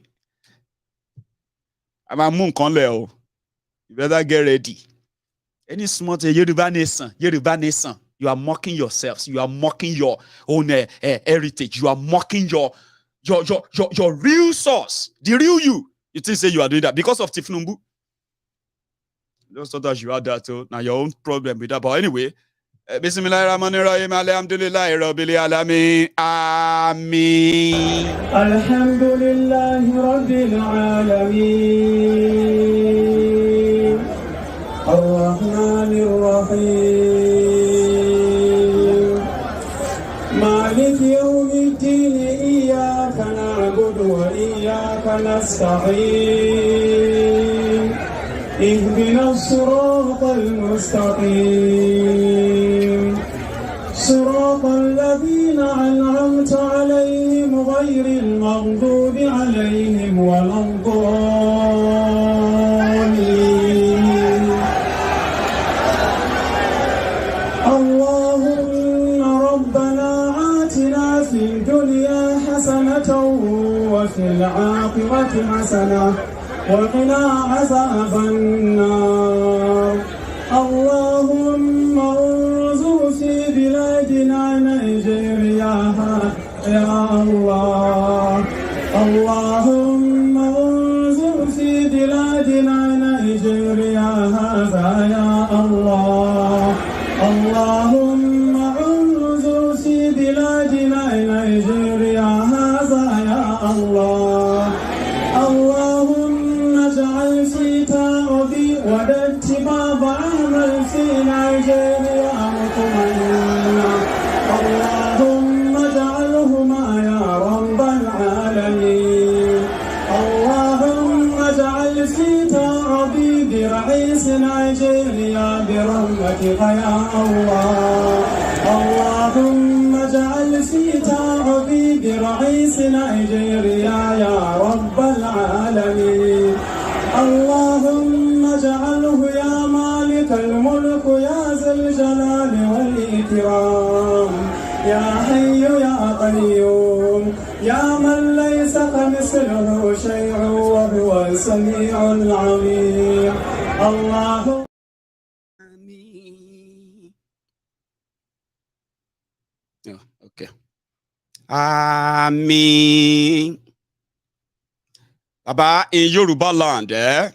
I'm a moon conleo. You better get ready. Any smart Yoruba nation, you are mocking yourselves. You are mocking your own heritage. You are mocking your real source, the real you. You think say you are doing that because of Tinubu? Just thought that you had that too. Now your own problem with that. But anyway, Bismillahirrahmanirrahim. Alhamdulillahi Rabbil Alamin. Amin. Alhamdulillahi Rabbil Alamin. Ar-Rahmanir Rahim. Malik Yawmiddin. Iyyaka na'budu wa iyyaka nasta'in. اهدنا الصراط المستقيم صراط الذين أنعمت عليهم غير المغضوب عليهم ولا الضالين اللهم ربنا آتنا في الدنيا حسنة وفي الآخرة حسنة وقنا عذاب النار اللهم انظر في بلادنا نيجيريا يا الله اللهم انظر في بلادنا نيجيريا هذا يا الله اللهم انظر في بلادنا نيجيريا هذا يا الله اجعل في تأبي والاتباب عمل في نيجيريا مطمئنا اللهم اجعلهما يا رب العالمين اللهم اجعل في تأبي برئيس نيجيريا برحمتك يا الله اللهم اجعل في تأبي برئيس نيجيريا يا رب العالمين اللهم اجعله يا مالك الملك يا ذا الجلال والإكرام يا حي يا قيوم يا من ليس كمثله شيء وهو السميع العليم اللهم Okay. Amen. Baba, in Yoruba land, they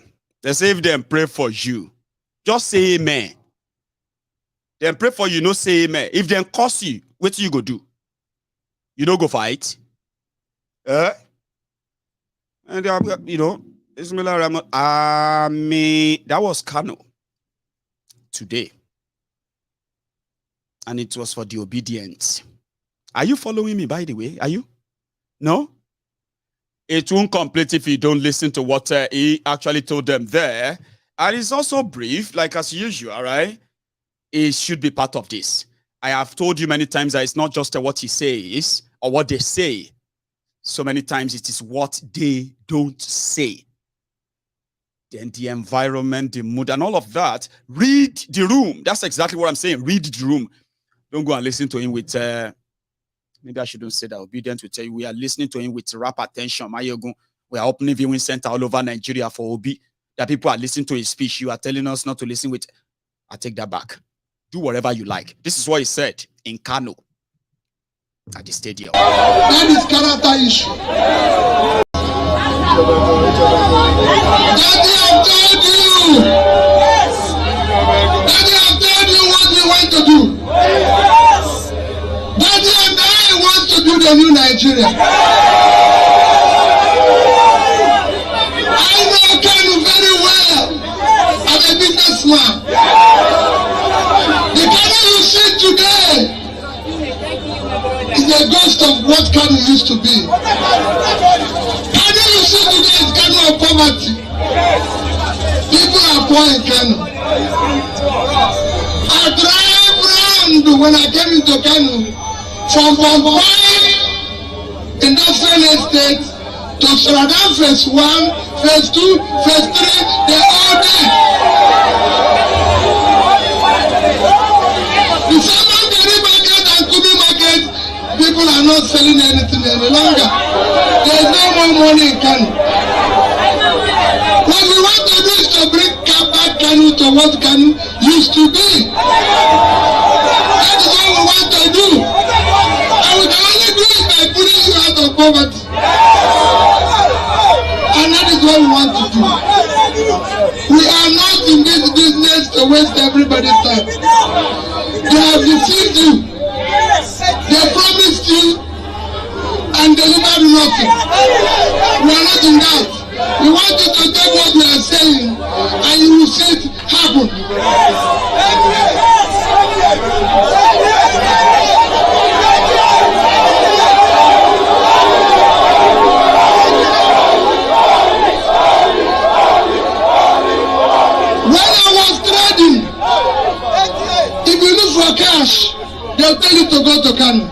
say if them pray for you, just say amen. Then pray for you, no say amen. If them curse you, what you go do? You don't go fight. And you know, Amen. That was Kano today. And it was for the Obidients. Are you following me, by the way? Are you? No? It won't complete if you don't listen to what he actually told them there. And it's also brief, like as usual, right? It should be part of this. I have told you many times that it's not just what he says or what they say. So many times it is what they don't say. Then the environment, the mood, and all of that. Read the room. That's exactly what I'm saying. Read the room. Don't go and listen to him with... maybe I shouldn't say that. Obedient will tell you we are listening to him with rap attention. We are opening viewing center all over Nigeria for Obi. That people are listening to his speech. You are telling us not to listen with. I take that back. Do whatever you like. This is what he said in Kano at the stadium. That is character issue. Daddy, I've told you. Daddy, I've told you what we want to do. Daddy and I want to do the new Nigeria. I know Kano very well. I'm a businessman. The Kano you see today is a ghost of what Kano used to be. Kano you see today is Kano of poverty. People are poor in Kano. I drive round when I came into Kano from 5 industrial estates to Suspending phase 1, phase 2, phase 3, they all did. The Suspending market and Kubi market, people are not selling anything any longer. There is no more money in Kano. What we want to do is to bring back Kano to what Kano used to be. That is what we want to do. And we can only do it by putting you out of poverty. And that is what we want to do. We are not in this business to waste everybody's time. They have deceived you. They promised you and delivered nothing. We are not in that. We want you to take what we are saying and you will see it happen. When I was trading, if you look for cash, they'll tell you to go to Kano.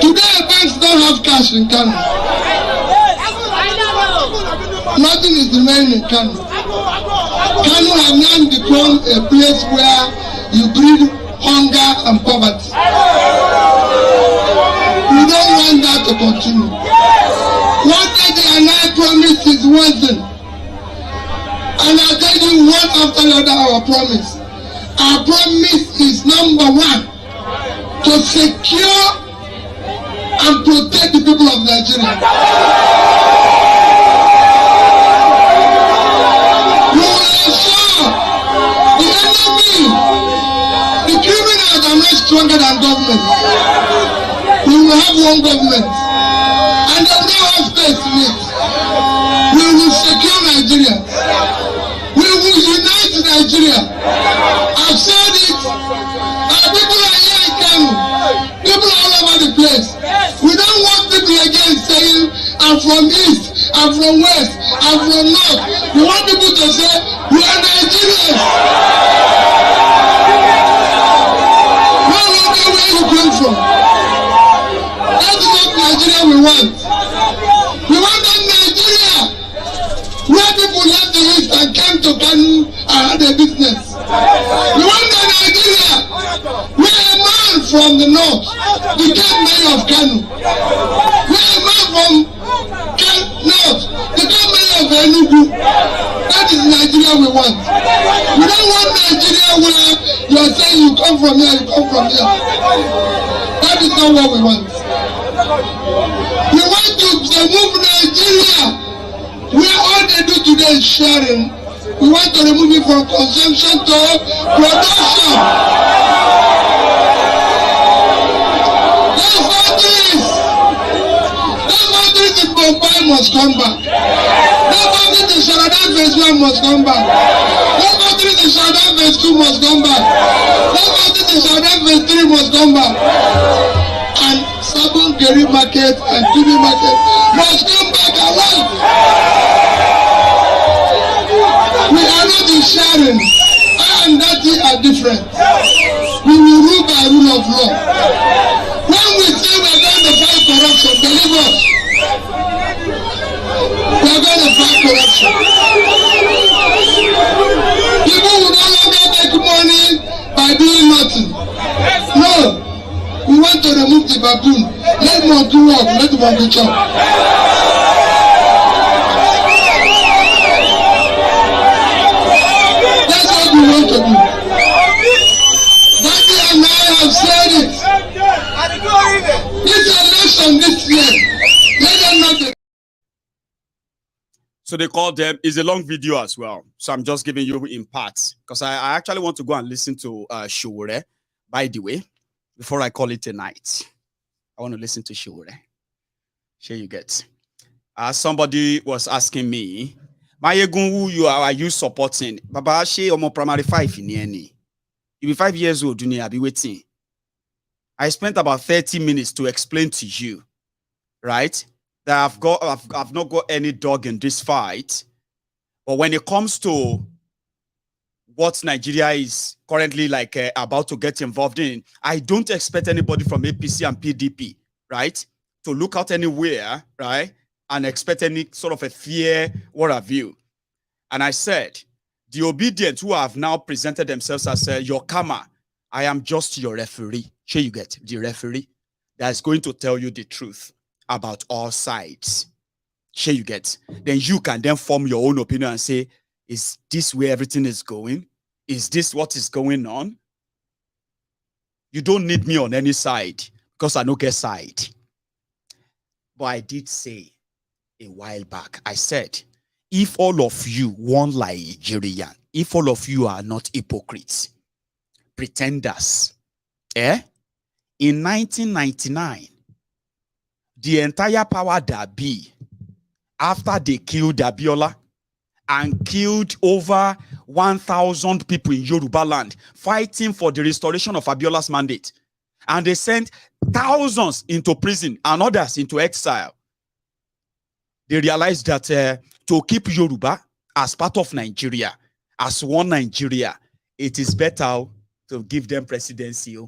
Today, banks don't have cash in Kano. Nothing is remaining in Kano. Kano has now become a place where you breed hunger and poverty. We don't want that to continue. What they are now promised is one thing. And I'll tell you one after the other our promise. Our promise is number 1, to secure and protect the people of Nigeria. We will ensure the enemy, the criminals are not stronger than government. We will have one government and there will not have space in it. We will secure Nigeria. We will unite Nigeria. I've said it. Our people are here in Kano. People are all over the place. We don't want people again saying, I'm from East, I'm from West, I'm from North. We want people to say, we are Nigerians. Where will be where you come from? That is not Nigeria we want. We want that Nigeria where people left the East and came to Kano and had a business. We want that Nigeria where a man from the North became mayor of Kano. Where a man from North became mayor of Enugu. That is Nigeria we want. We don't want Nigeria where you are saying you come from here, you come from here. That is not what we want. We want to remove Nigeria where all they do today is sharing. We want to remove it from consumption to production. Those factories in Mumbai must come back. Those factories in Suspending phase 1 must come back. Those factories in Suspending phase 2 must come back. Those factories in Suspending phase 3 must come back. And Sabon Geri market and Kubi market must come back alive. We are not in sharing. And that are different. We will rule by rule of law. When we say we are going to fight corruption, believe us. We are going to fight corruption. People will no longer make money by doing nothing. No. We want to remove the baboon. Let monkey walk, let monkey chop. That's what we want to do. Daddy and I have said it. This election this year, let them not be. So they call them, it's a long video as well. So I'm just giving you in parts because I actually want to go and listen to Shure, by the way, before I call it a night. I want to listen to Shure. Here you get. Somebody was asking me, Mayegun, who are you supporting? Baba, she omo primary 5 in any. You be 5 years old, I'll be waiting. I spent about 30 minutes to explain to you, right? That I've not got any dog in this fight. But when it comes to what Nigeria is currently like about to get involved in, I don't expect anybody from APC and PDP, right, to look out anywhere, right, and expect any sort of a fear, what have you. And I said, the Obidients who have now presented themselves as your karma, I am just your referee. Sure, you get the referee that is going to tell you the truth about all sides. Sure, you get. Then you can then form your own opinion and say, is this where everything is going? Is this what is going on? You don't need me on any side because I don't get side. But I did say a while back, I said, if all of you want Nigerian, if all of you are not hypocrites, pretenders, in 1999, the entire power that be, after they killed Abiola and killed over 1,000 people in Yoruba land fighting for the restoration of Abiola's mandate, and they sent thousands into prison and others into exile, they realized that to keep Yoruba as part of Nigeria, as one Nigeria, it is better to give them presidency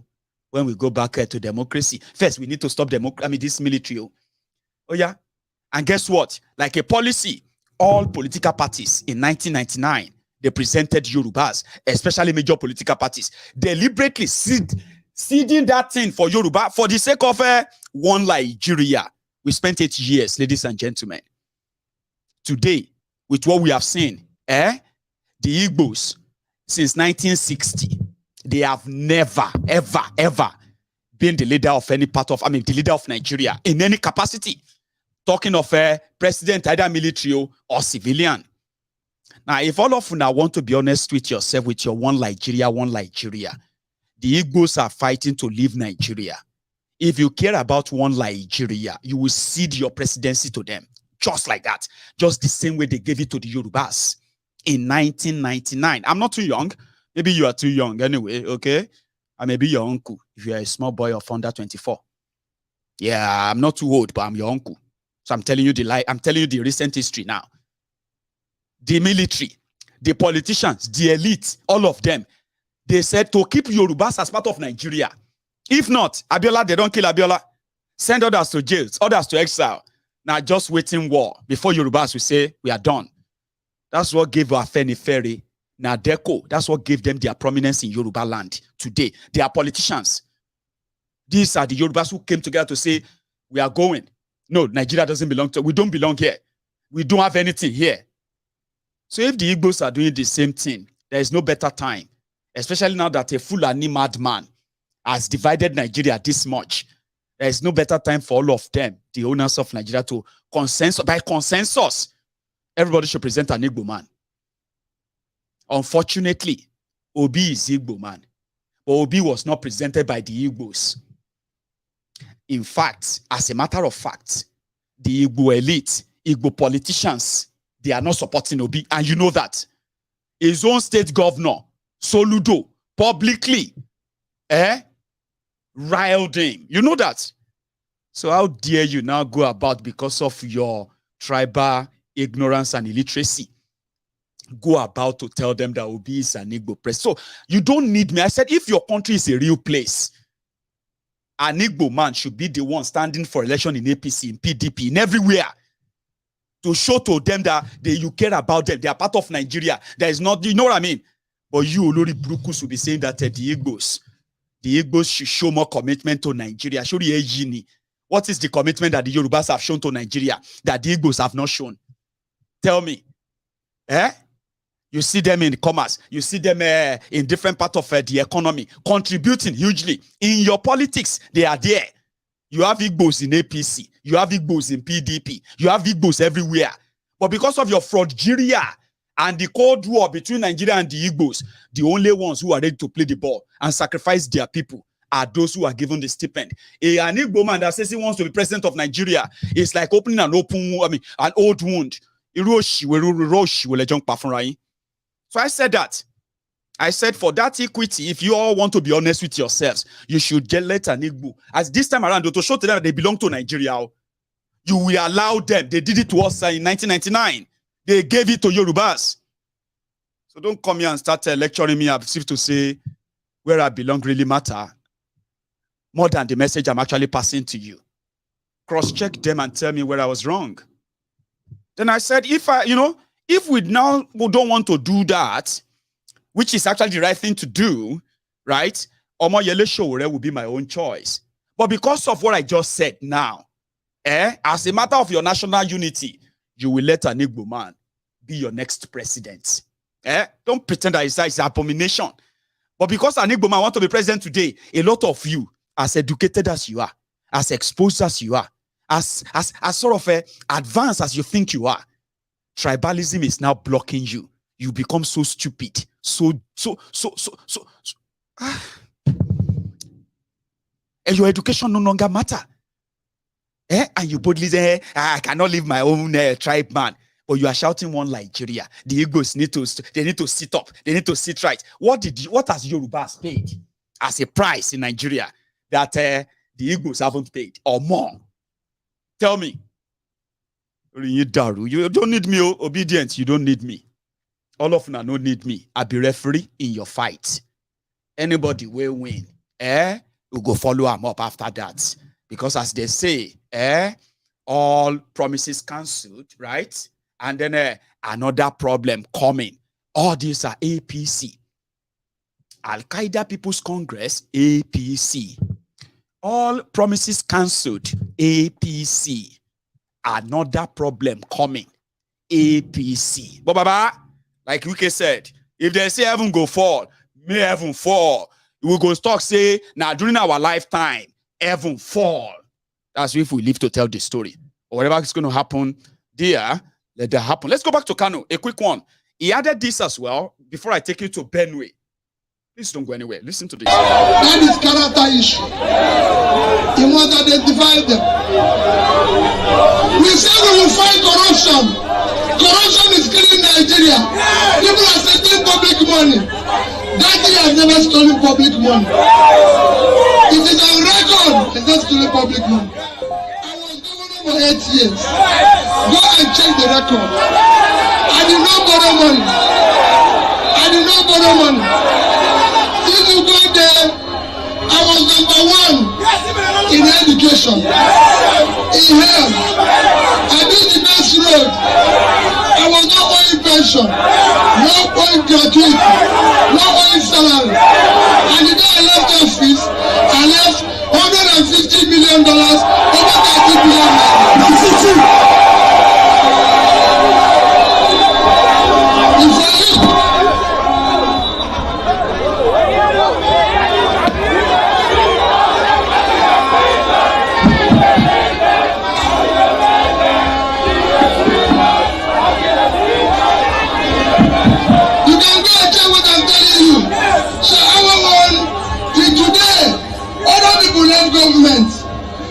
when we go back to democracy. First, we need to stop this military. Oh yeah. And guess what? Like a policy, all political parties in 1999, they presented Yorubas, especially major political parties, deliberately seeding that thing for Yoruba for the sake of one Nigeria. We spent 8 years, ladies and gentlemen. Today, with what we have seen, the Igbos, since 1960, they have never, ever, ever been the leader of any part of, the leader of Nigeria in any capacity. Talking of a president, either military or civilian. Now, if all of you now want to be honest with yourself, with your one Nigeria, the Igbos are fighting to leave Nigeria. If you care about one Nigeria, you will cede your presidency to them. Just like that. Just the same way they gave it to the Yorubas in 1999. I'm not too young. Maybe you are too young anyway, okay? I may be your uncle if you are a small boy of under 24. Yeah, I'm not too old, but I'm your uncle. So I'm telling you the lie. I'm telling you the recent history now. The military, the politicians, the elite, all of them, they said to keep Yorubas as part of Nigeria. If not, Abiola, they don't kill Abiola. Send others to jails, others to exile. Now just waiting war before Yorubas will say, we are done. That's what gave Afeni Ferry, Nadeko, that's what gave them their prominence in Yoruba land today. They are politicians. These are the Yorubas who came together to say, we are going. No, Nigeria doesn't belong to, we don't belong here. We don't have anything here. So if the Igbos are doing the same thing, there is no better time, especially now that a Fulani madman has divided Nigeria this much. There is no better time for all of them, the owners of Nigeria, to consensus. By consensus, everybody should present an Igbo man. Unfortunately, Obi is Igbo man. But Obi was not presented by the Igbos. In fact, as a matter of fact, the Igbo elite, Igbo politicians, they are not supporting Obi. And you know that. His own state governor, Soludo, publicly, riled him. You know that. So how dare you now go about, because of your tribal ignorance and illiteracy, go about to tell them that Obi is an Igbo president. So you don't need me. I said, if your country is a real place, an Igbo man should be the one standing for election in APC, in PDP, in everywhere, to show to them that you care about them. They are part of Nigeria. There is not, you know what I mean? But you, Olori Brukus, will be saying that the Igbos should show more commitment to Nigeria. What is the commitment that the Yorubas have shown to Nigeria that the Igbos have not shown? Tell me. You see them in commerce. You see them in different parts of the economy, contributing hugely. In your politics, they are there. You have Igbos in APC. You have Igbos in PDP. You have Igbos everywhere. But because of your frauderia and the Cold War between Nigeria and the Igbos, the only ones who are ready to play the ball and sacrifice their people are those who are given the stipend. An Igbo man that says he wants to be president of Nigeria is like opening an old wound. So I said that. I said, for that equity, if you all want to be honest with yourselves, you should get let an Igbo. As this time around, to show to them that they belong to Nigeria, you will allow them. They did it to us in 1999. They gave it to Yorubas. So don't come here and start lecturing me as if to say where I belong really matter more than the message I'm actually passing to you. Cross-check them and tell me where I was wrong. Then I said, if we now don't want to do that, which is actually the right thing to do, right? Omo Yele Showore will be my own choice. But because of what I just said now, as a matter of your national unity, you will let an Igbo man be your next president. Don't pretend that it's an abomination. But because an Igbo man wants to be president today, a lot of you, as educated as you are, as exposed as you are, as sort of advanced as you think you are, tribalism is now blocking you. You become so stupid, and your education no longer matter. And you boldly say, I cannot leave my own tribe, man. But you are shouting one Nigeria. The Igbos need to sit up. They need to sit right. What has Yorubas paid as a price in Nigeria that the Igbos haven't paid or more? Tell me. You don't need me, Obidients. You don't need me. All of them don't need me. I'll be referee in your fight. Anybody will win. We'll go follow them up after that. Because as they say, all promises cancelled, right? And then another problem coming. All these are APC. Al-Qaeda People's Congress, APC. All promises cancelled, APC. Another problem coming, APC. But Baba, like Wike said, if they say heaven go fall, may heaven fall. We go talk say, now during our lifetime, heaven fall. That's if we live to tell the story. Or whatever is going to happen there, let that happen. Let's go back to Kano, a quick one. He added this as well, before I take you to Benue. Please don't go anywhere. Listen to this. That is character issue. He wants to identify them. We say we will fight corruption. Corruption is killing Nigeria. People are stealing public money. Daddy has never stolen public money. It is on record. He's not stealing public money. I was governor for 8 years. Go and check the record. I did not borrow money. I did not borrow money. If you go there, I was #1 in education, in health. I did the best road. I was not owing pension, no owing gratuity, no owing salary. And the day I left office, I left $150 million, over 30 billion.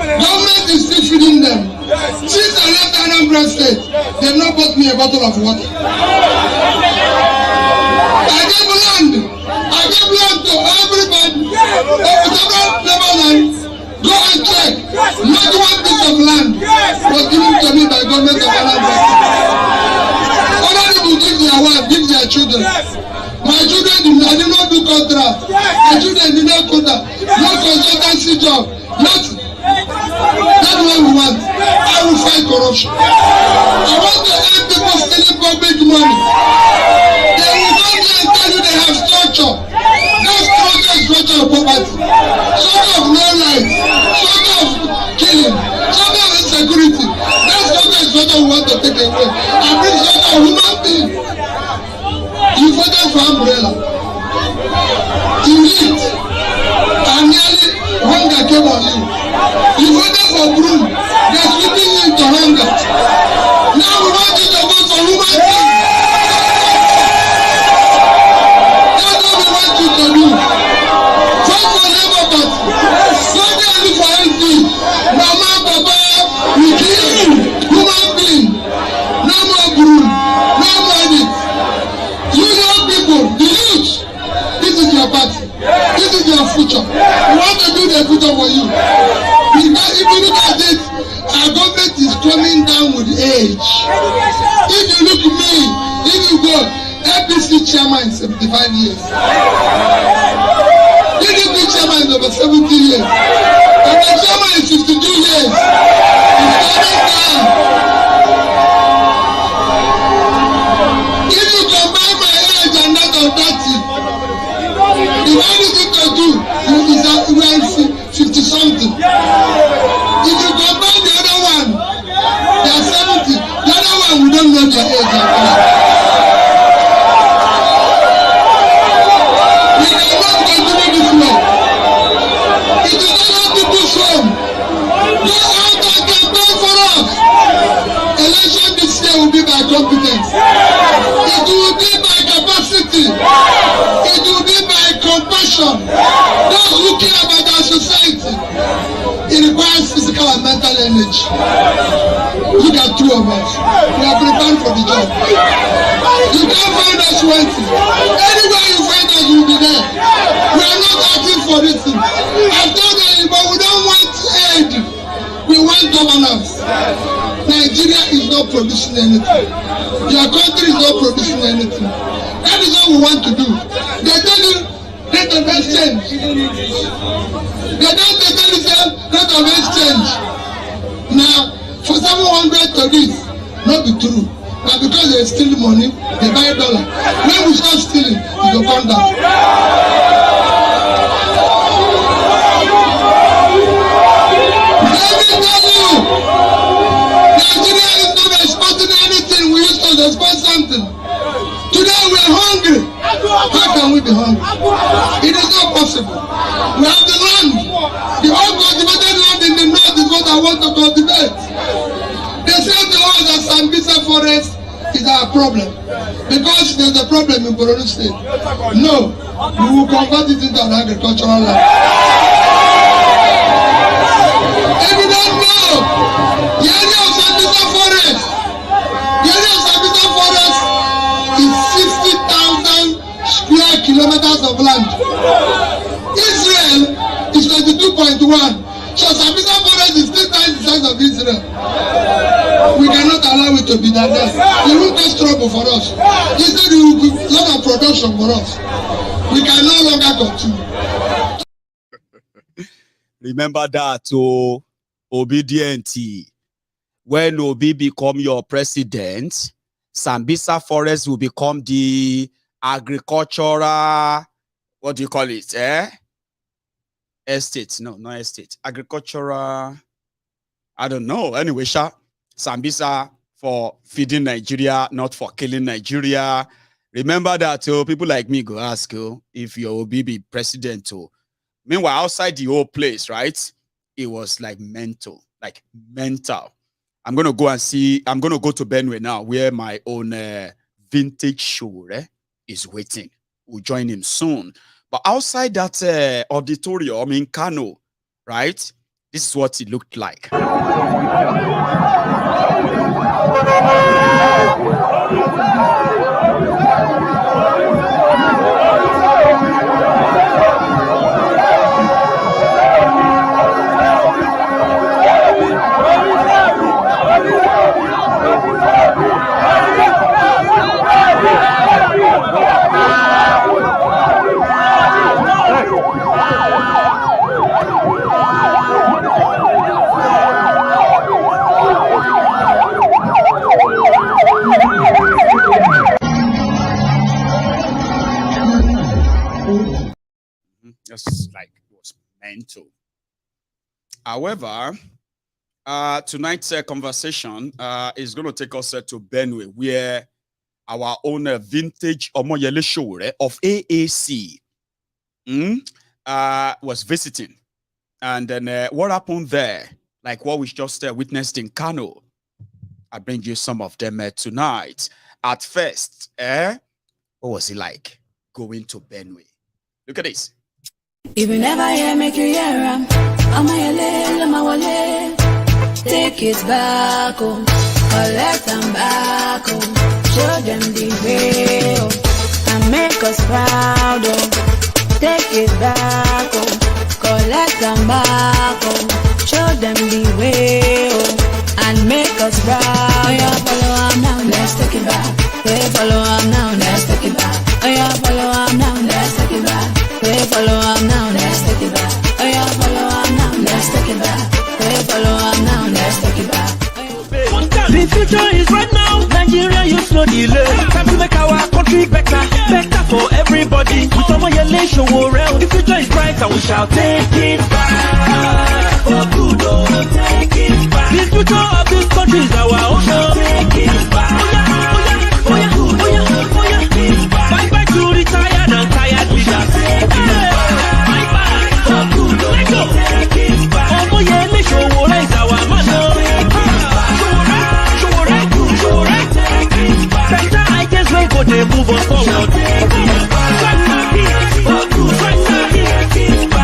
Government is still feeding them. Since I left Anambra State, they've not bought me a bottle of water. I gave land to everybody. Whatever land, go and check. Not one piece of land was given to me by government of Anambra State. Other people give their wife, give their children. My children, I did not do contract. My children did not do that. No consultancy job. Nothing. That's what we want. I will fight corruption. I want to end people stealing public money. They will come here and tell you they have structure. No structure is structure of poverty. Structure of no life. Structure of killing. Structure of insecurity. That structure is structure we want to take away. And bring structure of human being. You voted for umbrella. You eat. And nearly hunger came on you. You voted for broom. They're sweeping you into hunger. Now we want you to vote for human beings. That's what we want you to do. Vote for Labour Party. Don't get you for NP. Mama, Papa, we kill you. Human being. No more broom. No money. You young people, the youth. This is your party. This is your future. We want to do the future for you. Because if you look at it, our government is coming down with age. If you look at me, if you go, APC chairman is 75 years. PDP chairman is over 70 years. And the chairman is 52 years. It's coming down. not your age. We cannot continue this way. It is not people's home. Go out and campaign for us. Election this year will be by competence. It will be by capacity. It will be by compassion. Those who care about our society. It requires physical and mental energy. Look at two of us. We are prepared for the job. You can't find us wanting. Anywhere you find us, we will be there. We are not asking for this thing. I've told you, but we don't want aid. We want governance. Nigeria is not producing anything. Your country is not producing anything. That is what we want to do. They tell you rate of exchange. They don't tell you rate of exchange. Now, for 700 to this, not be true. But because they steal money, they buy dollar. When we start stealing, it will come down. Let me tell you, Nigeria is not exporting anything. We used to export something. Today we are hungry. How can we be hungry? It is not possible. We have the land. The uncultivated land in the north is what I want to cultivate. They say to us that Sambisa forest is our problem. Because there's a problem in Borno State. No, we will convert it into an agricultural land. If you don't know, the area of Sambisa forest, is 60,000 square kilometers of land. Israel is 22.1. So Sambisa forest is 3 times the size of Israel. We cannot allow it to be that way. It will cause trouble for us. Instead, it will be a lot of production for us. We can no longer continue. Remember that, oh, Obidients. When Obi become your president, Sambisa forest will become the agricultural, what do you call it? Estate. No, not estate. Agricultural, I don't know. Anyway, Sambisa for feeding Nigeria, not for killing Nigeria. Remember that people like me go ask if your Obi be president. Meanwhile, outside the whole place, right? It was like mental. I'm going to go and see, I'm going to go to Benue now where my own vintage show is waiting. We'll join him soon. But outside that auditorium in Kano, right? This is what it looked like. Just like it was meant to. However, tonight's conversation is going to take us to Benue, where our own vintage Omoyele show of AAC was visiting. And then what happened there, like what we just witnessed in Kano, I bring you some of them tonight. At first, what was it like going to Benue? Look at this. If you never hear, make you hear them. Take it back home, collect them back home, show them the way, and make us proud. Take it back home, collect them back home, show them the way, and make us proud. Oh yeah, follow them now, let's take it back. Hey, follow them now, let's take it back. Oh yeah, follow them now, let's take it back. Hey, follow them now, let's take it back. Oh yeah, follow them now, let's take it back. Hey, follow them now, let's take it back. The future is right now. Nigeria, you slow delay. Time to make our country better, better for everybody. With some of your nation around. The future is bright and we shall take it back. For good, take it back. The future of this country is our own. Take it back. they move us forward.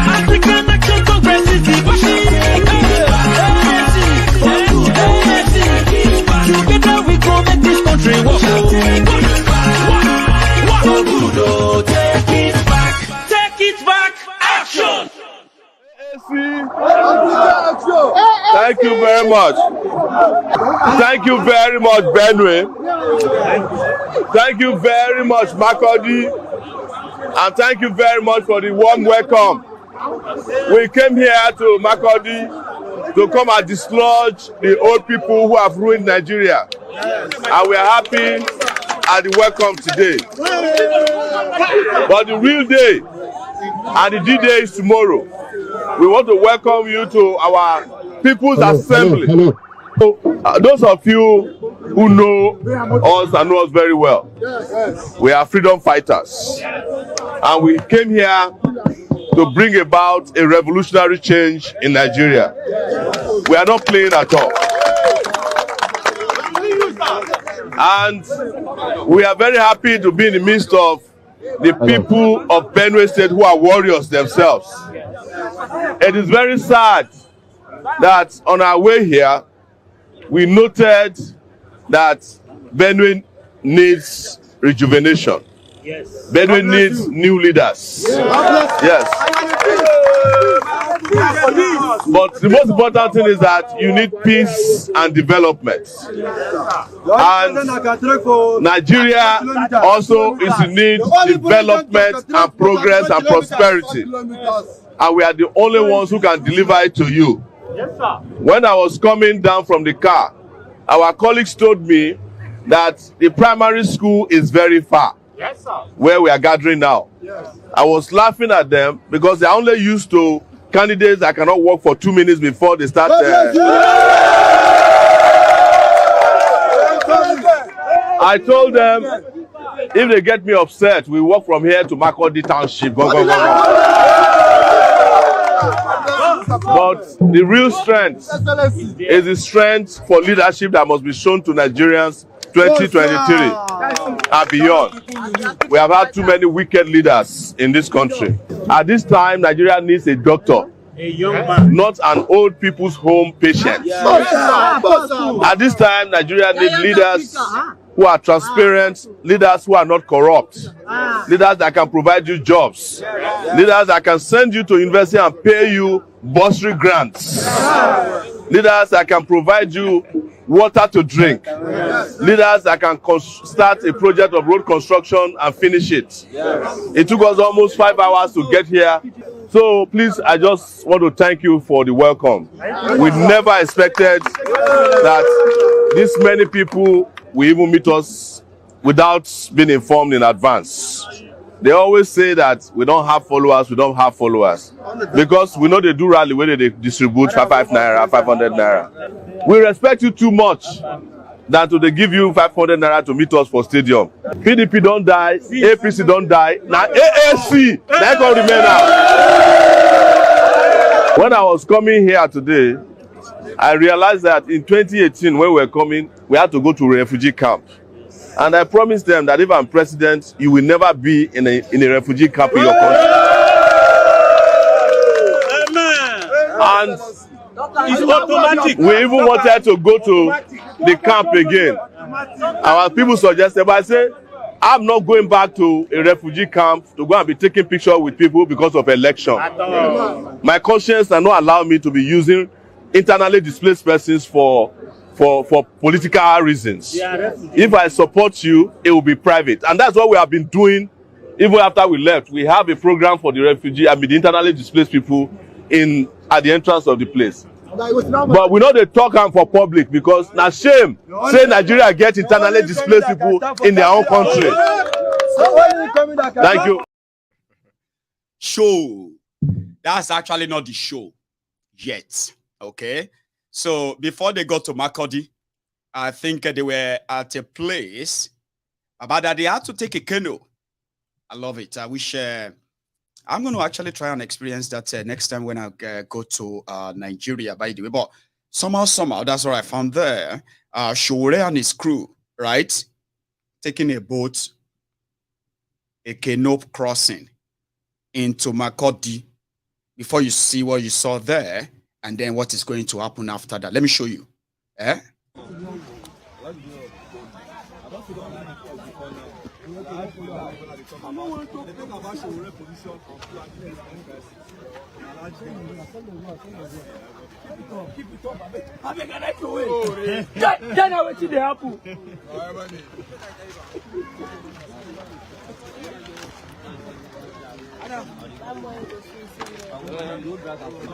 African Action Congress is the together we go make this country work. Take it back, action. Thank you very much. Thank you very much, Benue. Thank you very much, Makurdi. And thank you very much for the warm welcome. We came here to Makurdi to come and dislodge the old people who have ruined Nigeria. And we are happy at the welcome today. But the real day and the D-Day is tomorrow. We want to welcome you to our People's Assembly. So, those of you who know us and know us very well, we are freedom fighters. And we came here to bring about a revolutionary change in Nigeria. We are not playing at all. And we are very happy to be in the midst of the people of Benue State who are warriors themselves. It is very sad that on our way here, we noted that Benue needs rejuvenation. Yes. Benue needs new leaders. Yes. But the most important thing is that you need peace and development. And Nigeria also is in need of development and progress and prosperity. And we are the only ones who can deliver it to you. When I was coming down from the car, our colleagues told me that the primary school is very far. Yes, sir. Where we are gathering now. Yes. I was laughing at them because they are only used to candidates that cannot walk for 2 minutes before they start. I told them, if they get me upset, we walk from here to Makurdi Township. Go, go, go, go. But the real strength is the strength for leadership that must be shown to Nigerians 2023 and beyond. We have had too many wicked leaders in this country. At this time, Nigeria needs a doctor, a young man, not an old people's home patient. At this time, Nigeria needs leaders who are transparent, leaders who are not corrupt, leaders that can provide you jobs, leaders that can send you to university and pay you bursary grants, leaders that can provide you water to drink, leaders that can start a project of road construction and finish it. It took us almost 5 hours to get here. So please, I just want to thank you for the welcome. We never expected that this many people will even meet us without being informed in advance. They always say that we don't have followers, because we know they do rally where they distribute 5 naira, 500 naira. We respect you too much than to they give you 500 naira to meet us for stadium. PDP don't die, APC don't die, now AAC, they can remain now. When I was coming here today, I realized that in 2018, when we were coming, we had to go to a refugee camp. And I promised them that if I'm president, you will never be in a refugee camp in your country. And it's automatic. We even wanted to go to the camp again. Our people suggested, but I said, I'm not going back to a refugee camp to go and be taking pictures with people because of election. My conscience does not allow me to be using internally displaced persons for political reasons. If I support you, it will be private. And that's what we have been doing even after we left. We have a program for the refugee, the internally displaced people at the entrance of the place. But we know they talk for public because now shame say Nigeria get internally displaced people in their own country. Thank you. Show. That's actually not the show yet. Okay. So before they got to Makurdi, I think they were at a place about that they had to take a Kano. I love it. I wish I'm going to actually try and experience that next time when I go to Nigeria, by the way. But somehow, that's what I found there. Shore and his crew, right? Taking a boat a Kano crossing into Makodi before you see what you saw there and then what is going to happen after that. Let me show you. Eh?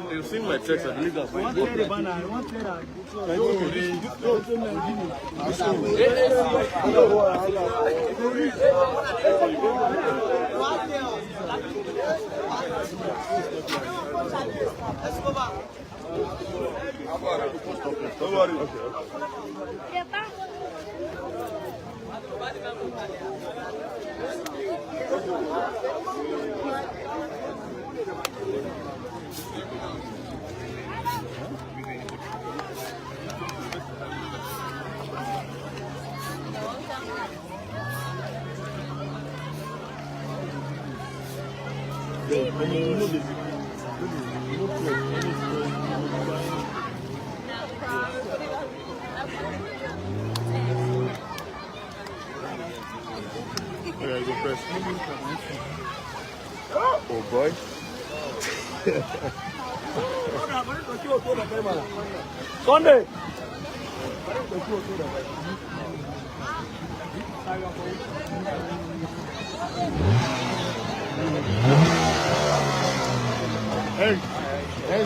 You seen my text, I believe that's what Oh boy. Sunday. Hey, hey.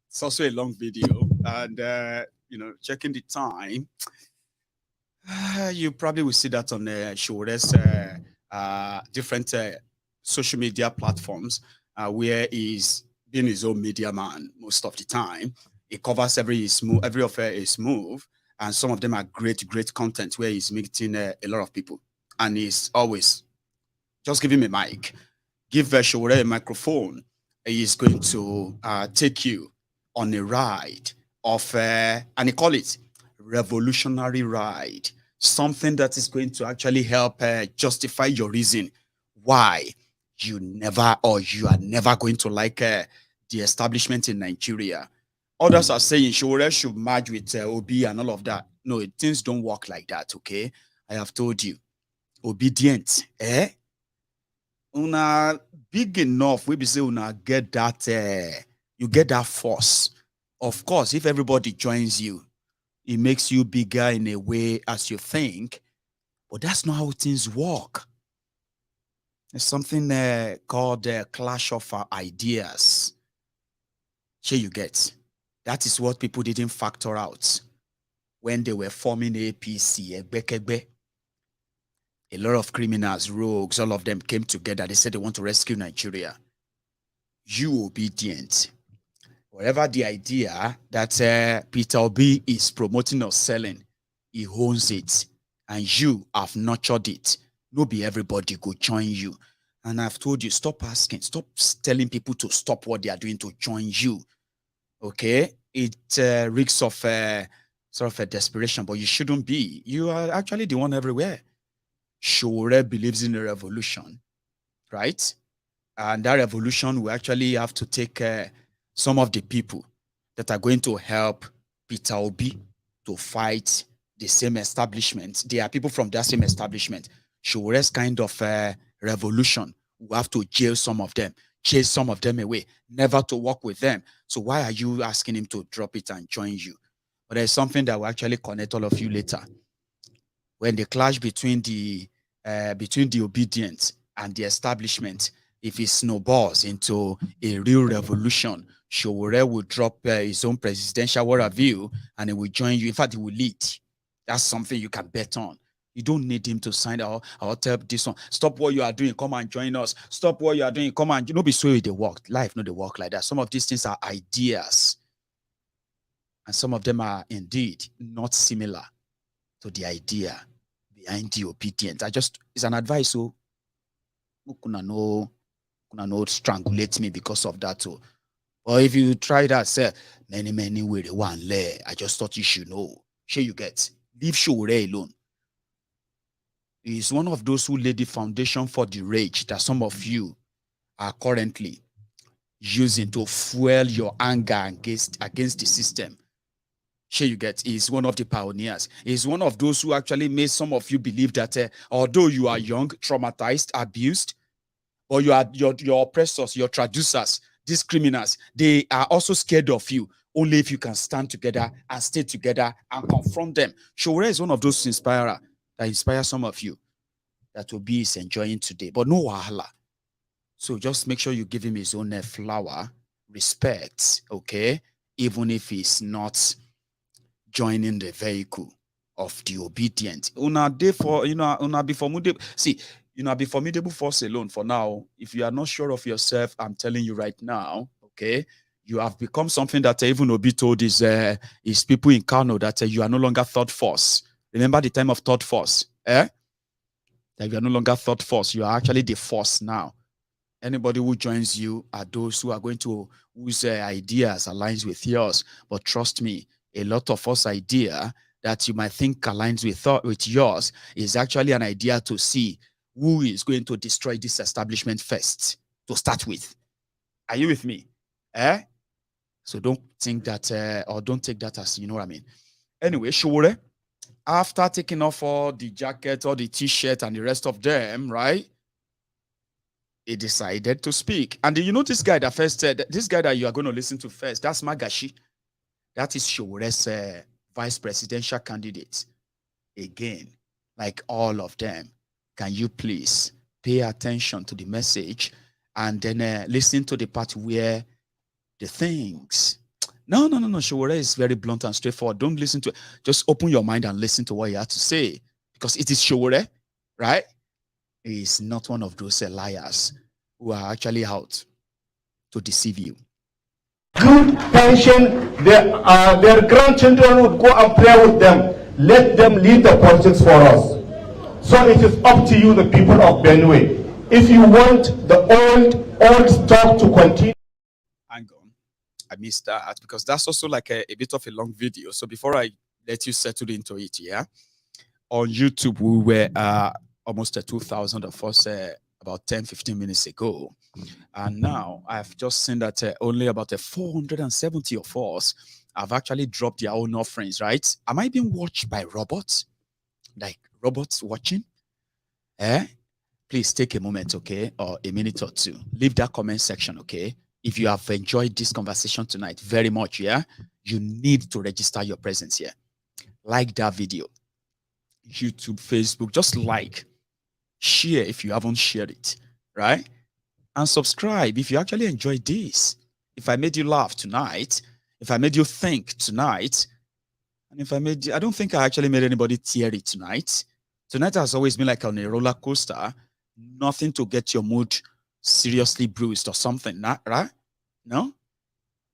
It's also a long video, and you know, checking the time, you probably will see that on Shore's different social media platforms, where he's being his own media man most of the time. He covers every of his move, and some of them are great content where he's meeting a lot of people, and he's always just give him a mic, give Shore a microphone. He's going to take you on a ride of, and he call it revolutionary ride, something that is going to actually help justify your reason why you are never going to like the establishment in Nigeria. Others are saying Shore should merge with Obi and all of that. No, things don't work like that, okay? I have told you. Obidients, eh? Una big enough, we be say una get that, you get that force. Of course, if everybody joins you, it makes you bigger in a way as you think, but that's not how things work. There's something called clash of ideas. Here you get. That is what people didn't factor out when they were forming APC, Ekbekebe. A lot of criminals, rogues, all of them came together. They said they want to rescue Nigeria. You obedient. Whatever the idea that Peter Obi is promoting or selling, he owns it. And you have nurtured it. No be everybody go join you. And I've told you, stop asking, stop telling people to stop what they are doing to join you. Okay? It reeks of sort of a desperation, but you shouldn't be. You are actually the one everywhere. Shore believes in a revolution, right? And that revolution will actually have to take some of the people that are going to help Peter Obi to fight the same establishment. They are people from that same establishment. Shore's kind of revolution will have to jail some of them, chase some of them away, never to work with them. So why are you asking him to drop it and join you? But there's something that will actually connect all of you later. When the clash between the Obidients and the establishment, if it snowballs into a real revolution, Shore will drop his own presidential worldview and he will join you. In fact, he will lead. That's something you can bet on. You don't need him to sign out. I'll tell this one. Stop what you are doing. Come and join us. Stop what you are doing. Come and, be so they work. Life, no, they work like that. Some of these things are ideas. And some of them are indeed not similar to the idea behind the obedience. It's an advice. So, kuna no strangulate me because of that. So, or if you try that, say, many way they want lay. I just thought you should know. Sure you get. Leave Shore alone. He's one of those who laid the foundation for the rage that some of you are currently using to fuel your anger against the system. Sure you get. He's one of the pioneers. He's one of those who actually made some of you believe that although you are young, traumatized, abused, or you are your oppressors, your traducers, these criminals, they are also scared of you. Only if you can stand together and stay together and confront them. Shore is one of those inspirer that inspire some of you that Obi is enjoying today, but no wahala. So just make sure you give him his own flower, respect, okay? Even if he's not joining the vehicle of the obedient. Una be formidable force alone for now. If you are not sure of yourself, I'm telling you right now, okay? You have become something that even Obi told his people in Kano that you are no longer third force. Remember the time of third force, That you are no longer third force. You are actually the force now. Anybody who joins you are those who are going to whose ideas aligns with yours. But trust me, a lot of us idea that you might think aligns with yours is actually an idea to see who is going to destroy this establishment first to start with. Are you with me? So don't think that or don't take that as, you know what I mean. Anyway, Shore, after taking off all the jacket, all the t-shirt, and the rest of them, right? He decided to speak. And you know this guy that first said, this guy that you are going to listen to first, that's Magashi. That is Shore's vice presidential candidate. Again, like all of them, can you please pay attention to the message and then listen to the part where the things. No. Shore is very blunt and straightforward. Don't listen to it. Just open your mind and listen to what he has to say. Because it is Shore, right? He is not one of those liars who are actually out to deceive you. Good pension, their grandchildren would go and play with them. Let them lead the politics for us. So it is up to you, the people of Benue. If you want the old stock to continue. Hang on. I missed that because that's also like a bit of a long video. So before I let you settle into it, yeah, on YouTube, we were almost at 2,000 of us about 10-15 minutes ago. And now I've just seen that only about 470 of us have actually dropped their own offerings, right? Am I being watched by robots? Like robots watching? Please take a moment, okay? Or a minute or two. Leave that comment section, okay? If you have enjoyed this conversation tonight very much, yeah, you need to register your presence here. Like that video. YouTube, Facebook, just like. Share if you haven't shared it, right? And subscribe if you actually enjoyed this. If I made you laugh tonight, if I made you think tonight, and if I don't think I actually made anybody teary tonight. Tonight has always been like on a roller coaster. Nothing to get your mood seriously bruised or something, right? No?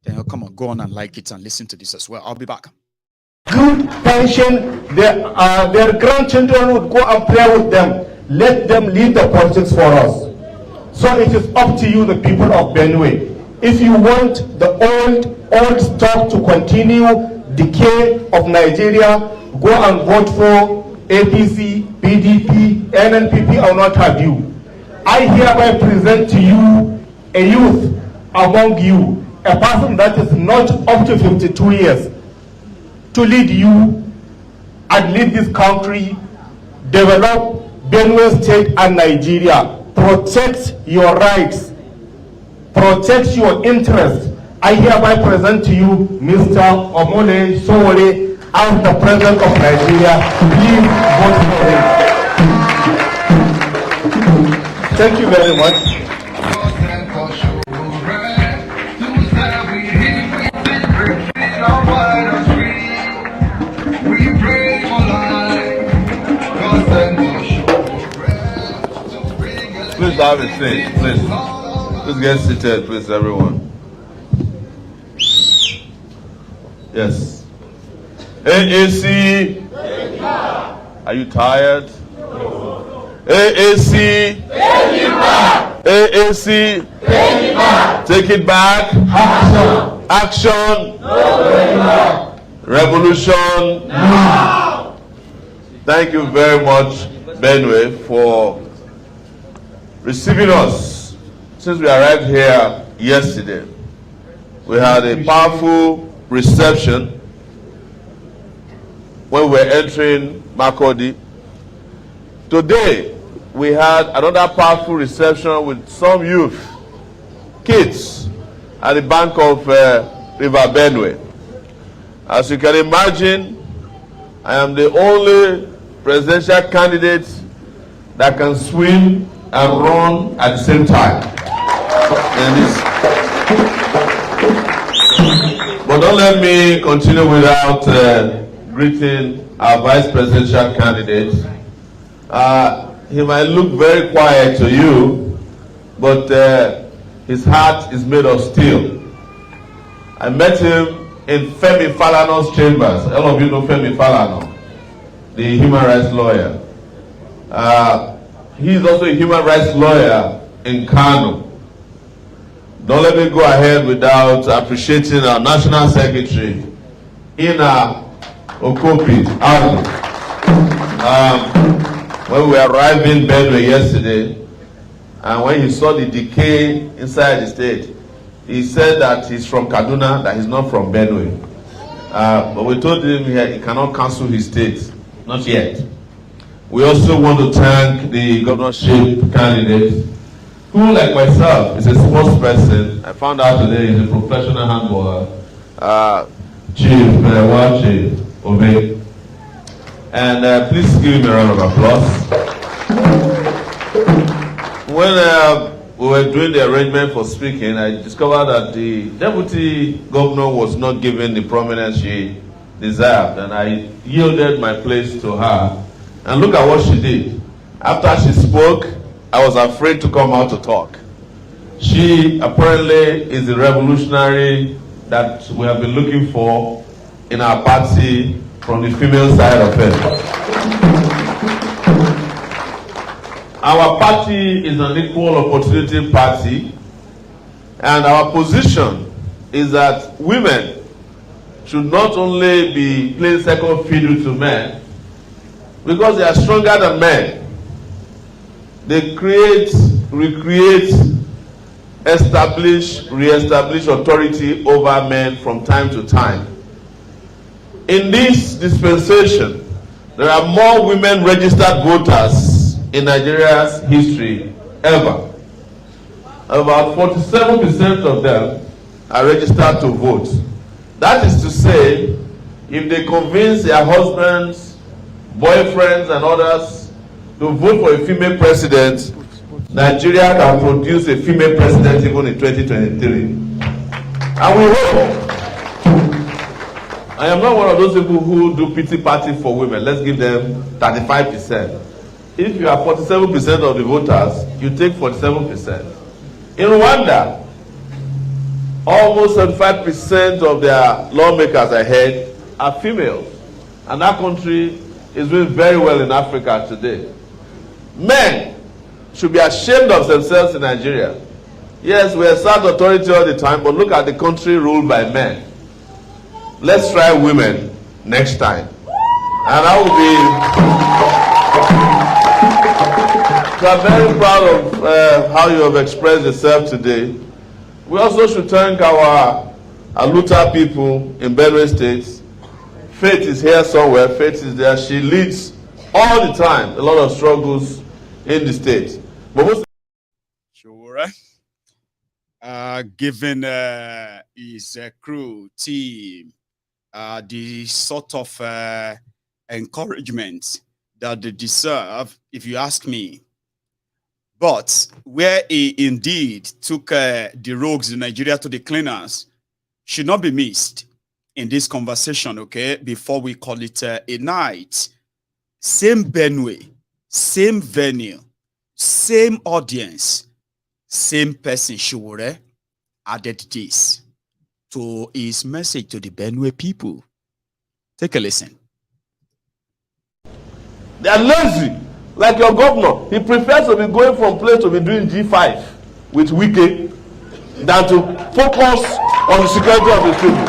Then come on, go on and like it and listen to this as well. I'll be back. Good pension, their grandchildren would go and play with them. Let them lead the politics for us. So it is up to you, the people of Benue. If you want the old stock to continue decay of Nigeria, go and vote for APC, PDP, NNPP, I will not have you. I hereby present to you a youth among you, a person that is not up to 52 years, to lead you and lead this country, develop Benue State and Nigeria, protect your rights, protect your interests. I hereby present to you Mr. Omole Sowore as the President of Nigeria. Please vote for him. Thank you very much. We pray for life. have a seat, please. Please get seated, please, everyone. Yes. AAC. Are you tired? AAC. AAC. Take it back. Action. Revolution. Thank you very much, Benue, for receiving us. Since we arrived here yesterday, we had a powerful reception when we were entering Makurdi. Today, we had another powerful reception with some youth, kids, at the bank of River Benue. As you can imagine, I am the only presidential candidate that can swim and run at the same time. But don't let me continue without greeting our vice presidential candidate. He might look very quiet to you, but his heart is made of steel. I met him in Femi Falana's chambers. All of you know Femi Falana, the human rights lawyer. He is also a human rights lawyer in Kano. Don't let me go ahead without appreciating our National Secretary, Ina Okopi. When we arrived in Benue yesterday, and when he saw the decay inside the state, he said that he's from Kaduna, that he's not from Benue. But we told him he cannot cancel his state, not yet. We also want to thank the governorship candidate, who, like myself, is a sports person. I found out today he's a professional handballer, Chief Obey. And please give him a round of applause. When we were doing the arrangement for speaking, I discovered that the deputy governor was not given the prominence she deserved, and I yielded my place to her. And look at what she did. After she spoke, I was afraid to come out to talk. She apparently is the revolutionary that we have been looking for in our party from the female side of it. Our party is an equal opportunity party, and our position is that women should not only be playing second fiddle to men, because they are stronger than men. They create, recreate, establish, re-establish authority over men from time to time. In this dispensation, there are more women registered voters in Nigeria's history ever. About 47% of them are registered to vote. That is to say, if they convince their husbands, boyfriends, and others to vote for a female president, Nigeria can produce a female president even in 2023. And we hope. I am not one of those people who do pity party for women. Let's give them 35%. If you are 47% of the voters, you take 47%. In Rwanda, almost 75% of their lawmakers, I heard, are females. And that country is doing very well in Africa today. Men should be ashamed of themselves in Nigeria. Yes, we assert authority all the time, but look at the country ruled by men. Let's try women next time. And I will be so I'm very proud of how you have expressed yourself today. We also should thank our Aluta people in Benue State. Faith is here somewhere. Faith is there. She leads all the time a lot of struggles in the state. But most sure. Given his crew, team, the sort of encouragement that they deserve, if you ask me. But where he indeed took the rogues in Nigeria to the cleaners should not be missed in this conversation, okay, before we call it a night. Same Benue, same venue, same audience, Same person, Shure, added this to his message to the Benue people. Take a listen. They are lazy. Like your governor, he prefers to be going from place to be doing G5 with Wike than to focus on the security of his people.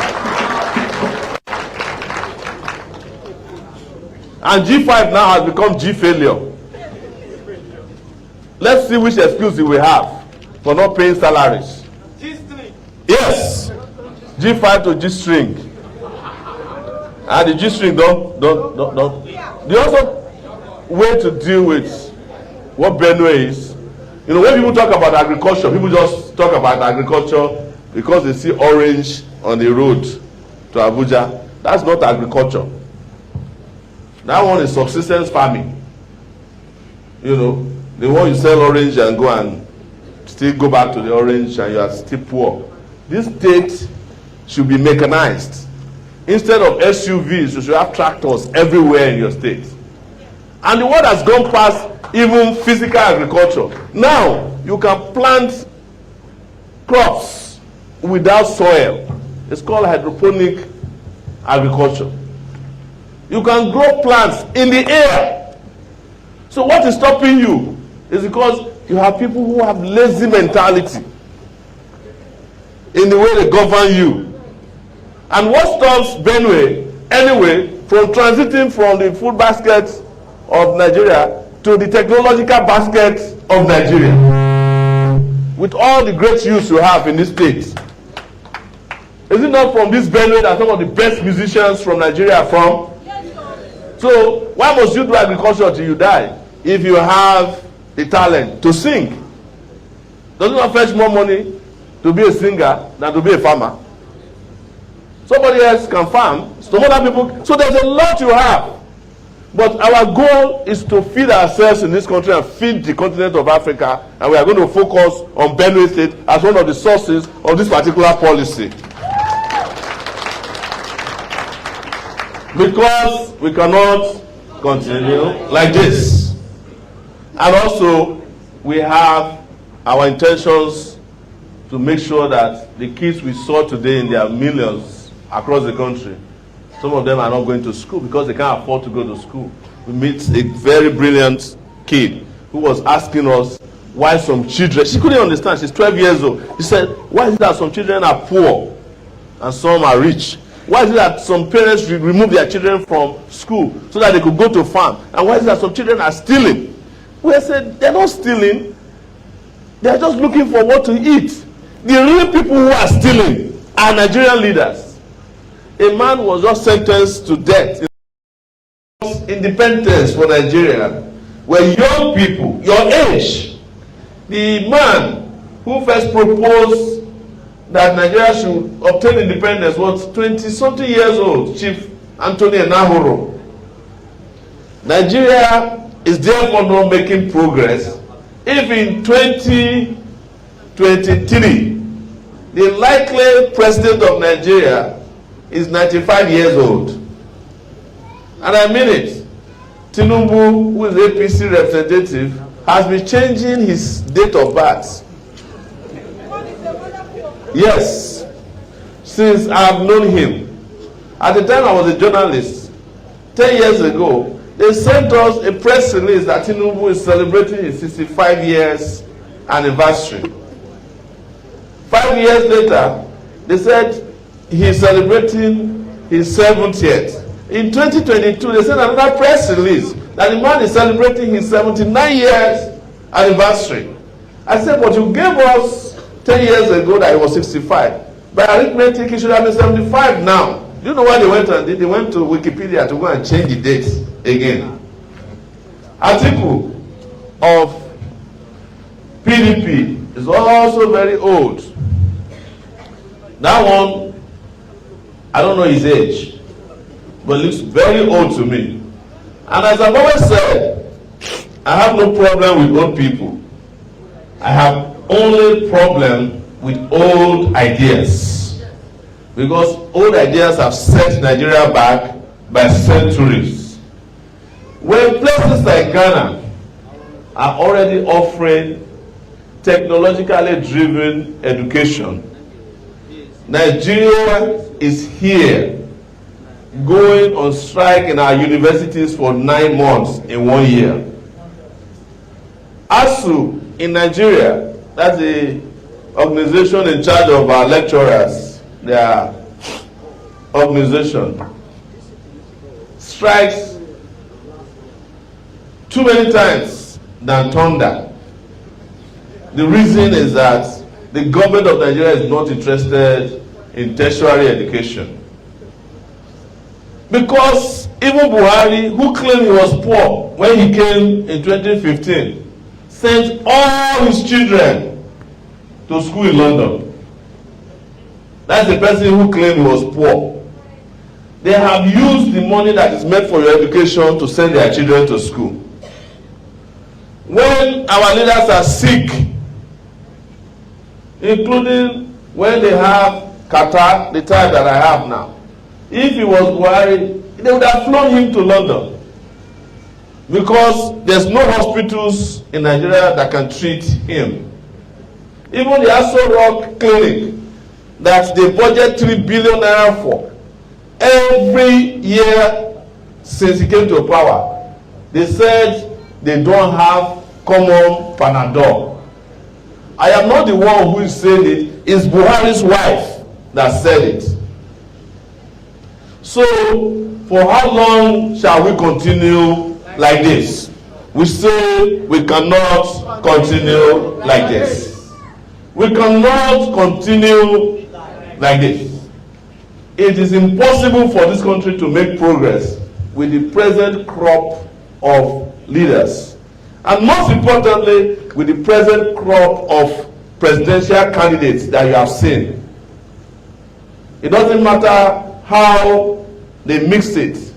And G5 now has become G failure. Let's see which excuse he will have for not paying salaries. G-string. Yes. G5 to G-string. And the G-string don't. The also way to deal with what Benue is, you know, when people talk about agriculture, people just talk about agriculture because they see orange on the road to Abuja. That's not agriculture. That one is subsistence farming. You know, the one you sell orange and go and still go back to the orange and you are still poor. This state should be mechanized. Instead of SUVs, you should have tractors everywhere in your state. And the world has gone past even physical agriculture. Now, you can plant crops without soil. It's called hydroponic agriculture. You can grow plants in the air. So what is stopping you is because you have people who have lazy mentality in the way they govern you. And what stops Benue, anyway, from transiting from the food basket of Nigeria to the technological basket of Nigeria? With all the great youth you have in this state, is it not from this Benue that some of the best musicians from Nigeria are from? So why must you do agriculture till you die if you have the talent to sing? Does it not fetch more money to be a singer than to be a farmer? Somebody else can farm, some other people. So there's a lot you have. But our goal is to feed ourselves in this country and feed the continent of Africa, and we are going to focus on Benue State as one of the sources of this particular policy. Because we cannot continue like this. And also, we have our intentions to make sure that the kids we saw today in their millions across the country, some of them are not going to school because they can't afford to go to school. We meet a very brilliant kid who was asking us why some children, she couldn't understand, she's 12 years old. She said, why is it that some children are poor and some are rich? Why is it that some parents remove their children from school so that they could go to farm? And why is it that some children are stealing? We said, they're not stealing. They're just looking for what to eat. The real people who are stealing are Nigerian leaders. A man was just sentenced to death. Independence for Nigeria, where young people, your age, the man who first proposed that Nigeria should obtain independence was 20-something years old, Chief Anthony Nahoro. Nigeria is therefore not making progress if in 2023 the likely president of Nigeria is 95 years old. And I mean it. Tinubu, who is APC representative, has been changing his date of birth. Yes, since I have known him. At the time I was a journalist, 10 years ago, they sent us a press release that Tinubu is celebrating his 65 years anniversary. 5 years later, they said he's celebrating his 70th. In 2022, they sent another press release that the man is celebrating his 79 years anniversary. I said, but you gave us 10 years ago that he was 65. By arithmetic, he should have been 75 now. Do you know what they went and did? They went to Wikipedia to go and change the dates again. Atiku of PDP is also very old. That one, I don't know his age, but looks very old to me. And as I've always said, I have no problem with old people. I have only problem with old ideas. Because old ideas have set Nigeria back by centuries. When places like Ghana are already offering technologically driven education. Nigeria is here going on strike in our universities for 9 months in 1 year. ASU in Nigeria, that's the organization in charge of our lecturers, their organization, strikes too many times than thunder. The reason is that the government of Nigeria is not interested in tertiary education. Because even Buhari, who claimed he was poor when he came in 2015, sent all his children to school in London. That's the person who claimed he was poor. They have used the money that is meant for your education to send their children to school. When our leaders are sick, including when they have Qatar, the type that I have now, if he was Buhari, they would have flown him to London. Because there's no hospitals in Nigeria that can treat him. Even the Aso Rock Clinic that they budget 3 billion naira for, every year since he came to power, they said they don't have common Panadol. I am not the one who is saying it, it's Buhari's wife that said it. So, for how long shall we continue like this? We say we cannot continue like this. We cannot continue like this. It is impossible for this country to make progress with the present crop of leaders. And most importantly, with the present crop of presidential candidates that you have seen. It doesn't matter how they mix it.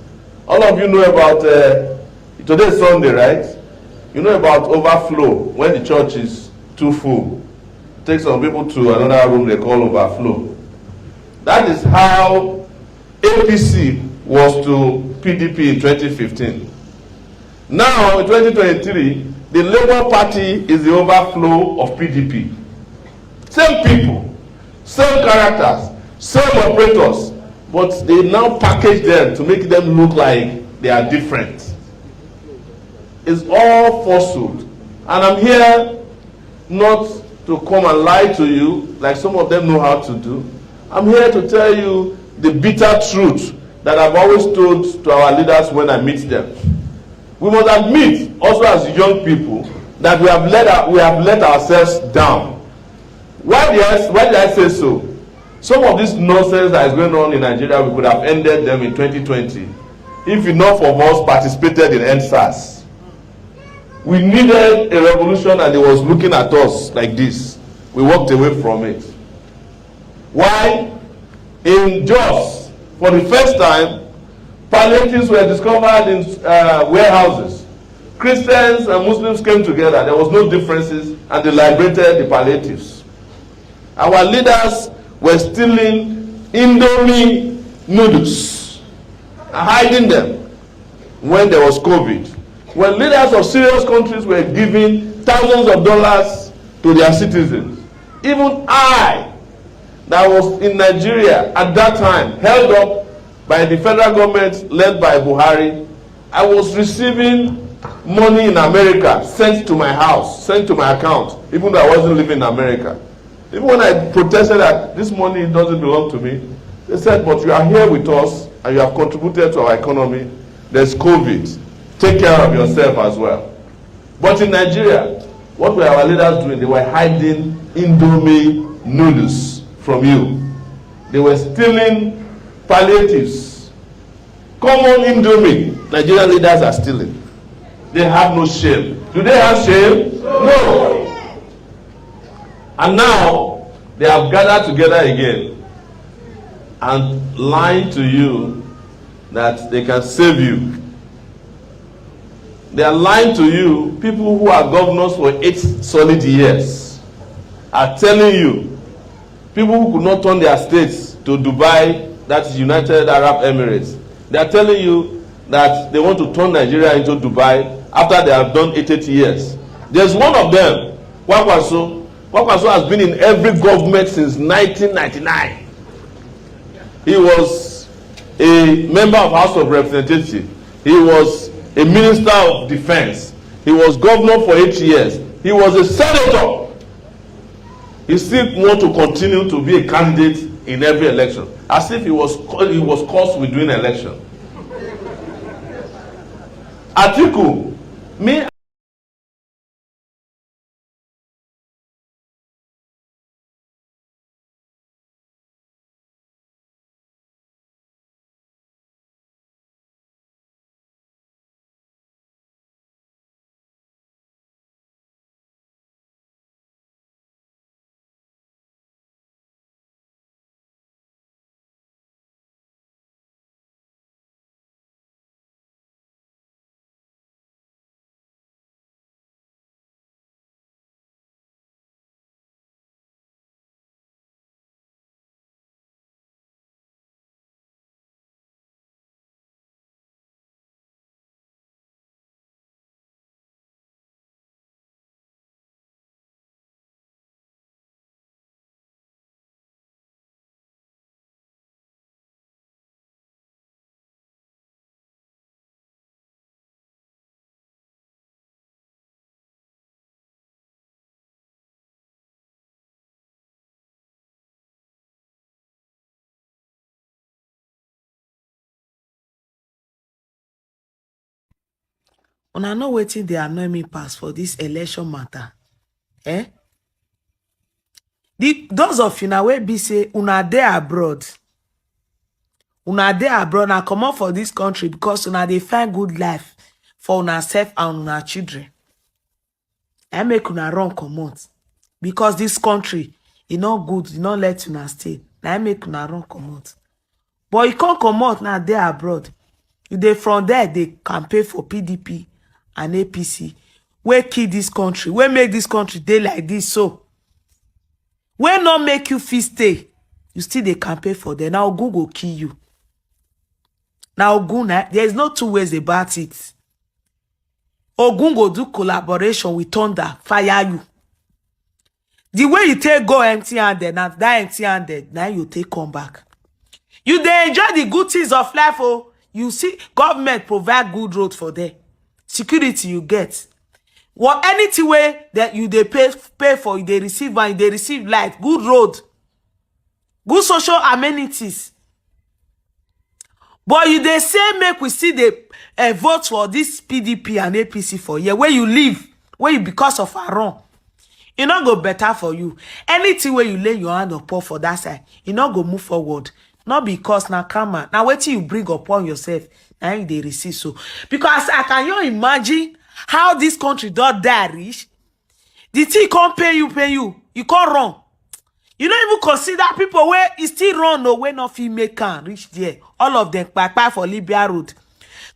All of you know about, today is Sunday, right? You know about overflow, when the church is too full. Take some people to another room they call overflow. That is how APC was to PDP in 2015. Now, in 2023, the Labour Party is the overflow of PDP. Same people, same characters, same operators, but they now package them to make them look like they are different. It's all falsehood. And I'm here not to come and lie to you like some of them know how to do. I'm here to tell you the bitter truth that I've always told to our leaders when I meet them. We must admit, also as young people, that we have let ourselves down. Why did I say so? Some of this nonsense that is going on in Nigeria, we could have ended them in 2020 if enough of us participated in EndSARS. We needed a revolution and it was looking at us like this. We walked away from it. Why? In Jos, for the first time, palliatives were discovered in warehouses. Christians and Muslims came together. There was no differences, and they liberated the palliatives. Our leaders were stealing Indomie noodles and hiding them when there was COVID. When leaders of serious countries were giving thousands of dollars to their citizens, even I, that was in Nigeria at that time, held up by the federal government led by Buhari, I was receiving money in America sent to my house, sent to my account, even though I wasn't living in America. Even when I protested that this money doesn't belong to me, they said, but you are here with us and you have contributed to our economy. There's COVID. Take care of yourself as well. But in Nigeria, what were our leaders doing? They were hiding Indomie noodles from you. They were stealing palliatives. Common Indomie, Nigerian leaders are stealing. They have no shame. Do they have shame? No. And now, they have gathered together again and lying to you that they can save you. They are lying to you. People who are governors for 8 solid years are telling you, people who could not turn their states to Dubai, that is United Arab Emirates, they are telling you that they want to turn Nigeria into Dubai after they have done 80 years. There's one of them, Wakwaso, Kwakwaso has been in every government since 1999. He was a member of House of Representatives. He was a Minister of Defense. He was governor for 8 years. He was a senator. He still want to continue to be a candidate in every election, as if he was cursed with doing election. Atiku, me. Una know wetin dey annoy me pass for this election matter. Those of you now wey be say una dey abroad. Una dey abroad na comot for this country because una dey find good life for una self and una children. I make una run comot because this country e no good, e no let una stay. I make una run comot. But you can't comot now dey abroad. You dey from there they campaign for PDP and APC. Wey kill this country, wey make this country dey like this so. Wey not make you feel stay, you still dey campaign for them. Now Ogun go kill you. Now Ogun, there is no two ways about it. Ogun go do collaboration with thunder, fire you. The way you take go empty-handed, now that empty-handed, now you take come back. You dey enjoy the good things of life, oh. You see, government provide good road for them. Security you get. What anything way that you they pay for, you they receive and they receive light, good road, good social amenities. But you they say make we see the vote for this PDP and APC for here where you live, where you because of a wrong. It not go better for you. Anything where you lay your hand upon for that side, it not go move forward. Not because now karma. Now wait till you bring upon yourself. Now you they receive so. Because I can you imagine how this country don't die rich? The thing can't pay you. You can't run. You don't even consider people where it still run no way not female can reach there. All of them back for Libya road.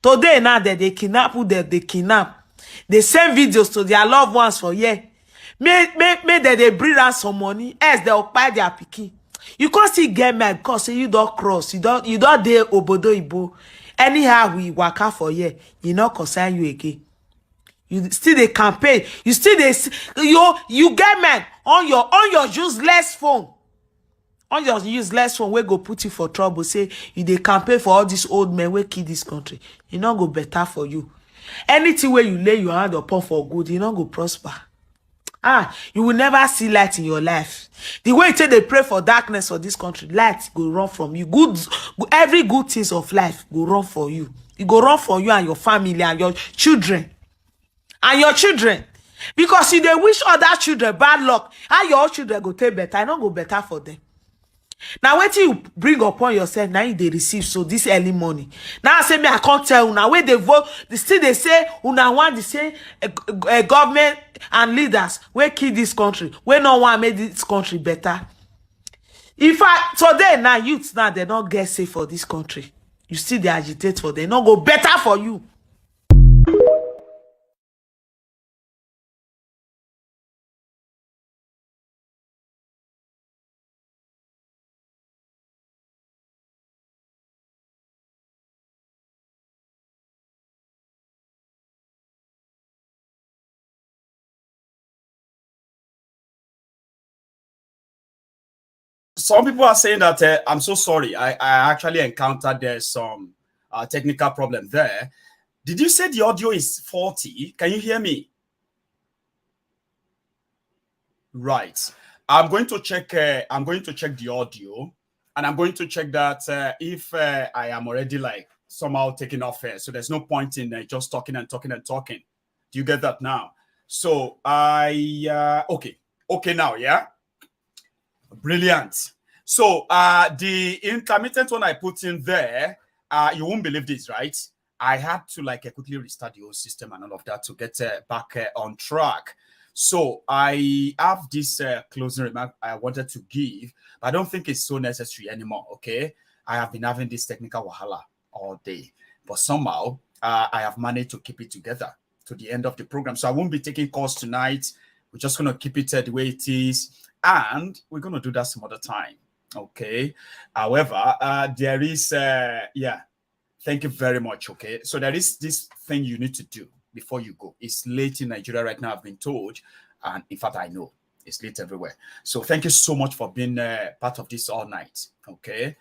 Today now that they kidnap who they kidnap. They send videos to their loved ones for yeah. Make that they bring out some money, else they'll buy their pikin. You can't still get mad because you don't cross, you don't dare obodo ibo. Anyhow we work out for here, you not concern you again. You still the campaign, you still you get mad on your useless phone. On your useless phone, we go put you for trouble. Say you dey campaign for all these old men we kill this country. You not go better for you. Anything where you lay your hand upon for good, you not go prosper. You will never see light in your life. The way you say they pray for darkness for this country, light go run from you. Every good things of life go run for you. It go run for you and your family and your children. And your children. Because if they wish other children bad luck, how your children go take better, I don't go better for them. Now wait till you bring upon yourself, now you they receive so this early morning. Now I say me I can't tell you now where they vote, they say una want to say government and leaders where kill this country, where no one made this country better. In fact, today now youths now they don't get safe for this country. You still they agitate for them, not go better for you. some people are saying that I'm so sorry. I actually encountered some technical problem there. Did you say the audio is 40? Can you hear me? Right. I'm going to check the audio, and I'm going to check that if I am already like somehow taking off here. So there's no point in just talking and talking and talking. Do you get that now? So okay now, yeah. Brilliant. So the intermittent one I put in there, you won't believe this, right? I had to like quickly restart the whole system and all of that to get back on track. So I have this closing remark I wanted to give, but I don't think it's so necessary anymore. Okay, I have been having this technical wahala all day, but somehow I have managed to keep it together to the end of the program. So I won't be taking calls tonight. We're just going to keep it the way it is, and we're going to do that some other time. Okay. However, there is thank you very much. Okay, so there is this thing you need to do before you go. It's late in Nigeria right now, I've been told, and in fact I know it's late everywhere. So thank you so much for being part of this all night. Okay,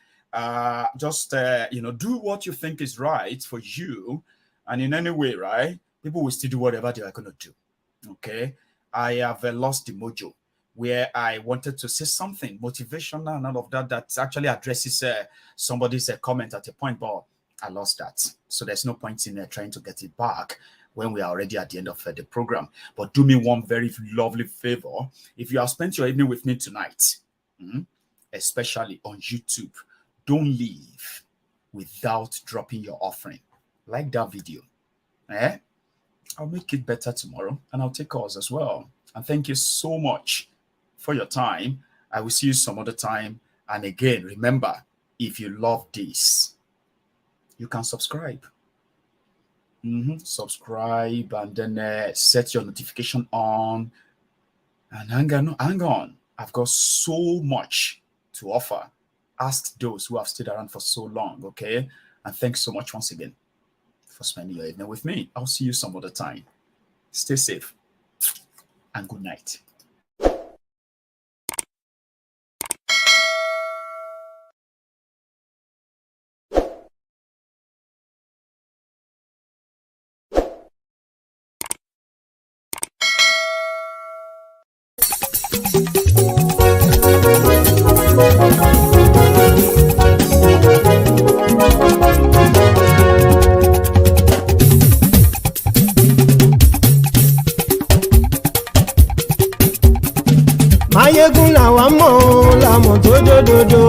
just do what you think is right for you, and in any way, right, people will still do whatever they are going to do. Okay, I have lost the mojo where I wanted to say something motivational and all of that actually addresses somebody's comment at a point, but I lost that. So there's no point in trying to get it back when we are already at the end of the program. But do me one very lovely favor. If you have spent your evening with me tonight, especially on YouTube, don't leave without dropping your offering. Like that video. I'll make it better tomorrow, and I'll take calls as well. And thank you so much for your time. I will see you some other time. And again, remember, if you love this, you can subscribe. Subscribe and then set your notification on. And hang on. I've got so much to offer. Ask those who have stayed around for so long, okay? And thanks so much once again for spending your evening with me. I'll see you some other time. Stay safe and good night. Mayegun làwa mọ̀ làmọ̀ tó dòdòdò.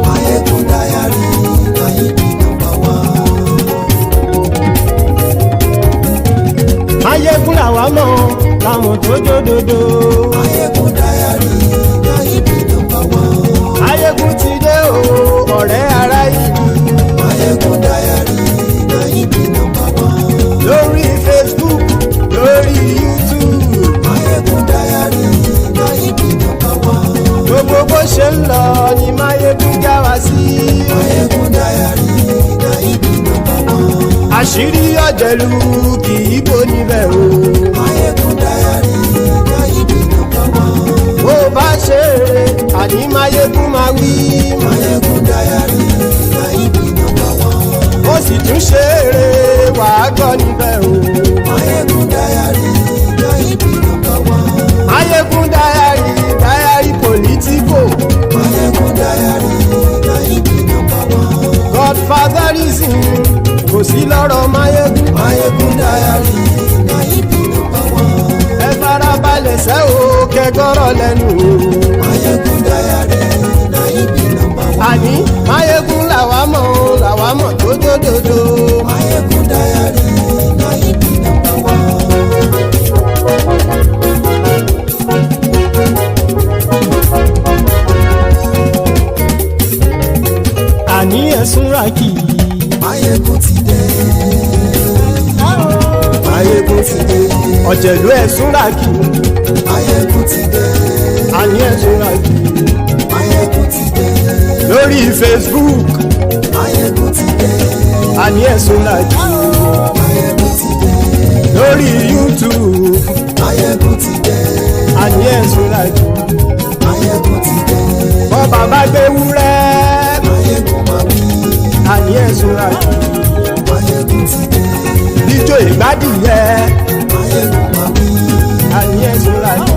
Mayegun dayari Nayibi number one. Mayegun làwa mọ̀ làmọ̀ tó dòdòdò. Mayegun dayari Nayibi number one. Mayegun ti dé o ọ̀rẹ́ ara ìlú. Mayegun dayari Nayibi number one. Lórí Facebook, lórí YouTube. Mayegun dayari Nayibi number one. Gbogbo bó ṣe ń lọ ni Mayegun já wa sí. Mayegun dayari Nayibi number one. Àṣírí ọ̀jẹ̀lú kì í bò níbẹ̀ o. Mayegun dayari Nayibi number one. Bó bá ṣe eré àní Mayegun máa wí. Mayegun dayari Nayibi number one. Ó sì tún ṣe eré wàá gbọ́ níbẹ̀ o. Mayegun dayari Nayibi number one. Mayegun dayari political. Mayegun dayari Nayibi number one. Godfatherism kò sí lọ́rọ̀ Mayegun. Mayegun dayari Nayibi number one. Ẹ farabalẹ̀ sẹ́ o kẹ́gọ́rọ̀ lẹ́nu o. Mayegun dayari Nayibi number one. Àní Mayegun làwa mọ̀ tó dòdòdò. Mayegun dayari Nayibi number one. Àní ẹ̀sùn ràkì. Mayegun ti dé. Mayegun ti dé. Ọ̀jẹ̀lú ẹ̀sùn ràkì. Mayegun ti dé. Àní ẹ̀sùn ràkì. Mayegun ti dé. Lórí Facebook. Mayegun ti dé. Àní ẹ̀sùn ràkì. Mayegun ti dé. Lórí YouTube. Mayegun ti dé. Àní ẹ̀sùn ràkì. Mayegun ti dé. Bọ́ bàbá gbé Súnrákì. Ijó ìgbádìyẹ. Àníyàn Súnrákì.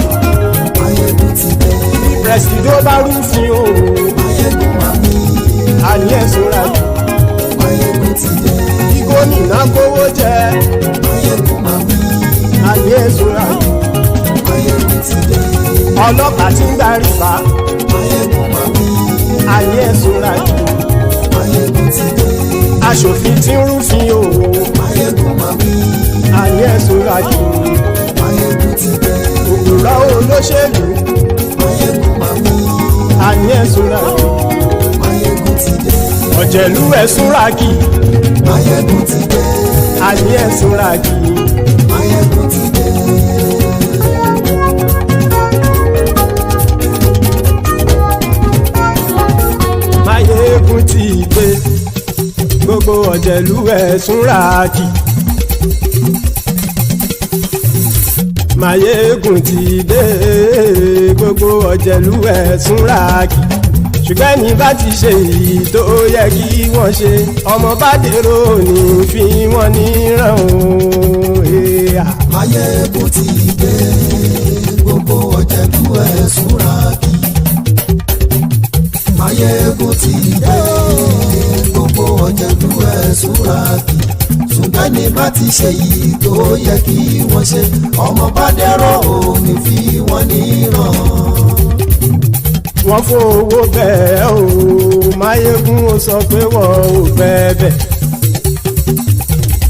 Bí pẹ̀sìdó bá rúfin o. Àníyàn Súnrákì. Bí gómìnà kówó jẹ. Àníyàn Súnrákì. Ọlọ́pàá tí ń gba rìbá. Àníyàn Súnrákì. Aṣòfin tí ń rúfin o. Àníyàn Súnrákì. Òpùrọ́ olóṣèlú. Àníyàn Súnrákì. Ọ̀jẹ̀lú ẹ̀ Súnrákì. Àníyàn Súnrákì. Máyégún ti dé, gbogbo ọ̀jẹ̀lú ẹ̀ Súnrákì. Máyégún ti dé, gbogbo ọ̀jẹ̀lú ẹ̀ Súnrákì. Ṣùgbọ́n ní bá ti ṣe èyí tó yẹ kí wọ́n ṣe, ọmọ bá dèrò ní fi wọ́n níran o. Máyégún ti dé, gbogbo ọ̀jẹ̀lú ẹ̀ Súnrákì. Máyégún ti dé, gbogbo ọ̀jẹ̀lú ẹ̀ Súnrákì. Ṣùgbọ́n ní bá ti ṣe èyí tó yẹ kí wọ́n ṣe, ọmọ bá dèrò ní fi wọ́n níran. Wọ́n fowó bẹ́ẹ̀ o, Máyégún ó sọ pé wọ́n ò fẹ́ bẹ̀.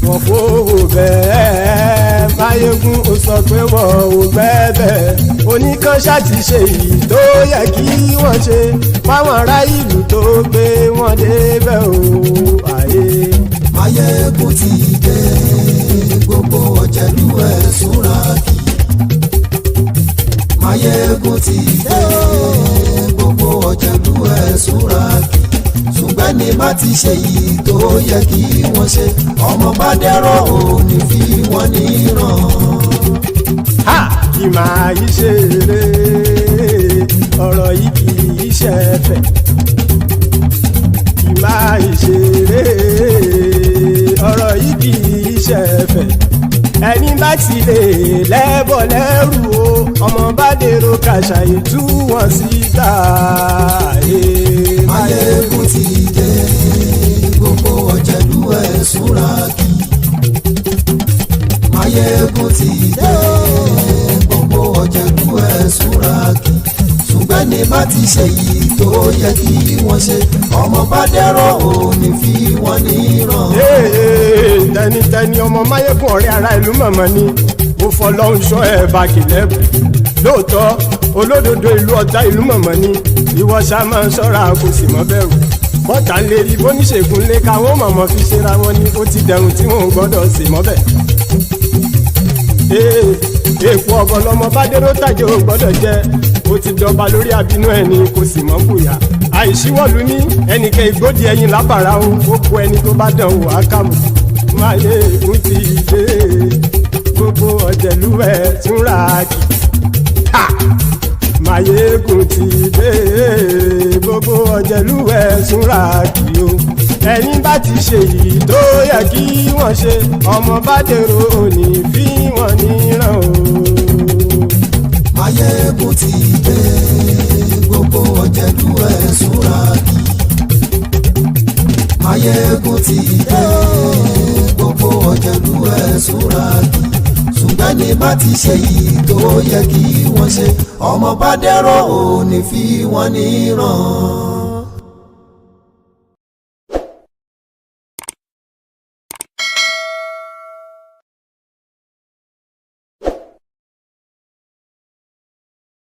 Wọ́n fowó bẹ́ẹ̀, Máyégún ó sọ pé wọ́n ò fẹ́ bẹ̀. Oníkan ṣáàtì ṣe èyí tó yẹ kí wọ́n ṣe, fáwọn ará ìlú tó gbé wọn débẹ̀ o. Máyégún ti dé, gbogbo ọ̀jẹ̀lú ẹ̀ Súnrákì. Máyégún ti dé, gbogbo ọ̀jẹ̀lú ẹ̀ Súnrákì. Ṣùgbọ́n ní bá ti ṣe yìí tó yẹ kí wọ́n ṣe, ọmọ bá dẹ́rọ̀ ò ní fi wọ́n níran. Kì máa yí ṣe eré, ọ̀rọ̀ yìí kì í ṣe ẹ̀fẹ̀. Kì máa yí ṣe eré, ọ̀rọ̀ yìí kì í ṣe ẹ̀fẹ̀. Ẹni bá ti lè lẹ́bọ̀ lẹ́rù o, ọmọ bá dèrò kàṣàyè tú wọn síta. Máyégún ti dé, gbogbo ọ̀jẹ̀lú ẹ̀ Súnrákì. Máyégún ti dé, gbogbo ọ̀jẹ̀lú ẹ̀ Súnrákì. Ṣùgbọ́n ní bá ti ṣe yìí tó yẹ kí wọ́n ṣe, ọmọ bá dẹ́rọ̀ ò ní fi wọ́n níran. Tẹnitẹni ọmọ Máyégún ọ̀rẹ́ ara ìlú mọ̀mọ́ ni, mo fọlọ́hún ṣọ́ ẹ̀ bá kìlẹ́bù. Lóòótọ́ olódodo ìlú ọ̀tá ìlú mọ̀mọ́ ni, ìwọ ṣá máa ń ṣọ́ra kò sì mọ́ bẹ̀rù. Bọ́tà ń lè rí bóníṣègùn lé káwọn mọ̀mọ́ fi ṣera wọn ni, ó ti dẹrùn tí wọn ò gbọ́dọ̀ sè mọ́bẹ̀. Èèpo ọ̀gọ̀ lọmọ bá dérò tàjẹ́ ò gbọ́dọ̀ jẹ́, ó ti dọba lórí àbínú ẹni kò sì mọ́ bùyà. Àìsíwọ́lu ní ẹnìkẹ́ ìgbódì ẹyin lábàrá o, ó kó ẹni tó bá dán wò á kàmù. Máyégún ti dé, gbogbo ọ̀jẹ̀lú ẹ̀ Súnrákì. Máyégún ti dé, gbogbo ọ̀jẹ̀lú ẹ̀ Súnrákì o. Ẹni bá ti ṣe yìí tó yẹ kí wọ́n ṣe, ọmọ bá dèrò òní fi wọ́n níran o. Máyégún ti dé, gbogbo ọ̀jẹ̀lú ẹ̀ Súnrákì. Máyégún ti dé, gbogbo ọ̀jẹ̀lú ẹ̀ Súnrákì. Ṣùgbọ́n ní bá ti ṣe yìí tó yẹ kí wọ́n ṣe, ọmọ bá dẹ́rọ̀ ò ní fi wọ́n níran.